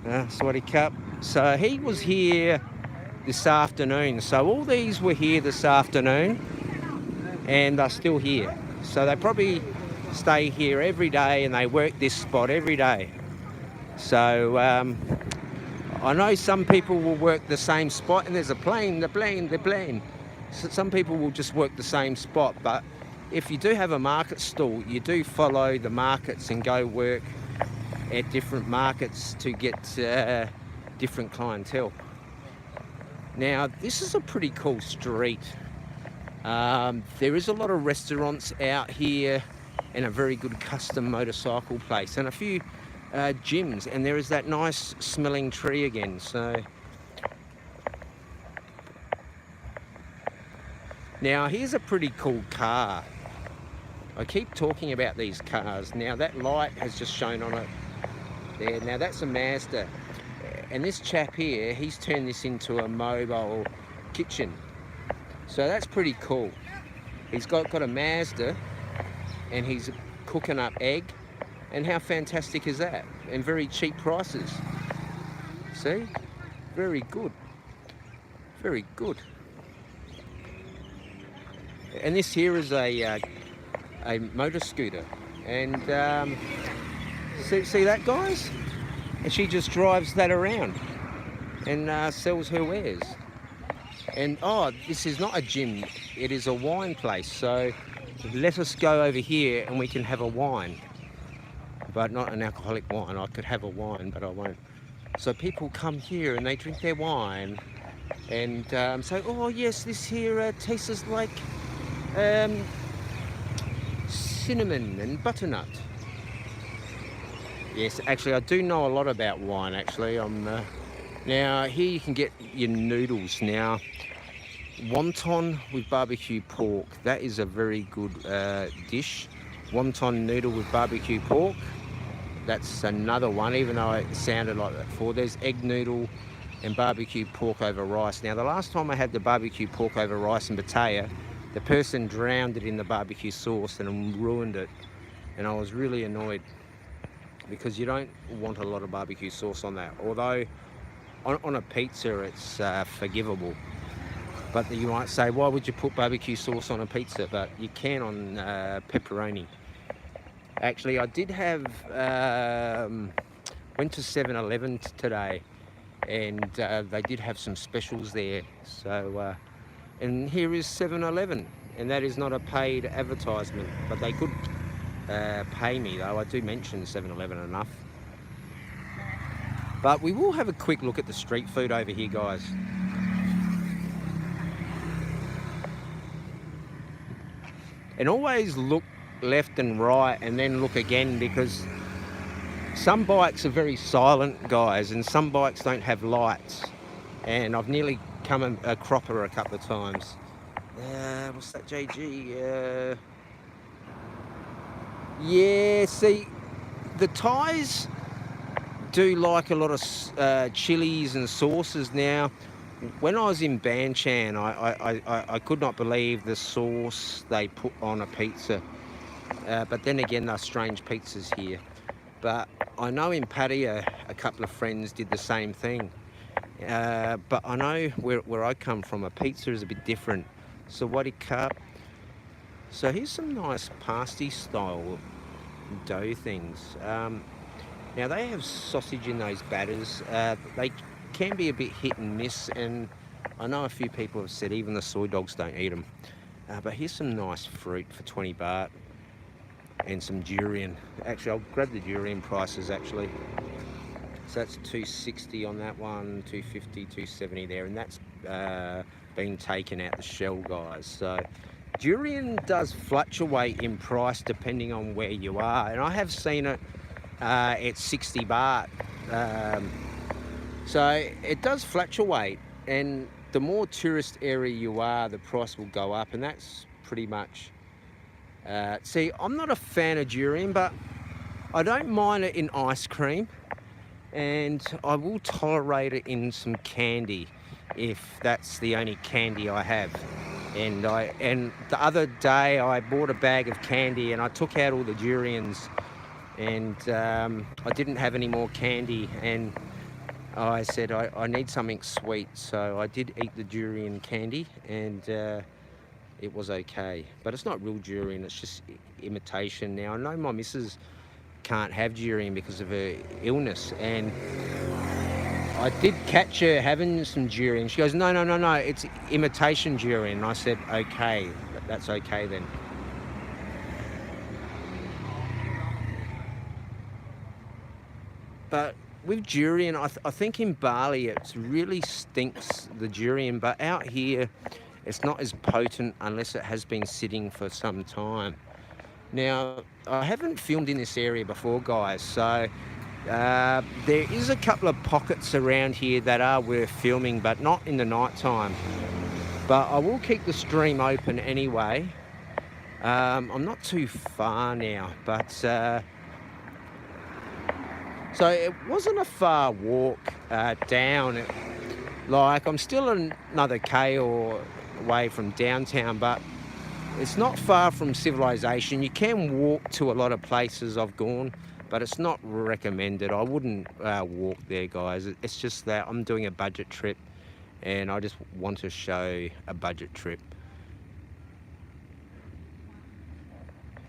Swaddy Cup. So he was here this afternoon, so all these were here this afternoon and are still here. So they probably stay here every day and they work this spot every day. So I know some people will work the same spot, and there's a plane, the plane. So some people will just work the same spot, but if you do have a market stall, you do follow the markets and go work at different markets to get different clientele. Now, this is a pretty cool street. There is a lot of restaurants out here and a very good custom motorcycle place and a few gyms, and there is that nice smelling tree again. So now here's a pretty cool car. I keep talking about these cars. Now that light has just shown on it there. Now that's a Mazda, and this chap here, he's turned this into a mobile kitchen. So that's pretty cool. He's got a Mazda and he's cooking up egg, and how fantastic is that? And very cheap prices. See? Very good. Very good. And this here is a motor scooter, and see that, guys? And she just drives that around and sells her wares. And oh, this is not a gym, it is a wine place. So let us go over here and we can have a wine, but not an alcoholic wine. I could have a wine, but I won't. So people come here and they drink their wine and say, oh yes, this here tastes like cinnamon and butternut. Yes, actually I do know a lot about wine actually. Now here you can get your noodles. Now wonton with barbecue pork, that is a very good dish. Wonton noodle with barbecue pork, that's another one, even though it sounded like that before. There's egg noodle and barbecue pork over rice. Now the last time I had the barbecue pork over rice and pattaya, the person drowned it in the barbecue sauce and ruined it, and I was really annoyed because you don't want a lot of barbecue sauce on that. Although on a pizza it's forgivable, but you might say, why would you put barbecue sauce on a pizza? But you can on pepperoni. Actually, I did have went to 7-Eleven today, and they did have some specials there. So and here is 7-Eleven, and that is not a paid advertisement, but they could pay me though. I do mention 7-Eleven enough. But we will have a quick look at the street food over here, guys. And always look left and right and then look again, because some bikes are very silent, guys, and some bikes don't have lights. And I've nearly come a cropper a couple of times. What's that, JG? Yeah, see, the Thais do like a lot of chilies and sauces. Now, when I was in Banchan, I could not believe the sauce they put on a pizza. But then again, they're strange pizzas here. But I know in Pattaya, a couple of friends did the same thing. But I know where I come from, a pizza is a bit different. Sawadee cup. So here's some nice pasty style dough things. Now they have sausage in those batters. They can be a bit hit and miss, and I know a few people have said even the soy dogs don't eat them. But here's some nice fruit for 20 baht and some durian. Actually, I'll grab the durian prices actually. So that's 260 on that one, 250, 270 there, and that's been taken out the shell, guys. So durian does fluctuate in price depending on where you are, and I have seen it at 60 baht. So it does fluctuate, and the more tourist area you are, the price will go up, and that's pretty much. See, I'm not a fan of durian, but I don't mind it in ice cream, and I will tolerate it in some candy if that's the only candy I have. And the other day I bought a bag of candy and I took out all the durians, and I didn't have any more candy, and I said I need something sweet, so I did eat the durian candy, and it was okay. But it's not real durian, it's just imitation. Now I know my missus can't have durian because of her illness. And I did catch her having some durian. She goes, no, it's imitation durian. And I said, okay, that's okay then. But with durian, I think in Bali it really stinks, the durian, but out here it's not as potent unless it has been sitting for some time. Now, I haven't filmed in this area before, guys, so there is a couple of pockets around here that are worth filming, but not in the night time. But I will keep the stream open anyway. I'm not too far now, but so it wasn't a far walk down. Like, I'm still another K away from downtown, but it's not far from civilization. You can walk to a lot of places I've gone, but it's not recommended. I wouldn't walk there, guys. It's just that I'm doing a budget trip and I just want to show a budget trip.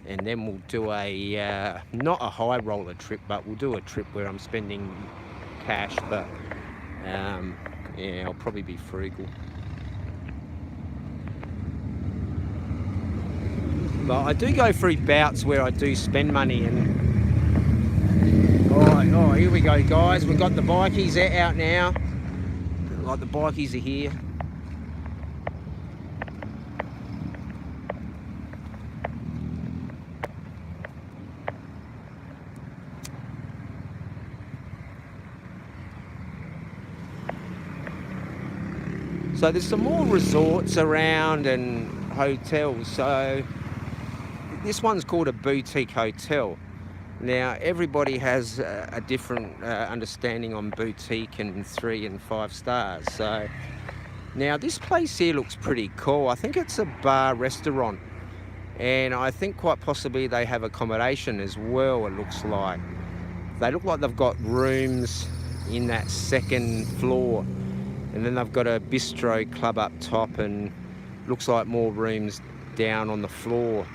And then we'll do a, not a high roller trip, but we'll do a trip where I'm spending cash, but yeah, I'll probably be frugal. But I do go through bouts where I do spend money. And oh, here we go, guys. We've got the bikies out now. Like, the bikies are here. So there's some more resorts around and hotels. So this one's called a boutique hotel. Now, everybody has a different understanding on boutique and 3 and 5 stars. So now this place here looks pretty cool. I think it's a bar restaurant, and I think quite possibly they have accommodation as well, it looks like. They look like they've got rooms in that second floor, and then they've got a bistro club up top, and looks like more rooms down on the floor.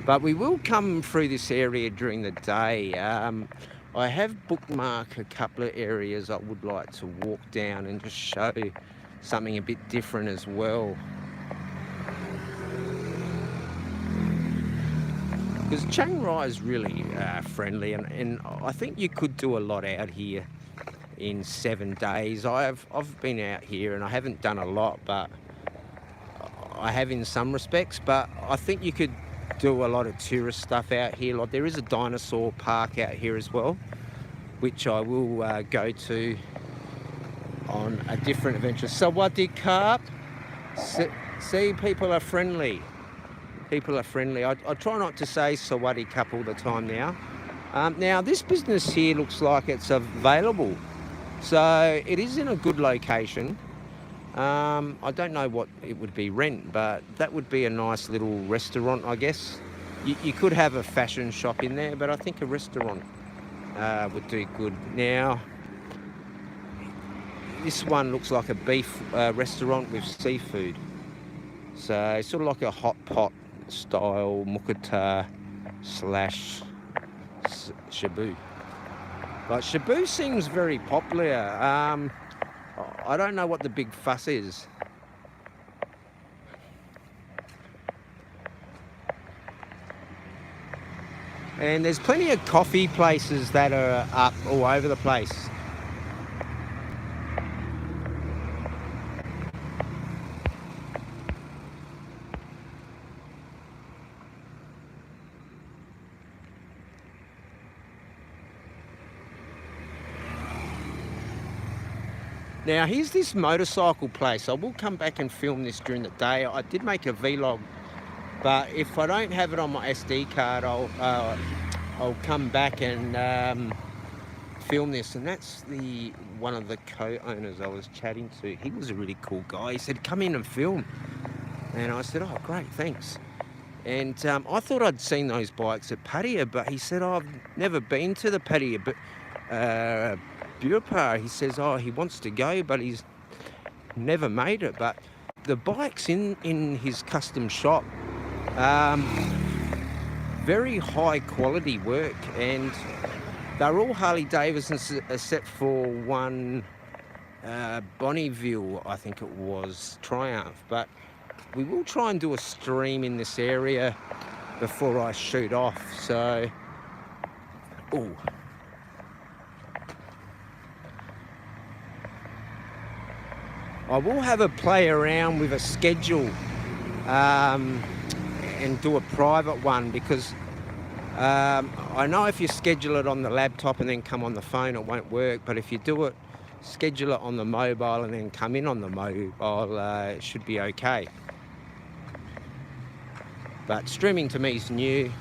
But we will come through this area during the day. I have bookmarked a couple of areas I would like to walk down and just show something a bit different as well. Because Chiang Rai is really friendly, and I think you could do a lot out here in 7 days. I've been out here and I haven't done a lot, but I have in some respects. But I think you could do a lot of tourist stuff out here. Like, there is a dinosaur park out here as well, which I will go to on a different adventure. Sawadee Krap. See, people are friendly. People are friendly. I try not to say Sawadee Krap all the time now. Now, this business here looks like it's available. So it is in a good location. I don't know what it would be rent, but that would be a nice little restaurant, I guess. You could have a fashion shop in there, but I think a restaurant would do good. Now, this one looks like a beef restaurant with seafood. So it's sort of like a hot pot style mukata slash shabu. Like, shabu seems very popular. I don't know what the big fuss is. And there's plenty of coffee places that are up all over the place. Now, here's this motorcycle place. I will come back and film this during the day. I did make a vlog, but if I don't have it on my SD card, I'll come back and film this. And that's one of the co-owners I was chatting to. He was a really cool guy. He said, come in and film. And I said, oh, great, thanks. And I thought I'd seen those bikes at Pattaya, but he said, oh, I've never been to the Pattaya, but Burpa. He says, oh, he wants to go, but he's never made it. But the bikes in his custom shop Very high quality work, and they're all Harley Davidsons except for one Bonneville, I think it was, Triumph. But we will try and do a stream in this area before I shoot off. So, oh, I will have a play around with a schedule and do a private one, because I know if you schedule it on the laptop and then come on the phone, it won't work. But if you do it, schedule it on the mobile and then come in on the mobile, it should be okay. But streaming to me is new.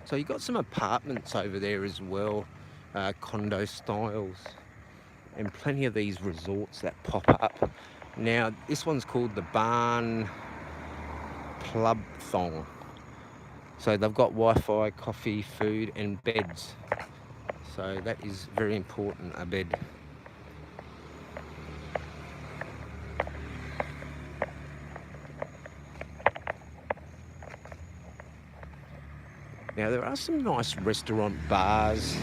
So you've got some apartments over there as well, condo styles, and plenty of these resorts that pop up. Now, this one's called the Barn Club Thong. So they've got Wi-Fi, coffee, food, and beds. So that is very important, a bed. Now, there are some nice restaurant bars,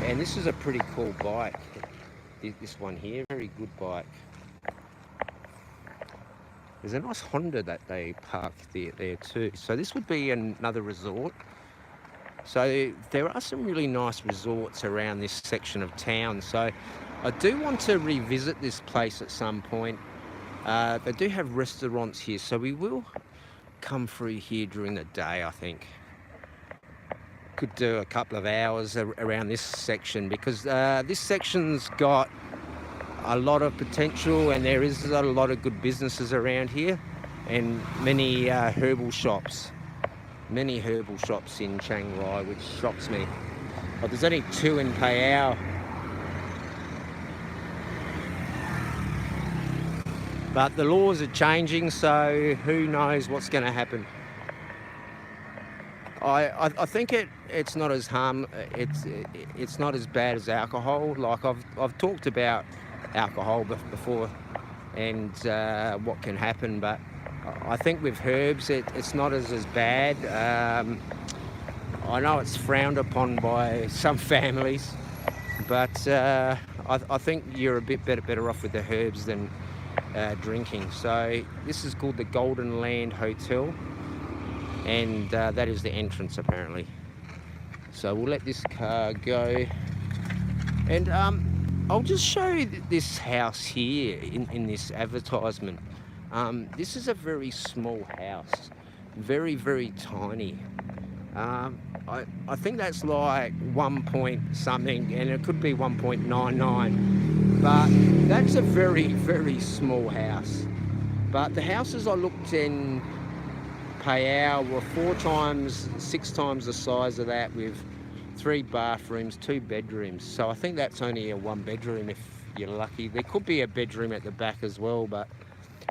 and this is a pretty cool bike. This one here, very good bike. There's a nice Honda that they parked there too. So this would be another resort. So there are some really nice resorts around this section of town. So I do want to revisit this place at some point. They do have restaurants here, so we will come through here during the day, I think. Could do a couple of hours around this section, because this section's got a lot of potential, and there is a lot of good businesses around here, and many herbal shops. Many herbal shops in Chiang Rai, which shocks me. But there's only 2 in Khao. But the laws are changing, so who knows what's going to happen. I think it's not as it's not as bad as alcohol. Like I've talked about alcohol before, and what can happen, but I think with herbs it's not as bad. I know it's frowned upon by some families, but I think you're a bit better off with the herbs than drinking. So this is called the Golden Land Hotel, and that is the entrance apparently. So we'll let this car go, and I'll just show you this house here in this advertisement. This is a very small house, very tiny. I think that's like 1 point something, and it could be 1.99, but that's a very small house. But the houses I looked in Payow were 6 times the size of that, with 3 bathrooms, 2 bedrooms. So I think that's only a 1 bedroom if you're lucky. There could be a bedroom at the back as well, but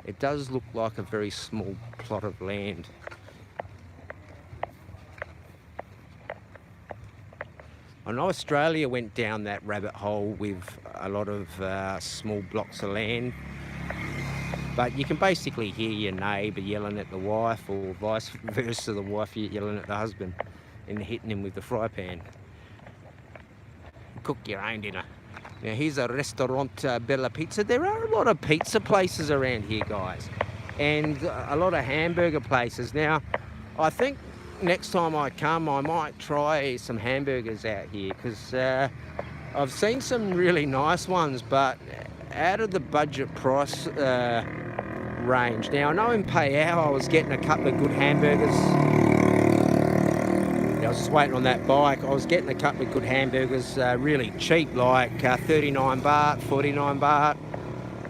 it does look like a very small plot of land. I know Australia went down that rabbit hole with a lot of small blocks of land, but you can basically hear your neighbour yelling at the wife, or vice versa, the wife yelling at the husband and hitting him with the fry pan. Cook your own dinner. Now here's a restaurant, Bella Pizza. There are a lot of pizza places around here, guys, and a lot of hamburger places. Now, I think next time I come, I might try some hamburgers out here, because I've seen some really nice ones, but out of the budget price range. Now, I know in Payow I was getting a couple of good hamburgers. I was just waiting on that bike. I was getting a couple of good hamburgers really cheap, like 39 baht, 49 baht.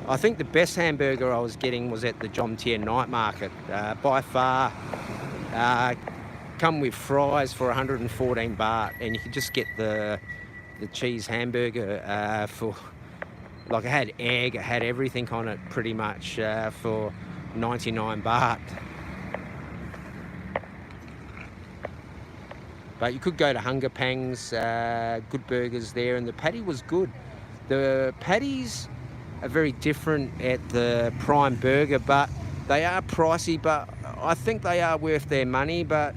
I think the best hamburger I was getting was at the Jom Tien night market, by far. Come with fries for 114 baht, and you could just get the cheese hamburger for, like, it had egg, it had everything on it pretty much, for 99 baht. But you could go to Hunger Pangs, good burgers there, and the patty was good. The patties are very different at the Prime Burger, but they are pricey, but I think they are worth their money. But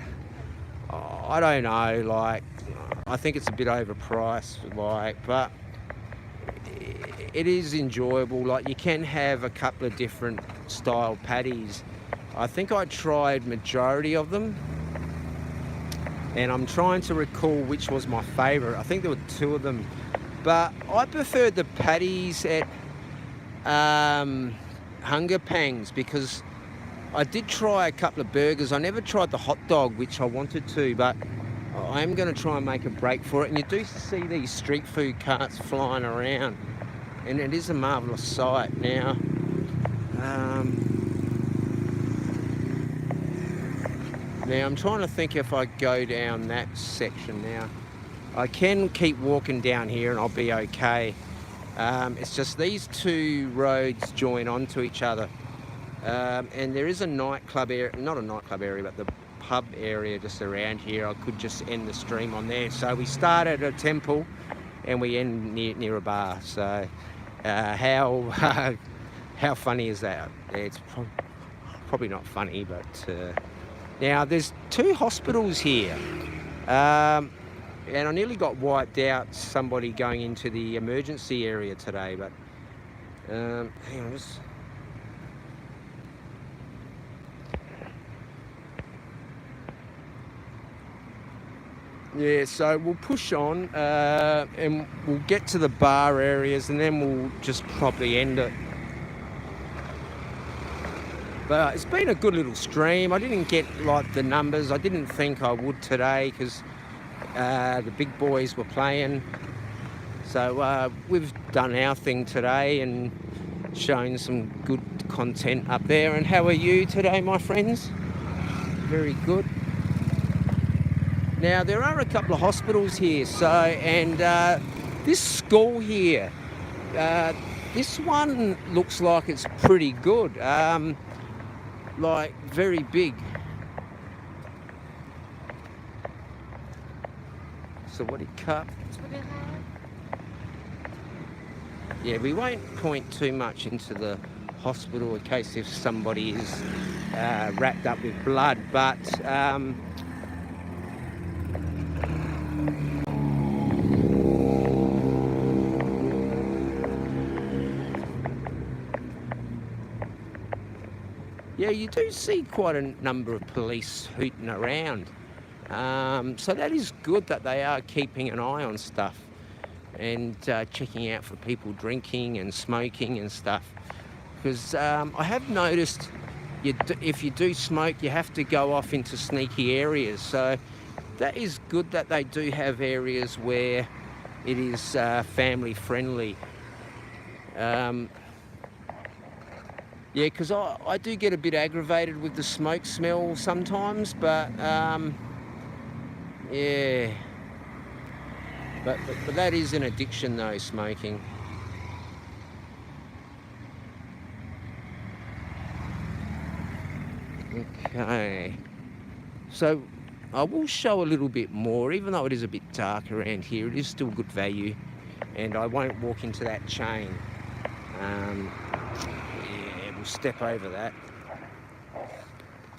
I don't know, like, I think it's a bit overpriced, like, but it is enjoyable. Like, you can have a couple of different style patties. I think I tried majority of them, and I'm trying to recall which was my favourite. I think there were 2 of them, but I preferred the patties at Hunger Pangs, because I did try a couple of burgers. I never tried the hot dog, which I wanted to, but I am going to try and make a break for it. And you do see these street food carts flying around, and it is a marvellous sight. Now, I'm trying to think if I go down that section now. I can keep walking down here and I'll be okay. It's just these 2 roads join onto each other. And there is a nightclub area, not a nightclub area, but the pub area just around here. I could just end the stream on there. So we start at a temple and we end near a bar. So how funny is that? It's probably not funny, but now there's 2 hospitals here. And I nearly got wiped out, somebody going into the emergency area today, but hang on, just... Yeah, so we'll push on and we'll get to the bar areas, and then we'll just probably end it. But it's been a good little stream. I didn't get like the numbers. I didn't think I would today, because the big boys were playing. So we've done our thing today and shown some good content up there. And how are you today, my friends? Very good. Now, there are a couple of hospitals here. So, and this school here, this one looks like it's pretty good. Like, very big. So what do you cut? Yeah, we won't point too much into the hospital in case if somebody is wrapped up with blood, but yeah, you do see quite a number of police hooting around. So that is good that they are keeping an eye on stuff and checking out for people drinking and smoking and stuff. Because I have noticed if you do smoke, you have to go off into sneaky areas. So that is good that they do have areas where it is family friendly. Yeah, because I do get a bit aggravated with the smoke smell sometimes, but yeah. But that is an addiction though, smoking. Okay. So I will show a little bit more, even though it is a bit dark around here, it is still good value. And I won't walk into that chain. Yeah, we'll step over that.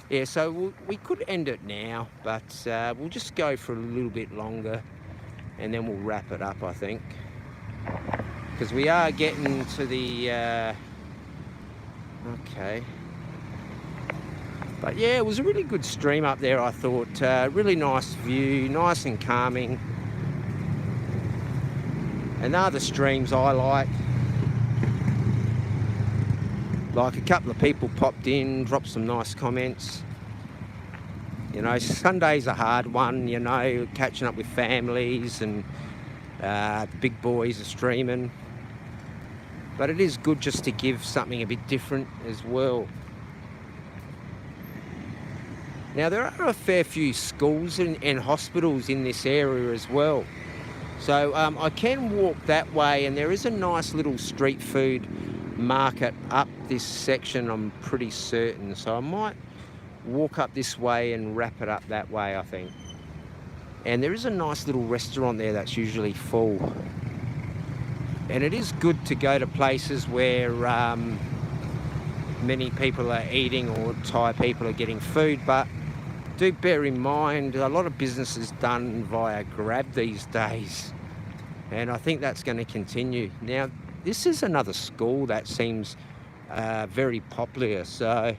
Yeah, so we could end it now, but we'll just go for a little bit longer and then we'll wrap it up, I think. Because we are getting to the... okay. But yeah, it was a really good stream up there, I thought. Really nice view, nice and calming. And they're the streams I like. Like, a couple of people popped in, dropped some nice comments. You know, Sunday's a hard one, you know, catching up with families and the big boys are streaming. But it is good just to give something a bit different as well. Now, there are a fair few schools and hospitals in this area as well. So I can walk that way, and there is a nice little street food market up this section, I'm pretty certain. So I might walk up this way and wrap it up that way, I think. And there is a nice little restaurant there that's usually full. And it is good to go to places where many people are eating or Thai people are getting food, but do bear in mind a lot of business is done via Grab these days, and I think that's going to continue. Now, this is another school that seems very popular, so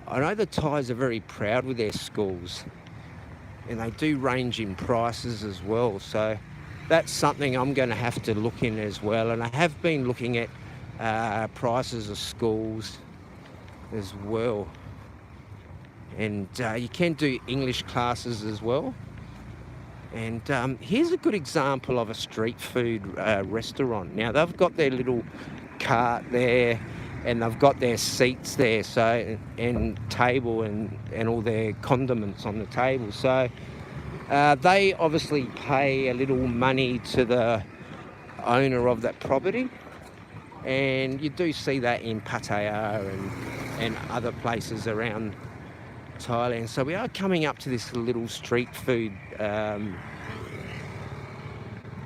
I know the Thais are very proud with their schools, and they do range in prices as well, so that's something I'm going to have to look in as well. And I have been looking at prices of schools as well, and you can do English classes as well. And here's a good example of a street food restaurant. Now, they've got their little cart there, and they've got their seats there, so and table and all their condiments on the table. So they obviously pay a little money to the owner of that property, and you do see that in Pattaya and other places around Thailand. So we are coming up to this little street food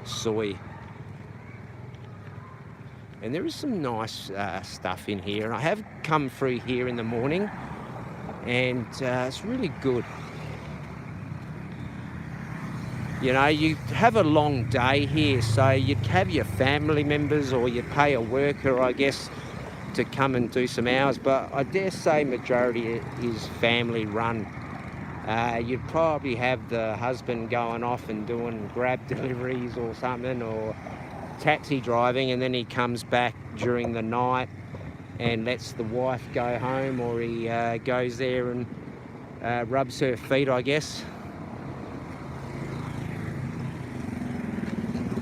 soy, and there is some nice stuff in here. I have come through here in the morning, and it's really good. You know, you have a long day here, so you'd have your family members or you'd pay a worker, I guess, to come and do some hours, but I dare say majority is family run. You'd probably have the husband going off and doing Grab deliveries or something, or taxi driving, and then he comes back during the night and lets the wife go home, or he goes there and rubs her feet, I guess.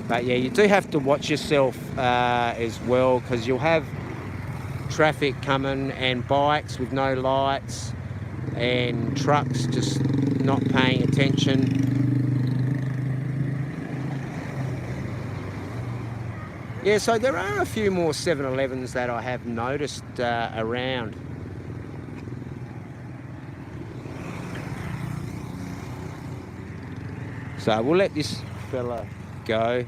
But yeah, you do have to watch yourself as well, because you'll have traffic coming and bikes with no lights and trucks just not paying attention. Yeah, so there are a few more 7-Elevens that I have noticed around. So we'll let this fella go,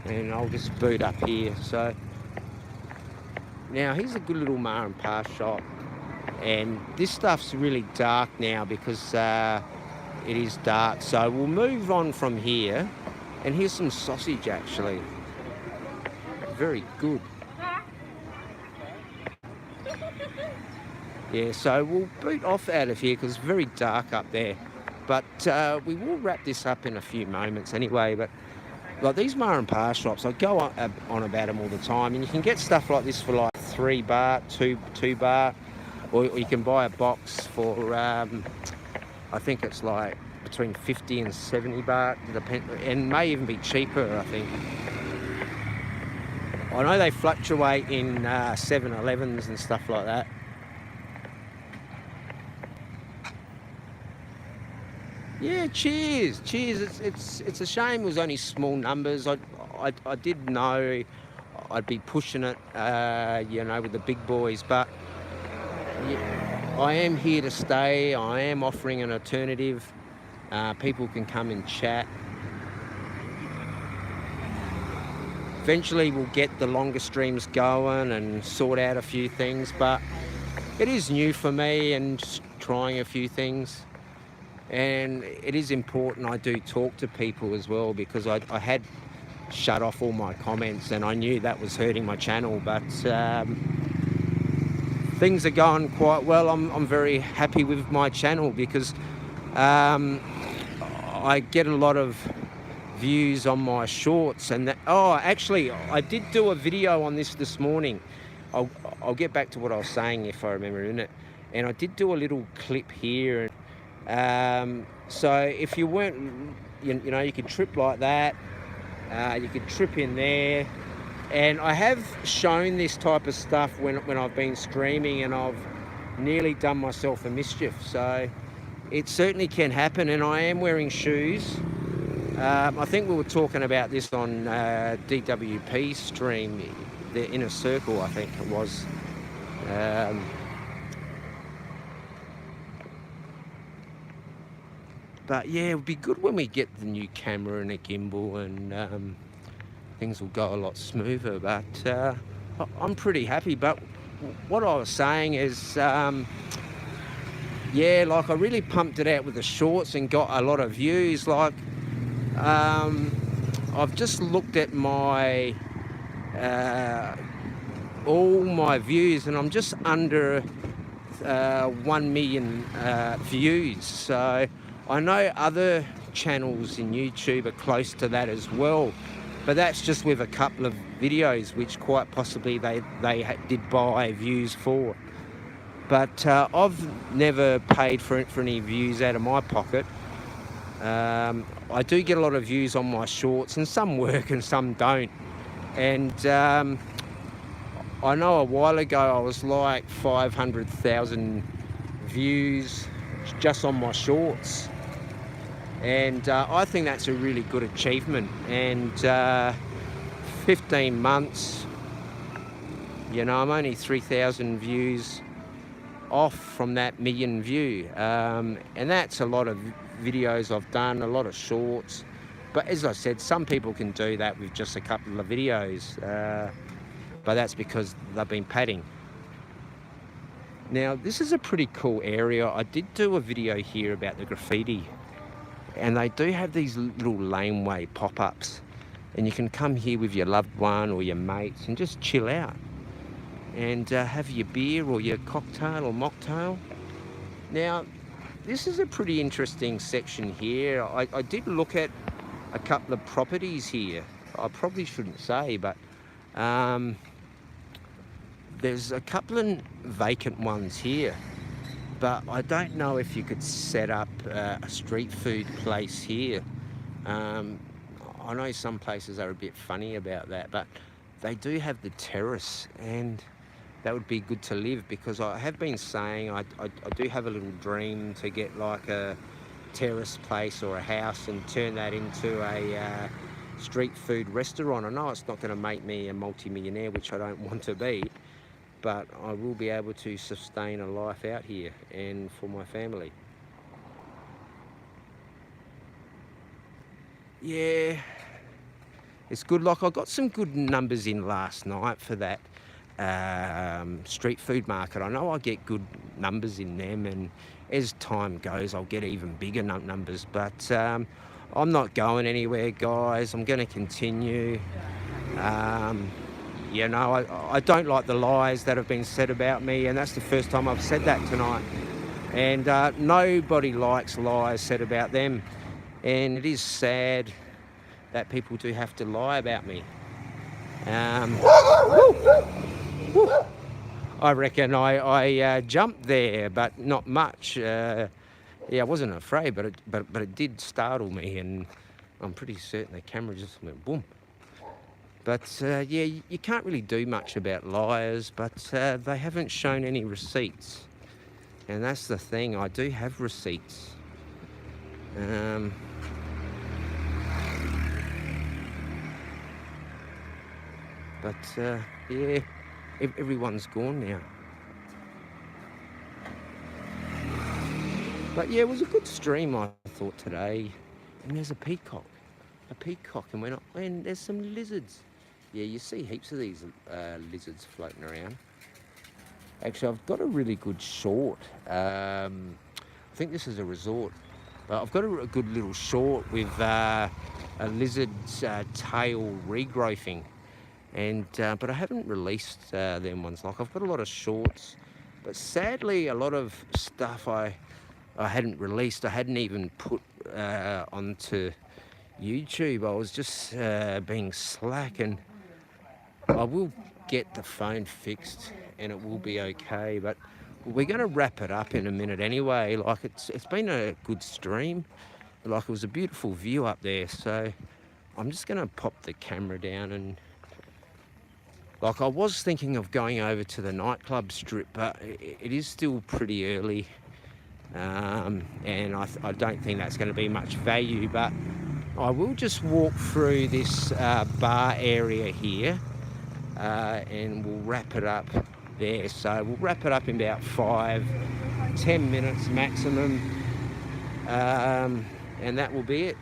and I'll just boot up here. So now here's a good little ma and pa shop, and this stuff's really dark now because it is dark. So we'll move on from here, and here's some sausage actually, very good. Yeah, so we'll boot off out of here because it's very dark up there, but we will wrap this up in a few moments anyway. But like these ma and pa shops, I go on about them all the time, and you can get stuff like this for like 3 baht, 2 baht, or you can buy a box for I think it's like between 50 and 70 baht, and may even be cheaper, I think. I know they fluctuate in 7-Elevens and stuff like that. Yeah, cheers. It's a shame it was only small numbers. I did know I'd be pushing it, you know, with the big boys, but yeah, I am here to stay. I am offering an alternative. People can come and chat. Eventually we'll get the longer streams going and sort out a few things, but it is new for me and just trying a few things. And it is important I do talk to people as well, because I had shut off all my comments and I knew that was hurting my channel, but things are going quite well. I'm very happy with my channel because I get a lot of views on my shorts, and that, oh, actually I did do a video on this morning. I'll get back to what I was saying if I remember in it, and I did do a little clip here. So if you weren't, you know, you could trip like that, you could trip in there, and I have shown this type of stuff when I've been streaming, and I've nearly done myself a mischief. So it certainly can happen, and I am wearing shoes. I think we were talking about this on DWP stream, the Inner Circle, I think it was. But yeah, it would be good when we get the new camera and a gimbal, and things will go a lot smoother. But I'm pretty happy. But what I was saying is, yeah, like I really pumped it out with the shorts and got a lot of views. Like, I've just looked at my all my views, and I'm just under 1 million views. So I know other channels in YouTube are close to that as well, but that's just with a couple of videos which quite possibly they did buy views for. But I've never paid for any views out of my pocket. I do get a lot of views on my shorts, and some work and some don't. And I know a while ago I was like 500,000 views just on my shorts, and I think that's a really good achievement. And 15 months, you know, I'm only 3,000 views off from that million view, and that's a lot of videos I've done, a lot of shorts. But as I said, some people can do that with just a couple of videos, but that's because they've been padding. Now, this is a pretty cool area. I did do a video here about the graffiti, and they do have these little laneway pop-ups, and you can come here with your loved one or your mates and just chill out and have your beer or your cocktail or mocktail. Now, this is a pretty interesting section here. I did look at a couple of properties here. I probably shouldn't say, but there's a couple of vacant ones here, but I don't know if you could set up a street food place here. I know some places are a bit funny about that, but they do have the terrace, and that would be good to live, because I have been saying I do have a little dream to get like a terrace place or a house and turn that into a street food restaurant. I know it's not going to make me a multi-millionaire, which I don't want to be, but I will be able to sustain a life out here and for my family. Yeah, it's good. Like, I got some good numbers in last night for that street food market. I know I get good numbers in them, and as time goes I'll get even bigger numbers, but I'm not going anywhere, guys. I'm going to continue. You know, I don't like the lies that have been said about me, and that's the first time I've said that tonight. And nobody likes lies said about them, and it is sad that people do have to lie about me. I reckon I jumped there, but not much. Yeah, I wasn't afraid, but it did startle me, and I'm pretty certain the camera just went boom. But yeah, you can't really do much about liars, but they haven't shown any receipts, and that's the thing. I do have receipts. But yeah, everyone's gone now. But yeah, it was a good stream, I thought, today. And there's a peacock, and we're not, and there's some lizards. Yeah, you see heaps of these lizards floating around. Actually, I've got a really good short. I think this is a resort. But I've got a good little short with a lizard's tail regrowthing. And but I haven't released them ones. Like, I've got a lot of shorts, but sadly a lot of stuff I hadn't released. I hadn't even put onto YouTube. I was just being slack, and I will get the phone fixed and it will be okay. But we're going to wrap it up in a minute anyway. Like, it's been a good stream. Like, it was a beautiful view up there, so I'm just going to pop the camera down. And like, I was thinking of going over to the nightclub strip, but it is still pretty early, and I don't think that's going to be much value. But I will just walk through this bar area here, and we'll wrap it up there. So we'll wrap it up in about 5-10 minutes maximum. and that will be it.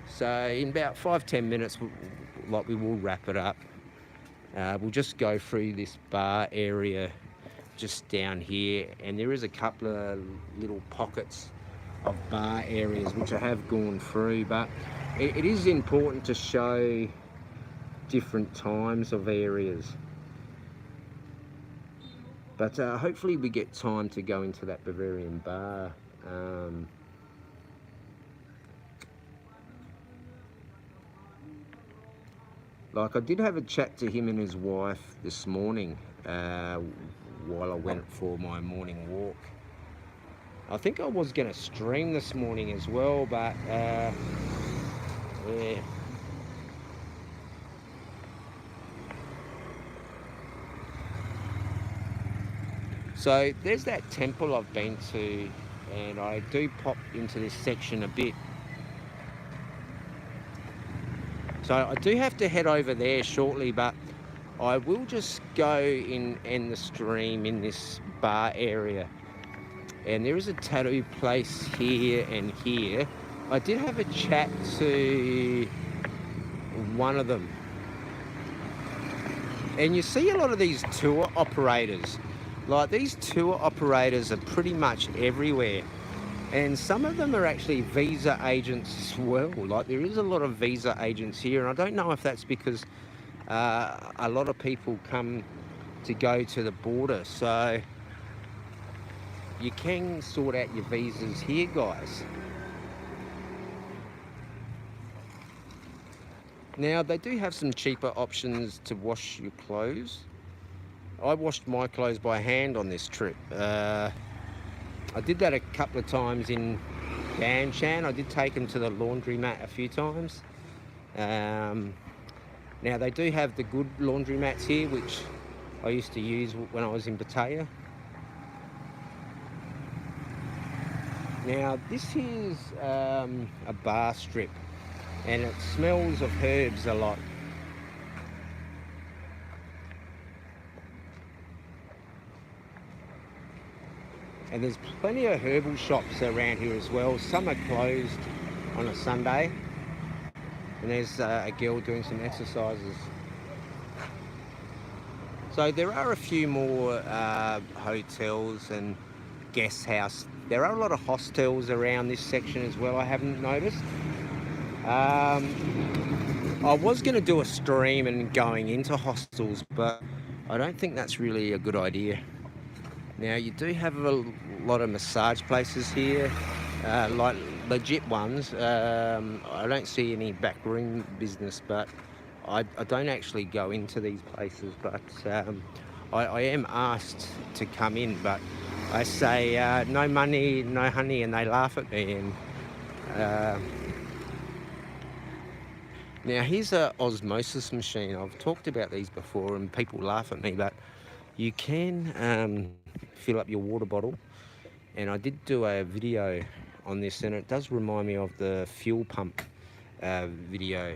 So in about 5-10 minutes, we will wrap it up. We'll just go through this bar area just down here, and there is a couple of little pockets of bar areas which I have gone through, but it is important to show different times of areas. But hopefully we get time to go into that Bavarian bar. Like, I did have a chat to him and his wife this morning while I went for my morning walk. I think I was going to stream this morning as well, but yeah. So there's that temple I've been to, and I do pop into this section a bit. So I do have to head over there shortly, but I will just go in end the stream in this bar area. And there is a tattoo place here and here. I did have a chat to one of them. And you see a lot of these tour operators. Like, these tour operators are pretty much everywhere. And some of them are actually visa agents as well. Like, there is a lot of visa agents here, and I don't know if that's because a lot of people come to go to the border. So you can sort out your visas here, guys. Now, they do have some cheaper options to wash your clothes. I washed my clothes by hand on this trip. I did that a couple of times in Chiang. I did take them to the laundromat a few times. Now, they do have the good laundromats here, which I used to use when I was in Pattaya. Now, this is a bar strip, and it smells of herbs a lot. And there's plenty of herbal shops around here as well. Some are closed on a Sunday. And there's a girl doing some exercises. So there are a few more hotels and guest house. There are a lot of hostels around this section as well, I haven't noticed. I was going to do a stream and going into hostels, but I don't think that's really a good idea. Now, you do have a lot of massage places here, like legit ones. I don't see any backroom business, but I don't actually go into these places. But I am asked to come in, but I say no money, no honey, and they laugh at me. And now, here's a osmosis machine. I've talked about these before, and people laugh at me, but you can fill up your water bottle, and I did do a video on this, and it does remind me of the fuel pump video.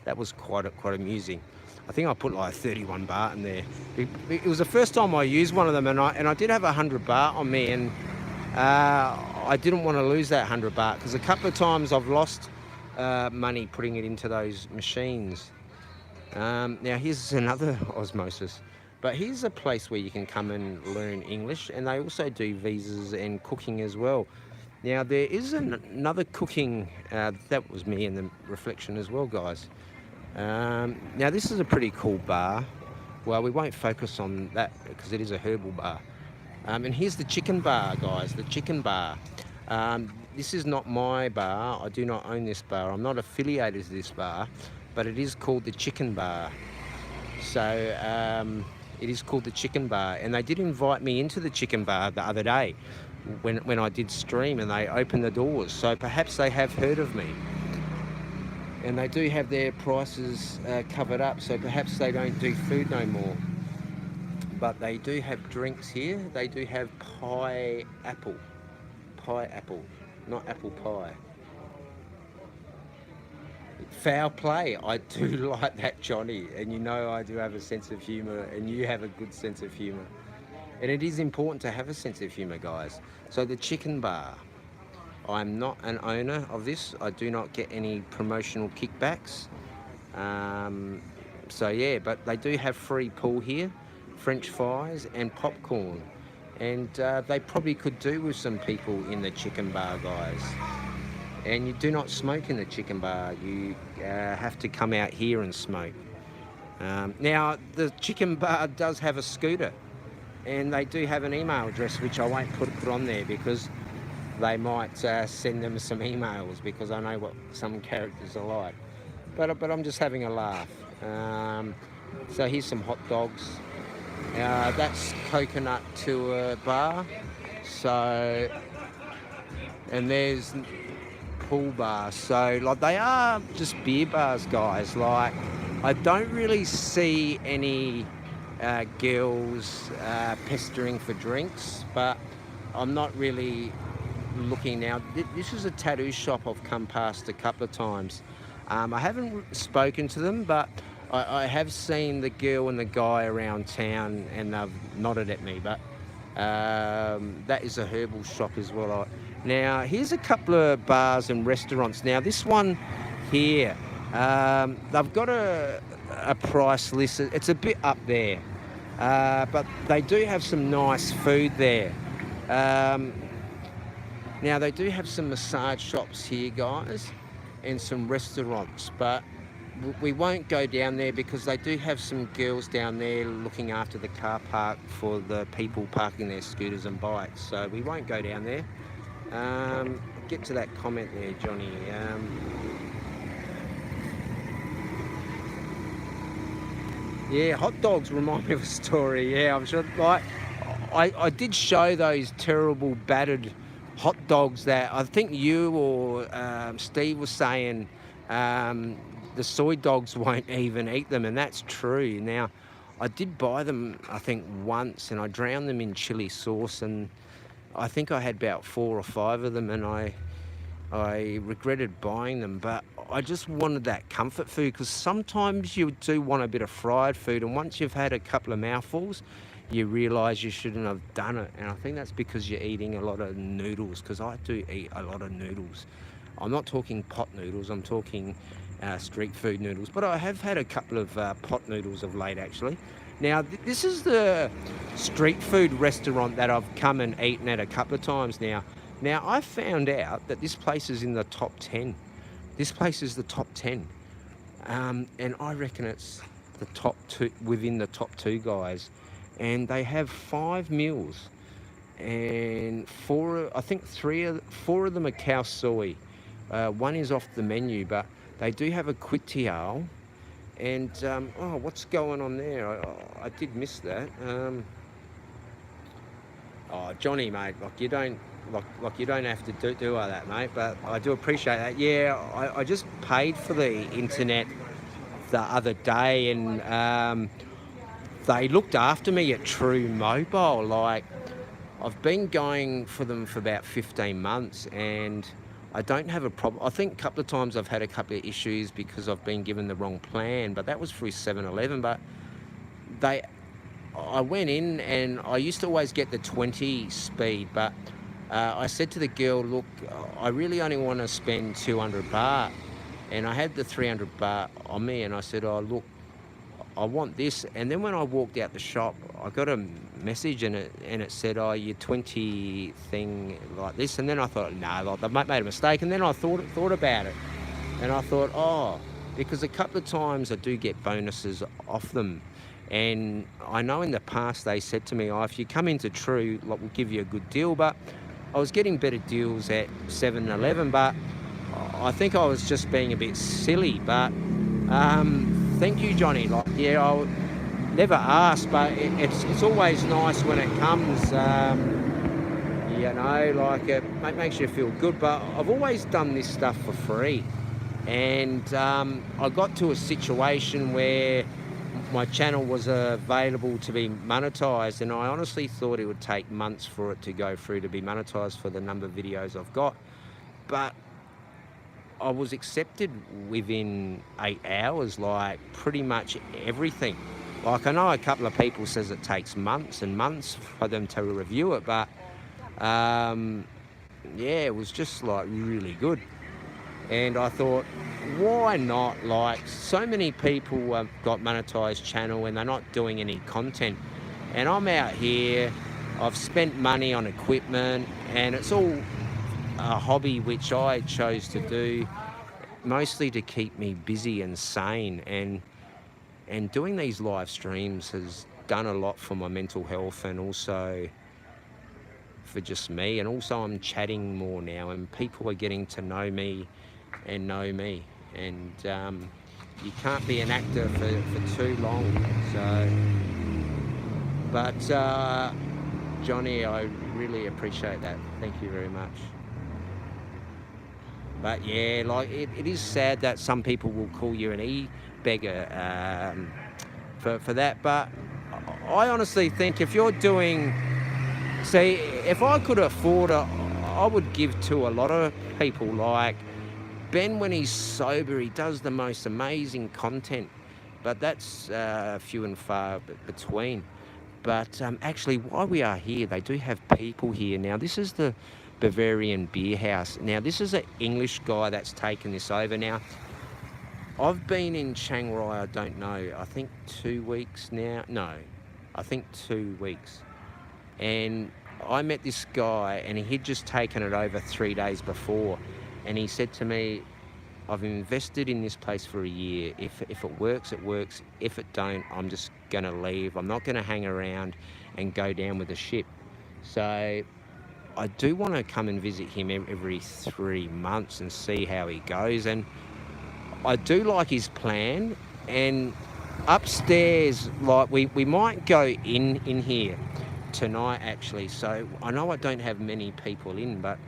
That was quite amusing. I think I put like 31 baht in there. It was the first time I used one of them, and I did have 100 baht on me, and I didn't want to lose that 100 baht, because a couple of times I've lost money putting it into those machines. Now, here's another osmosis. But here's a place where you can come and learn English, and they also do visas and cooking as well. Now, there is another cooking, that was me in the reflection as well, guys. Now, this is a pretty cool bar. Well, we won't focus on that because it is a herbal bar. And here's the chicken bar, guys, the chicken bar. This is not my bar. I do not own this bar. I'm not affiliated to this bar, but it is called the chicken bar. So, it is called the chicken bar, and they did invite me into the chicken bar the other day when I did stream, and they opened the doors. So perhaps they have heard of me, and they do have their prices covered up. So perhaps they don't do food no more, but they do have drinks here. They do have pie apple, not apple pie. Foul play. I do like that, Johnny, and you know I do have a sense of humour, and you have a good sense of humour, and it is important to have a sense of humour, guys. So the chicken bar, I'm not an owner of this. I do not get any promotional kickbacks. So yeah, but they do have free pool here, French fries and popcorn. And they probably could do with some people in the chicken bar, guys. And you do not smoke in the chicken bar. You have to come out here and smoke. Now, the chicken bar does have a scooter, and they do have an email address, which I won't put on there because they might send them some emails, because I know what some characters are like. But I'm just having a laugh. So here's some hot dogs. That's coconut to a bar. So, and there's pool bars. So like they are just beer bars, guys. Like I don't really see any girls pestering for drinks, but I'm not really looking now. This is a tattoo shop I've come past a couple of times. I haven't spoken to them, but I have seen the girl and the guy around town, and they've nodded at me. But that is a herbal shop as well. Now, here's a couple of bars and restaurants. Now, this one here, they've got a price list. It's a bit up there, but they do have some nice food there. Now, they do have some massage shops here, guys, and some restaurants, but we won't go down there because they do have some girls down there looking after the car park for the people parking their scooters and bikes, so we won't go down there. Get to that comment there, Johnny. Yeah, hot dogs remind me of a story. Yeah, I'm sure. Like, I did show those terrible battered hot dogs that I think you or Steve was saying the soy dogs won't even eat them, and that's true. Now, I did buy them, I think, once, and I drowned them in chili sauce, and I think I had about 4 or 5 of them, and I regretted buying them. But I just wanted that comfort food, because sometimes you do want a bit of fried food, and once you've had a couple of mouthfuls, you realise you shouldn't have done it. And I think that's because you're eating a lot of noodles, because I do eat a lot of noodles. I'm not talking pot noodles, I'm talking street food noodles, but I have had a couple of pot noodles of late, actually. Now, this is the street food restaurant that I've come and eaten at a couple of times now. Now, I found out that this place is in the top 10. This place is the top 10. And I reckon it's the top 2, within the top 2, guys. And they have 5 meals. And 4 of them are khao soi. One is off the menu, but they do have a kway. And, oh, what's going on there? I did miss that. Oh, Johnny, mate, like you don't have to do all that, mate, but I do appreciate that. Yeah, I just paid for the internet the other day, and they looked after me at True Mobile. Like, I've been going for them for about 15 months, and I don't have a problem. I think a couple of times I've had a couple of issues because I've been given the wrong plan, but that was through 7-Eleven. But I went in, and I used to always get the 20 speed, but I said to the girl, look, I really only want to spend 200 baht, and I had the 300 baht on me, and I said, oh, look, I want this. And then when I walked out the shop, I got a message, and it said, oh, your 20 thing like this. And then I thought, no, like, they made a mistake. And then I thought about it, and I thought, oh, because a couple of times I do get bonuses off them. And I know in the past they said to me, oh, if you come into True, like, we'll give you a good deal. But I was getting better deals at 7-Eleven, but I think I was just being a bit silly. But thank you, Johnny. Like, yeah, I never asked, but it's always nice when it comes. You know, like, it makes you feel good. But I've always done this stuff for free, and I got to a situation where my channel was available to be monetized, and I honestly thought it would take months for it to go through to be monetized for the number of videos I've got. But I was accepted within 8 hours, like pretty much everything. Like, I know a couple of people says it takes months and months for them to review it, but yeah, it was just like really good. And I thought, why not? Like, so many people got monetized channel and they're not doing any content. And I'm out here, I've spent money on equipment, and it's all a hobby which I chose to do mostly to keep me busy and sane. And doing these live streams has done a lot for my mental health and also for just me. And also I'm chatting more now and people are getting to know me and know me. And you can't be an actor for too long. So, but Johnny, I really appreciate that. Thank you very much. But yeah, like it is sad that some people will call you an e-beggar for that. But I honestly think if you're doing, see, if I could afford it, I would give to a lot of people. Like Ben, when he's sober, he does the most amazing content, but that's few and far between. But actually, while we are here, they do have people here. Now, this is the Bavarian Beer House. Now, this is an English guy that's taken this over. Now, I've been in Chiang Rai, I don't know, I think 2 weeks now. No, I think 2 weeks. And I met this guy, and he'd just taken it over 3 days before. And he said to me, I've invested in this place for a year. If it works, it works. If it don't, I'm just going to leave. I'm not going to hang around and go down with the ship. So I do want to come and visit him every 3 months and see how he goes. And I do like his plan. And upstairs, like we might go in here tonight, actually. So I know I don't have many people in, but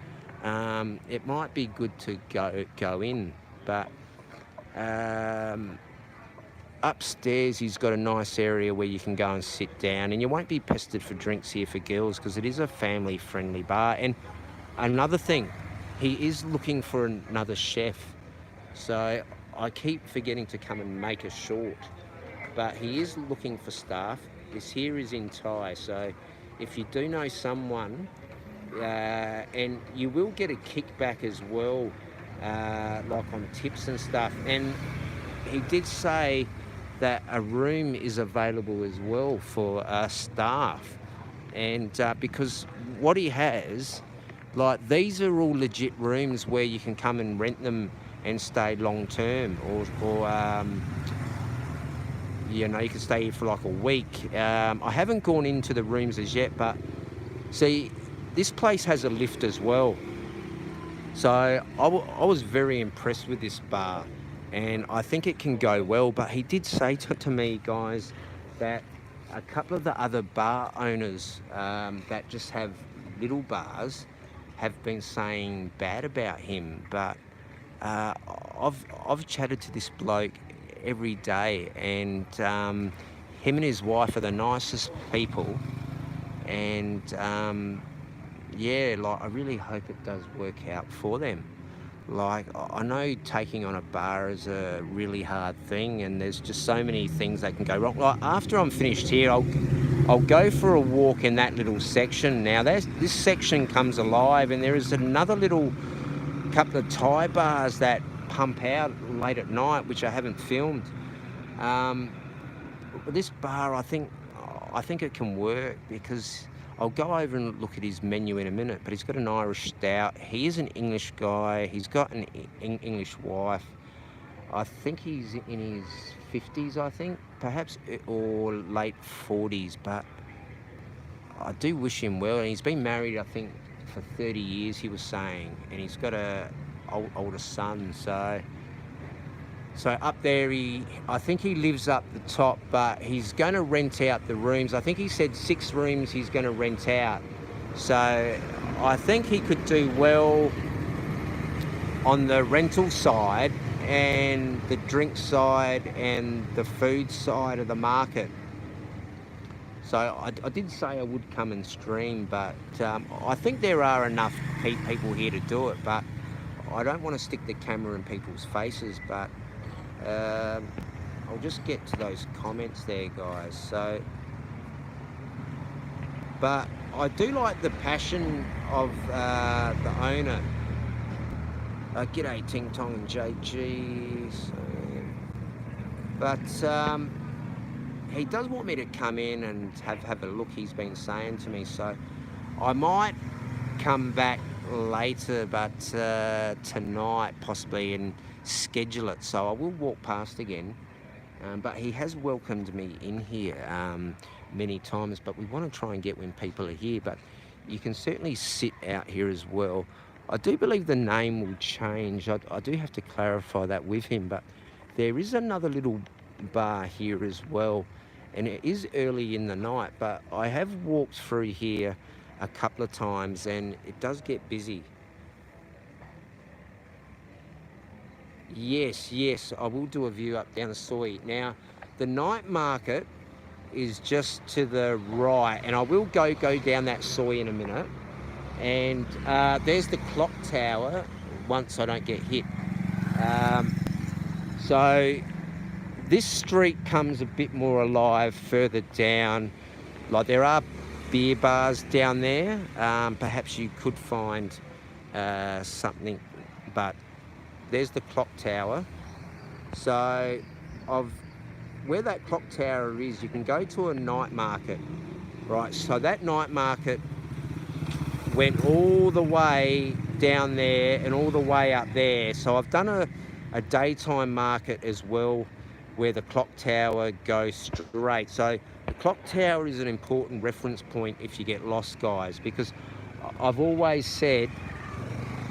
it might be good to go in. But upstairs he's got a nice area where you can go and sit down, and you won't be pestered for drinks here for girls because it is a family friendly bar. And another thing, he is looking for another chef, so I keep forgetting to come and make a short, but he is looking for staff. This here is in Thai, so if you do know someone, and you will get a kickback as well, like on tips and stuff. And he did say that a room is available as well for staff. And because what he has, like these are all legit rooms where you can come and rent them and stay long term, or you know, you can stay here for like a week. I haven't gone into the rooms as yet, but see, this place has a lift as well. So I was very impressed with this bar, and I think it can go well. But he did say to me, guys, that a couple of the other bar owners that just have little bars have been saying bad about him. But I've chatted to this bloke every day, and him and his wife are the nicest people. And yeah, like I really hope it does work out for them. Like, I know taking on a bar is a really hard thing, and there's just so many things that can go wrong. Like, after I'm finished here, I'll go for a walk in that little section. Now, this section comes alive, and there is another little couple of Thai bars that pump out late at night, which I haven't filmed. This bar, I think it can work, because I'll go over and look at his menu in a minute, but he's got an Irish stout. He is an English guy. He's got an English wife. I think he's in his 50s, I think, perhaps, or late 40s, but I do wish him well. And he's been married, I think, for 30 years, he was saying, and he's got a older son. So up there, I think he lives up the top, but he's going to rent out the rooms. I think he said 6 rooms he's going to rent out. So I think he could do well on the rental side and the drink side and the food side of the market. So I did say I would come and stream, but I think there are enough people here to do it, but I don't want to stick the camera in people's faces. But I'll just get to those comments there, guys. So But I do like the passion of the owner. G'day Ting Tong and JG. But he does want me to come in and have a look, he's been saying to me. So I might come back later, but tonight possibly, and schedule it. So I will walk past again. But he has welcomed me in here many times, but we want to try and get when people are here. But you can certainly sit out here as well. I do believe the name will change. I do have to clarify that with him, but there is another little bar here as well, and it is early in the night, but I have walked through here a couple of times and it does get busy. Yes, I will do a view up down the Soi. Now, the night market is just to the right, and I will go down that Soi in a minute. And there's the clock tower once I don't get hit. So this street comes a bit more alive further down. Like there are beer bars down there. Perhaps you could find something, but there's the clock tower. So where that clock tower is, you can go to a night market, right? So that night market went all the way down there and all the way up there. So I've done a daytime market as well, where the clock tower goes straight. So the clock tower is an important reference point if you get lost, guys, because I've always said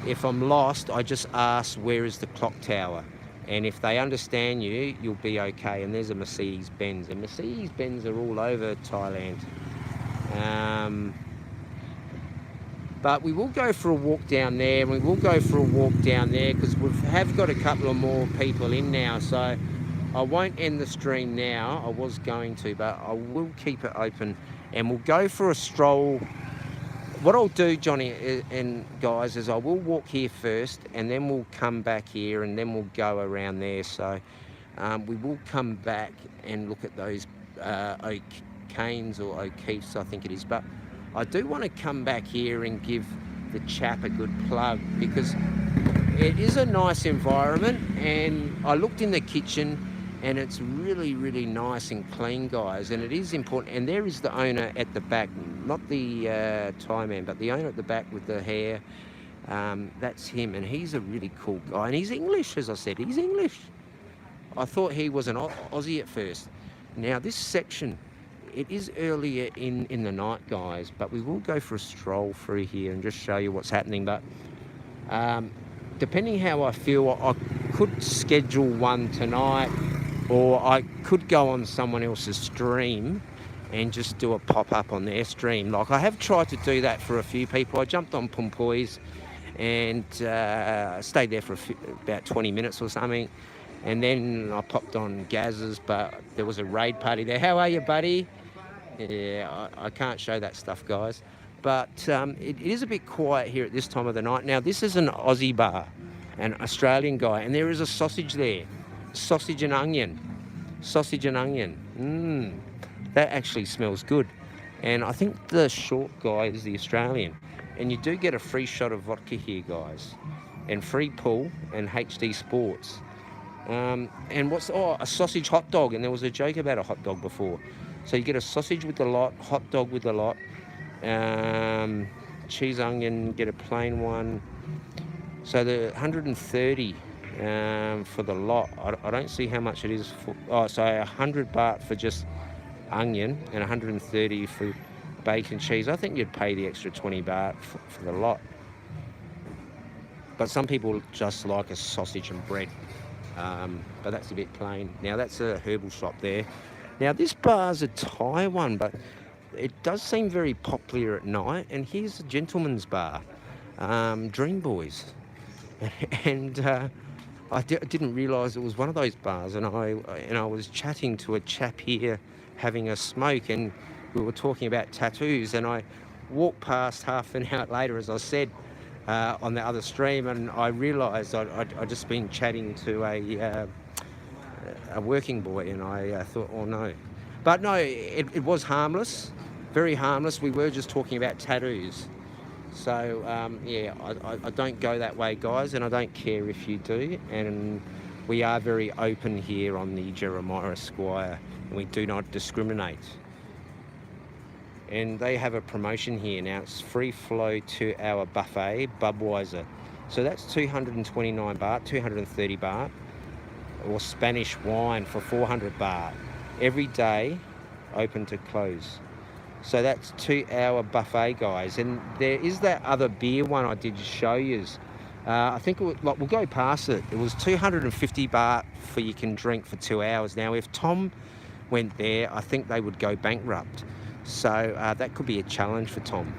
if I'm lost, I just ask where is the clock tower, and if they understand you, you'll be okay. And there's a Mercedes-Benz, and Mercedes-Benz are all over Thailand. But we will go for a walk down there, and we will go for a walk down there because we have got a couple of more people in now. So I won't end the stream now. I was going to, but I will keep it open, and we'll go for a stroll. What I'll do, Johnny and guys, is I will walk here first, and then we'll come back here, and then we'll go around there. So we will come back and look at those oak canes or O'Keeffe's, I think it is. But I do want to come back here and give the chap a good plug, because it is a nice environment, and I looked in the kitchen and it's really, really nice and clean, guys, and it is important. And there is the owner at the back, not the Thai man, but the owner at the back with the hair. That's him, and he's a really cool guy, and he's English, as I said, he's English. I thought he was an Aussie at first. Now this section, it is earlier in the night, guys, but we will go for a stroll through here and just show you what's happening. But depending how I feel, I could schedule one tonight, or I could go on someone else's stream and just do a pop-up on their stream. Like I have tried to do that for a few people. I jumped on Pumpoi's and stayed there for about 20 minutes or something, and then I popped on Gaz's, but there was a raid party there. How are you, buddy? Yeah, I can't show that stuff, guys. But it is a bit quiet here at this time of the night. Now, this is an Aussie bar, an Australian guy, and there is a sausage there. Sausage and onion. Sausage and onion. That actually smells good. And I think the short guy is the Australian. And you do get a free shot of vodka here, guys. And free pool and HD Sports. And a sausage hot dog. And there was a joke about a hot dog before. So you get a sausage with the lot, hot dog with the lot, cheese onion, get a plain one. So the 130 for the lot. I don't see how much it is for. So 100 baht for just onion and 130 for bacon cheese. I think you'd pay the extra 20 baht for the lot. But some people just like a sausage and bread. But that's a bit plain. Now that's a herbal shop there. Now this bar's a Thai one, but it does seem very popular at night. And here's a gentleman's bar, Dream Boys. And I didn't realise it was one of those bars. And I was chatting to a chap here having a smoke, and we were talking about tattoos. And I walked past half an hour later, as I said, on the other stream, and I realised I'd just been chatting to a working boy, and I thought, oh no. But no, it was harmless. very harmless. We were just talking about tattoos. So, yeah, I don't go that way, guys, and I don't care if you do. And we are very open here on the Jeremiah Esquire, and we do not discriminate. And they have a promotion here now. It's free flow 2-hour buffet, Budweiser. So that's 229 baht, 230 baht, or Spanish wine for 400 baht. Every day, open to close. So that's 2-hour buffet, guys. And there is that other beer one I did show you. I think we'll go past it. It was 250 baht for you can drink for 2 hours. Now, if Tom went there, I think they would go bankrupt. So that could be a challenge for Tom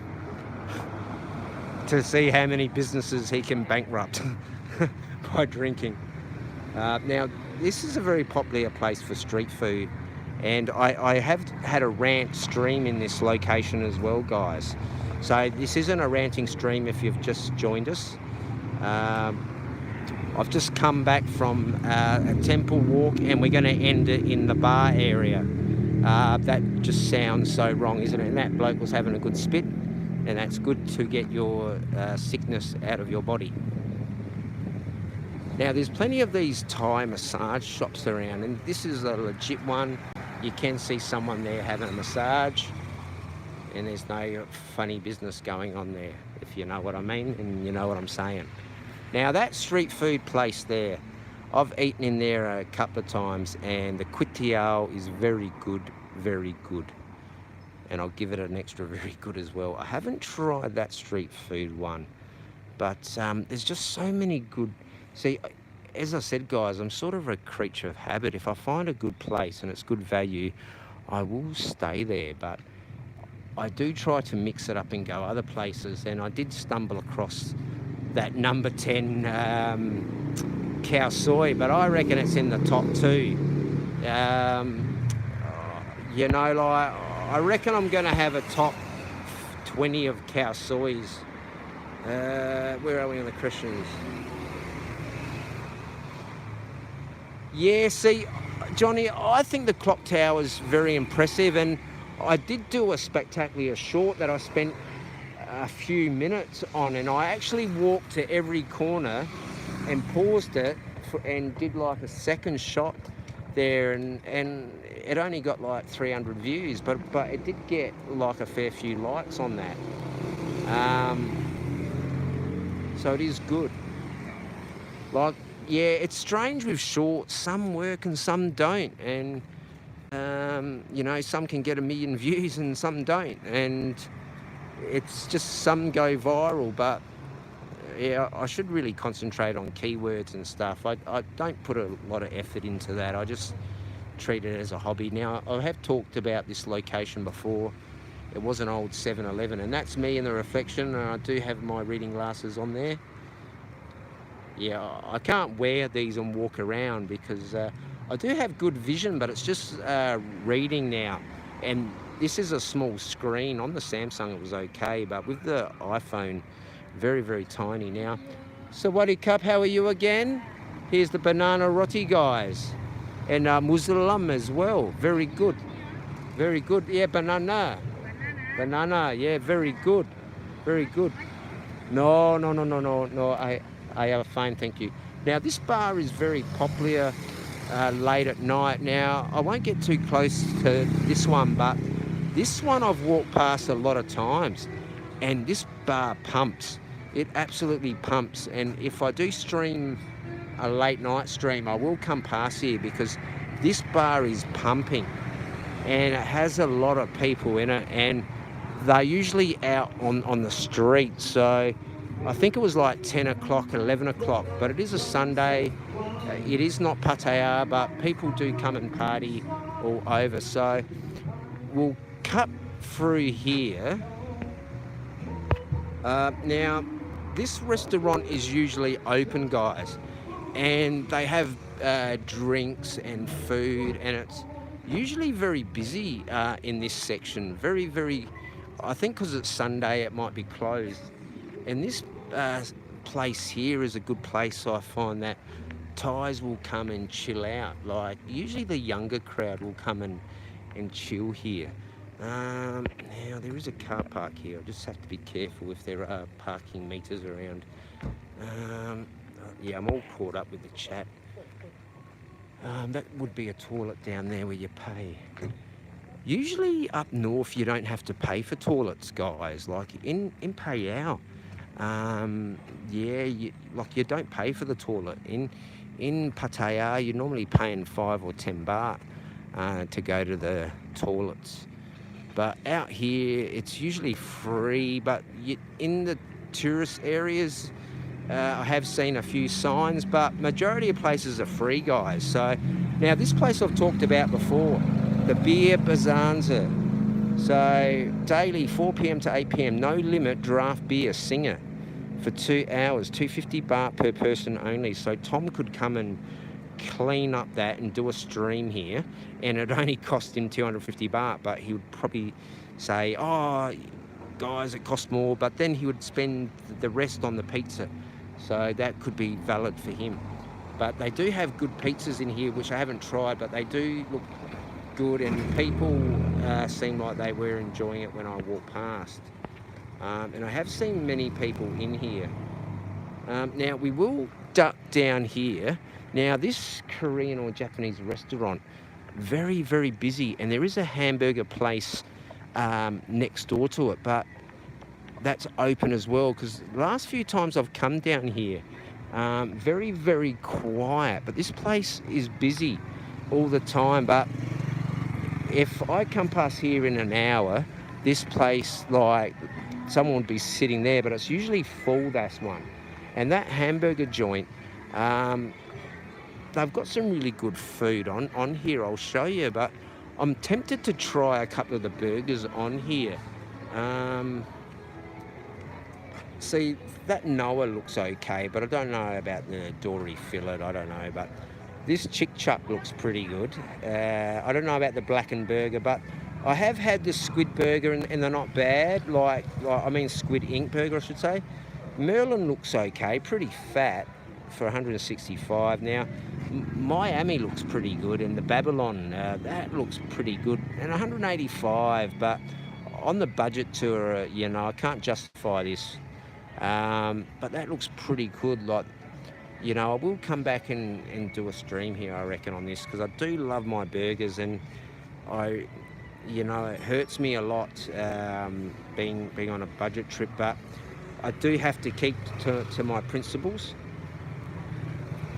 to see how many businesses he can bankrupt by drinking. Now, this is a very popular place for street food. And I have had a rant stream in this location as well, guys. So this isn't a ranting stream if you've just joined us. I've just come back from a temple walk, and we're going to end it in the bar area. That just sounds so wrong, isn't it? And that bloke was having a good spit, and that's good to get your sickness out of your body. Now, there's plenty of these Thai massage shops around, and this is a legit one. You can see someone there having a massage, and there's no funny business going on there, if you know what I mean, and you know what I'm saying. Now, that street food place there, I've eaten in there a couple of times, and the kway is very good, very good. And I'll give it an extra very good as well. I haven't tried that street food one, but there's just so many good... See, as I said, guys, I'm sort of a creature of habit. If I find a good place and it's good value, I will stay there. But I do try to mix it up and go other places. And I did stumble across that number 10 Khao soy, but I reckon it's in the top 2. You know, like, I reckon I'm going to have a top 20 of Khao soys. Where are we on the Christians? Yeah, see, Johnny, I think the clock tower is very impressive, and I did do a spectacular shot that I spent a few minutes on, and I actually walked to every corner and paused it and did like a second shot there, and it only got like 300 views, but it did get like a fair few likes on that. So it is good. Like, yeah, it's strange with shorts. Some work and some don't. And, you know, some can get 1 million views and some don't. And it's just some go viral. But, yeah, I should really concentrate on keywords and stuff. I don't put a lot of effort into that. I just treat it as a hobby. Now, I have talked about this location before. It was an old 7-Eleven. And that's me in the reflection. And I do have my reading glasses on there. Yeah, I can't wear these and walk around because I do have good vision, but it's just reading now. And this is a small screen. On the Samsung it was okay, but with the iPhone, very, very tiny. Now, Sawadee Cup, how are you again? Here's the banana roti, guys. And Muslim as well. Very good. Very good. Yeah, banana. Banana, yeah, very good. Very good. No. I have fine, thank you. Now, this bar is very popular late at night. Now, I won't get too close to this one, but this one I've walked past a lot of times, and this bar pumps. It absolutely pumps. And if I do stream a late night stream, I will come past here because this bar is pumping, and it has a lot of people in it, and they're usually out on the street. So I think it was like 10 o'clock, 11 o'clock, but it is a Sunday. It is not Pattaya, but people do come and party all over. So we'll cut through here. Now, this restaurant is usually open, guys, and they have drinks and food, and it's usually very busy in this section. Very, very, I think because it's Sunday, it might be closed. And this place here is a good place. So I find that Thais will come and chill out. Like, usually the younger crowd will come and chill here. Now there is a car park here. I just have to be careful if there are parking meters around. Yeah, I'm all caught up with the chat. That would be a toilet down there where you pay. Usually up north you don't have to pay for toilets, guys. Like in Phayao, yeah, you don't pay for the toilet. In Pattaya, you're normally paying 5 or 10 baht to go to the toilets. But out here, it's usually free. But in the tourist areas, I have seen a few signs, but majority of places are free, guys. So now this place I've talked about before, the Beer Bazanza. So daily 4 p.m. to 8 p.m, no limit draft beer singer for 2 hours, 250 baht per person only. So Tom could come and clean up that and do a stream here, and it only cost him 250 baht, but he would probably say, oh guys, it cost more, but then he would spend the rest on the pizza. So that could be valid for him. But they do have good pizzas in here, which I haven't tried, but they do look good, and people seem like they were enjoying it when I walked past. And I have seen many people in here. Now we will duck down here. Now this Korean or Japanese restaurant, very, very busy, and there is a hamburger place next door to it, but that's open as well, because the last few times I've come down here, very, very quiet, but this place is busy all the time. But if I come past here in an hour, this place, like, someone would be sitting there, but it's usually full, that's one. And that hamburger joint, they've got some really good food on here, I'll show you, but I'm tempted to try a couple of the burgers on here. See, that Noah looks okay, but I don't know about the dory fillet, I don't know, but this chick chuck looks pretty good. I don't know about the blackened burger, but I have had the squid burger and they're not bad, I mean squid ink burger, I should say. Merlin looks okay, pretty fat for 165. Now, Miami looks pretty good, and the Babylon, that looks pretty good, and 185, but on the budget tour, you know, I can't justify this. But that looks pretty good. Like, you know, I will come back and do a stream here, I reckon, on this, because I do love my burgers, and you know, it hurts me a lot being on a budget trip, but I do have to keep to my principles.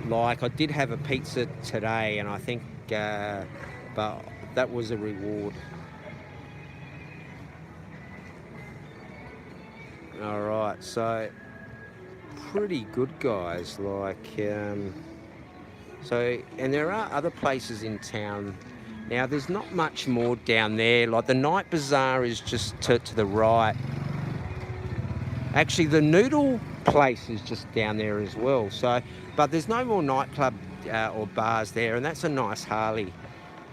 Like, I did have a pizza today, and I think, but that was a reward. All right, so pretty good, guys. Like, so, and there are other places in town. Now, there's not much more down there. Like, the night bazaar is just to the right. Actually, the noodle place is just down there as well. So, but there's no more nightclub or bars there, and that's a nice Harley.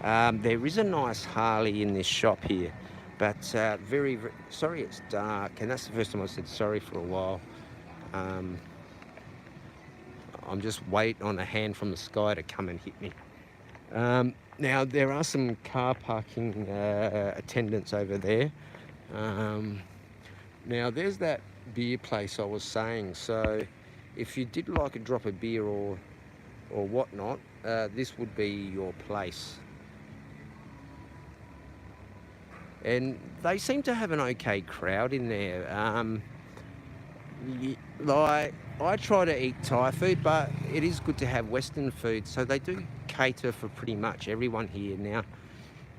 There is a nice Harley in this shop here, but very, very sorry it's dark, and that's the first time I said sorry for a while. I'm just waiting on a hand from the sky to come and hit me. Now, there are some car parking attendants over there. Now, there's that beer place I was saying. So if you did like a drop of beer or whatnot, this would be your place. And they seem to have an okay crowd in there. Like, I try to eat Thai food, but it is good to have Western food. So they do cater for pretty much everyone here. Now,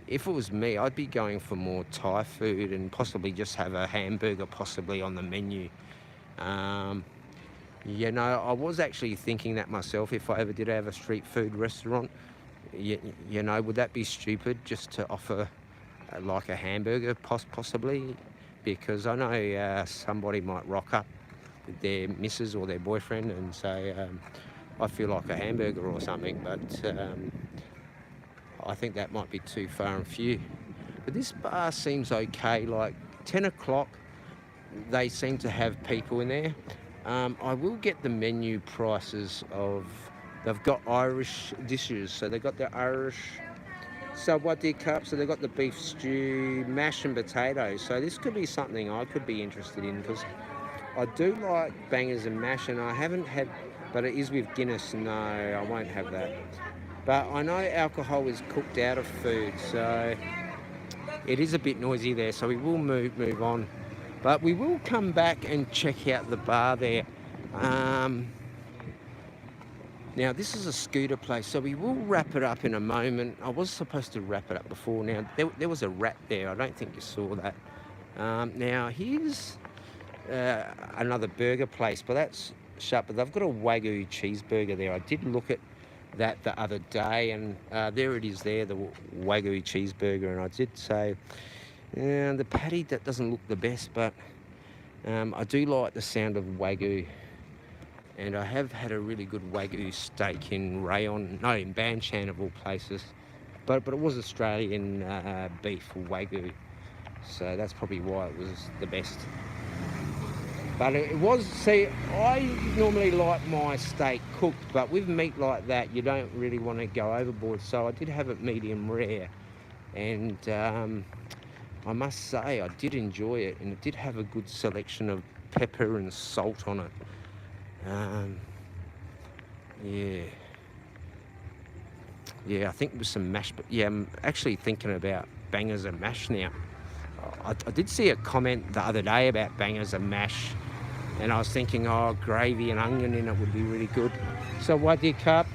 if it was me, I'd be going for more Thai food and possibly just have a hamburger possibly on the menu. You know, I was actually thinking that myself, if I ever did have a street food restaurant. You know, would that be stupid just to offer like a hamburger possibly? Because I know somebody might rock up with their missus or their boyfriend and say, I feel like a hamburger or something, but I think that might be too far and few. But this bar seems okay. Like 10 o'clock, they seem to have people in there. I will get the menu prices of, they've got Irish dishes. So they've got the Irish So what did cup? So they've got the beef stew, mash and potatoes. So this could be something I could be interested in because I do like bangers and mash, and I haven't had, but it is with Guinness. No, I won't have that. But I know alcohol is cooked out of food, so it is a bit noisy there. So we will move on, but we will come back and check out the bar there. Now this is a scooter place, so we will wrap it up in a moment. I was supposed to wrap it up before. Now there was a rat there. I don't think you saw that. Now here's another burger place, but that's shut. But they've got a Wagyu cheeseburger there. I did look at that the other day, and there it is there, the Wagyu cheeseburger. And I did say the patty, that doesn't look the best, but I do like the sound of Wagyu. And I have had a really good Wagyu steak in in Banchan of all places. But it was Australian beef Wagyu. So that's probably why it was the best. But it was, see, I normally like my steak cooked, but with meat like that, you don't really want to go overboard. So I did have it medium rare. And I must say, I did enjoy it. And it did have a good selection of pepper and salt on it. Yeah, I think it was some mash, but yeah, I'm actually thinking about bangers and mash now. I did see a comment the other day about bangers and mash, and I was thinking, oh, gravy and onion in it would be really good. So what did cup?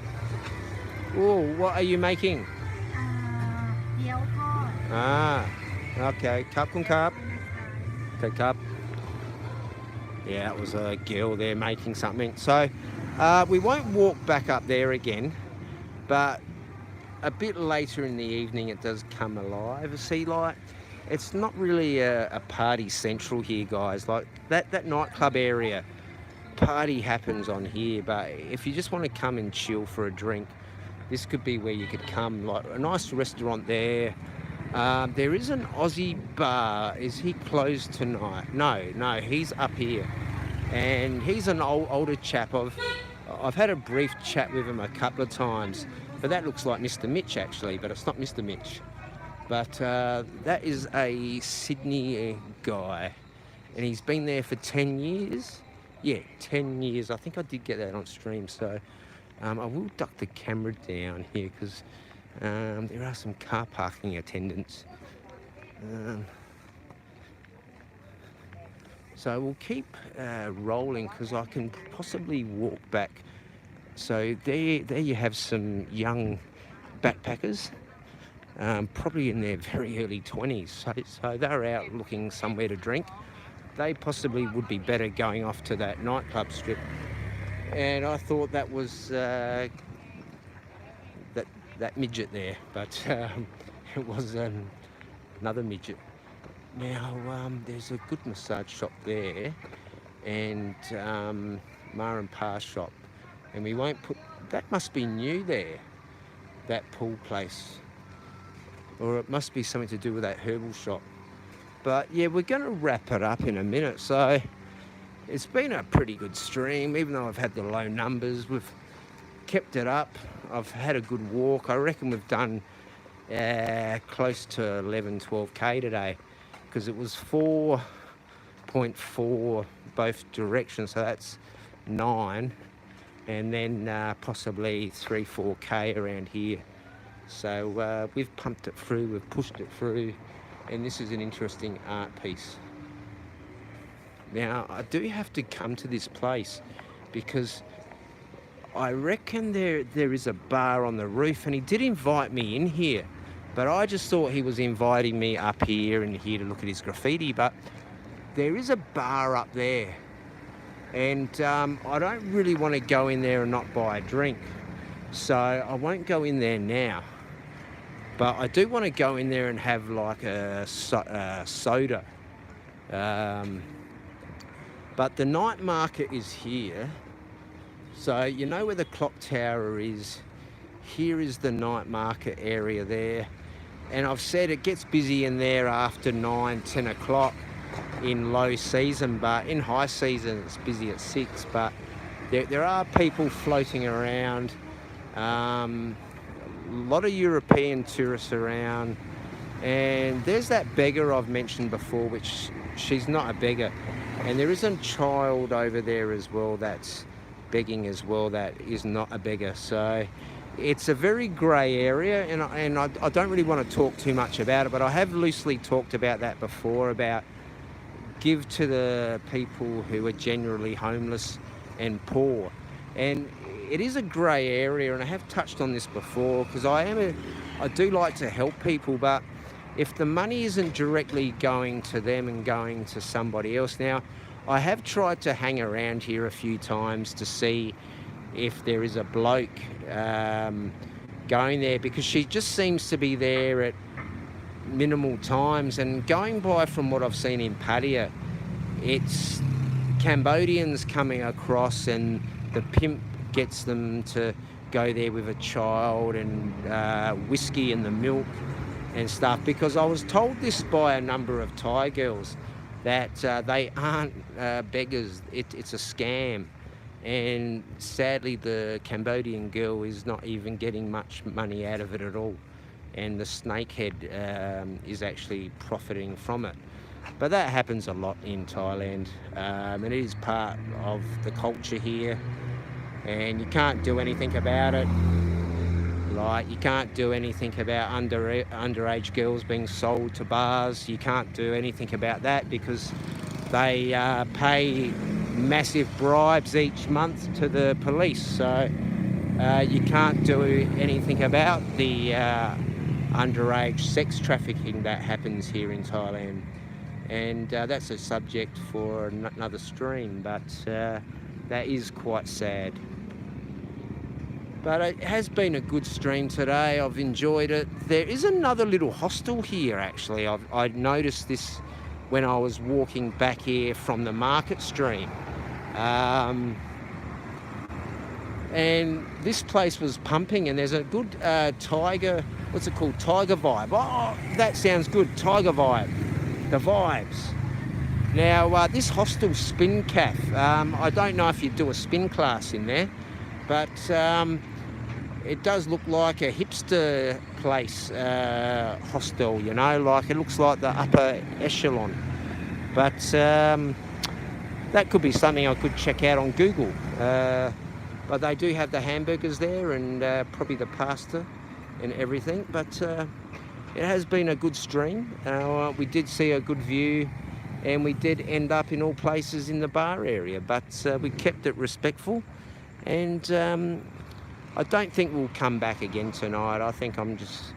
Oh, what are you making? Okay, cup con cup. Okay, cup. Yeah, it was a girl there making something. So we won't walk back up there again, but a bit later in the evening it does come alive. See, like, it's not really a party central here, guys. Like that nightclub area, party happens on here, but if you just want to come and chill for a drink, this could be where you could come. Like a nice restaurant there. There is an Aussie bar. Is he closed tonight? No, he's up here. And he's an older chap. I've had a brief chat with him a couple of times. But that looks like Mr. Mitch, actually. But it's not Mr. Mitch. But that is a Sydney guy. And he's been there for 10 years. Yeah, 10 years. I think I did get that on stream. So I will duck the camera down here because there are some car parking attendants. So we'll keep rolling because I can possibly walk back. So there you have some young backpackers, probably in their very early 20s. So they're out looking somewhere to drink. They possibly would be better going off to that nightclub strip. And I thought that was that midget there, but it was another midget. Now there's a good massage shop there, and Ma and Pa shop, and we won't put that. Must be new there, that pool place, or it must be something to do with that herbal shop. But yeah, we're going to wrap it up in a minute. So it's been a pretty good stream, even though I've had the low numbers. We've kept it up. I've had a good walk. I reckon we've done close to 11-12k today, because it was 4.4 both directions, so that's 9, and then possibly 3-4k around here. So we've pumped it through, we've pushed it through, and this is an interesting art piece. Now I do have to come to this place because I reckon there is a bar on the roof, and he did invite me in here, but I just thought he was inviting me up here and here to look at his graffiti. But there is a bar up there, and I don't really want to go in there and not buy a drink, so I won't go in there now. But I do want to go in there and have like a soda. But the night market is here. So you know where the clock tower is? Here is the night market area there. And I've said it gets busy in there after 9-10 o'clock in low season, but in high season it's busy at 6. But there are people floating around. lot of European tourists around, and there's that beggar I've mentioned before, which she's not a beggar, and there is a child over there as well that's begging as well that is not a beggar. So it's a very grey area, and I don't really want to talk too much about it, but I have loosely talked about that before, about give to the people who are generally homeless and poor. And it is a grey area, and I have touched on this before, because I do like to help people, but if the money isn't directly going to them and going to somebody else. Now, I have tried to hang around here a few times to see if there is a bloke going there, because she just seems to be there at minimal times, and going by from what I've seen in Pattaya, it's Cambodians coming across, and the pimp gets them to go there with a child, and whiskey and the milk and stuff, because I was told this by a number of Thai girls that they aren't beggars, it's a scam. And sadly, the Cambodian girl is not even getting much money out of it at all. And the snakehead is actually profiting from it. But that happens a lot in Thailand. And it is part of the culture here. And you can't do anything about it. Like, you can't do anything about underage girls being sold to bars. You can't do anything about that, because they pay massive bribes each month to the police. So you can't do anything about the underage sex trafficking that happens here in Thailand. And that's a subject for another stream, but that is quite sad. But it has been a good stream today. I've enjoyed it. There is another little hostel here, actually. I noticed this when I was walking back here from the market stream. And this place was pumping, and there's a good tiger, what's it called? Tiger vibe. Oh, that sounds good. Tiger vibe. The vibes. Now, this hostel Spin Caf, I don't know if you do a spin class in there, but it does look like a hipster place, hostel, you know, like it looks like the upper echelon. But that could be something I could check out on Google. But they do have the hamburgers there, and probably the pasta and everything. But it has been a good stream. We did see a good view, and we did end up in all places in the bar area, but we kept it respectful. And I don't think we'll come back again tonight. I think I'm just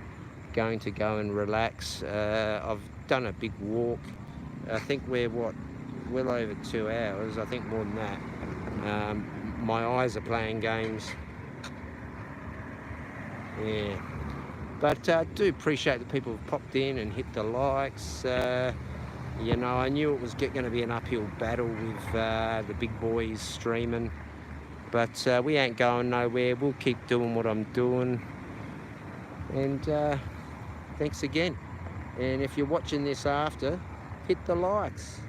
going to go and relax. I've done a big walk. I think we're, well over 2 hours, I think more than that. My eyes are playing games. Yeah. But I do appreciate the people who've popped in and hit the likes. You know, I knew it was going to be an uphill battle with the big boys streaming. But we ain't going nowhere. We'll keep doing what I'm doing. And thanks again. And if you're watching this after, hit the likes.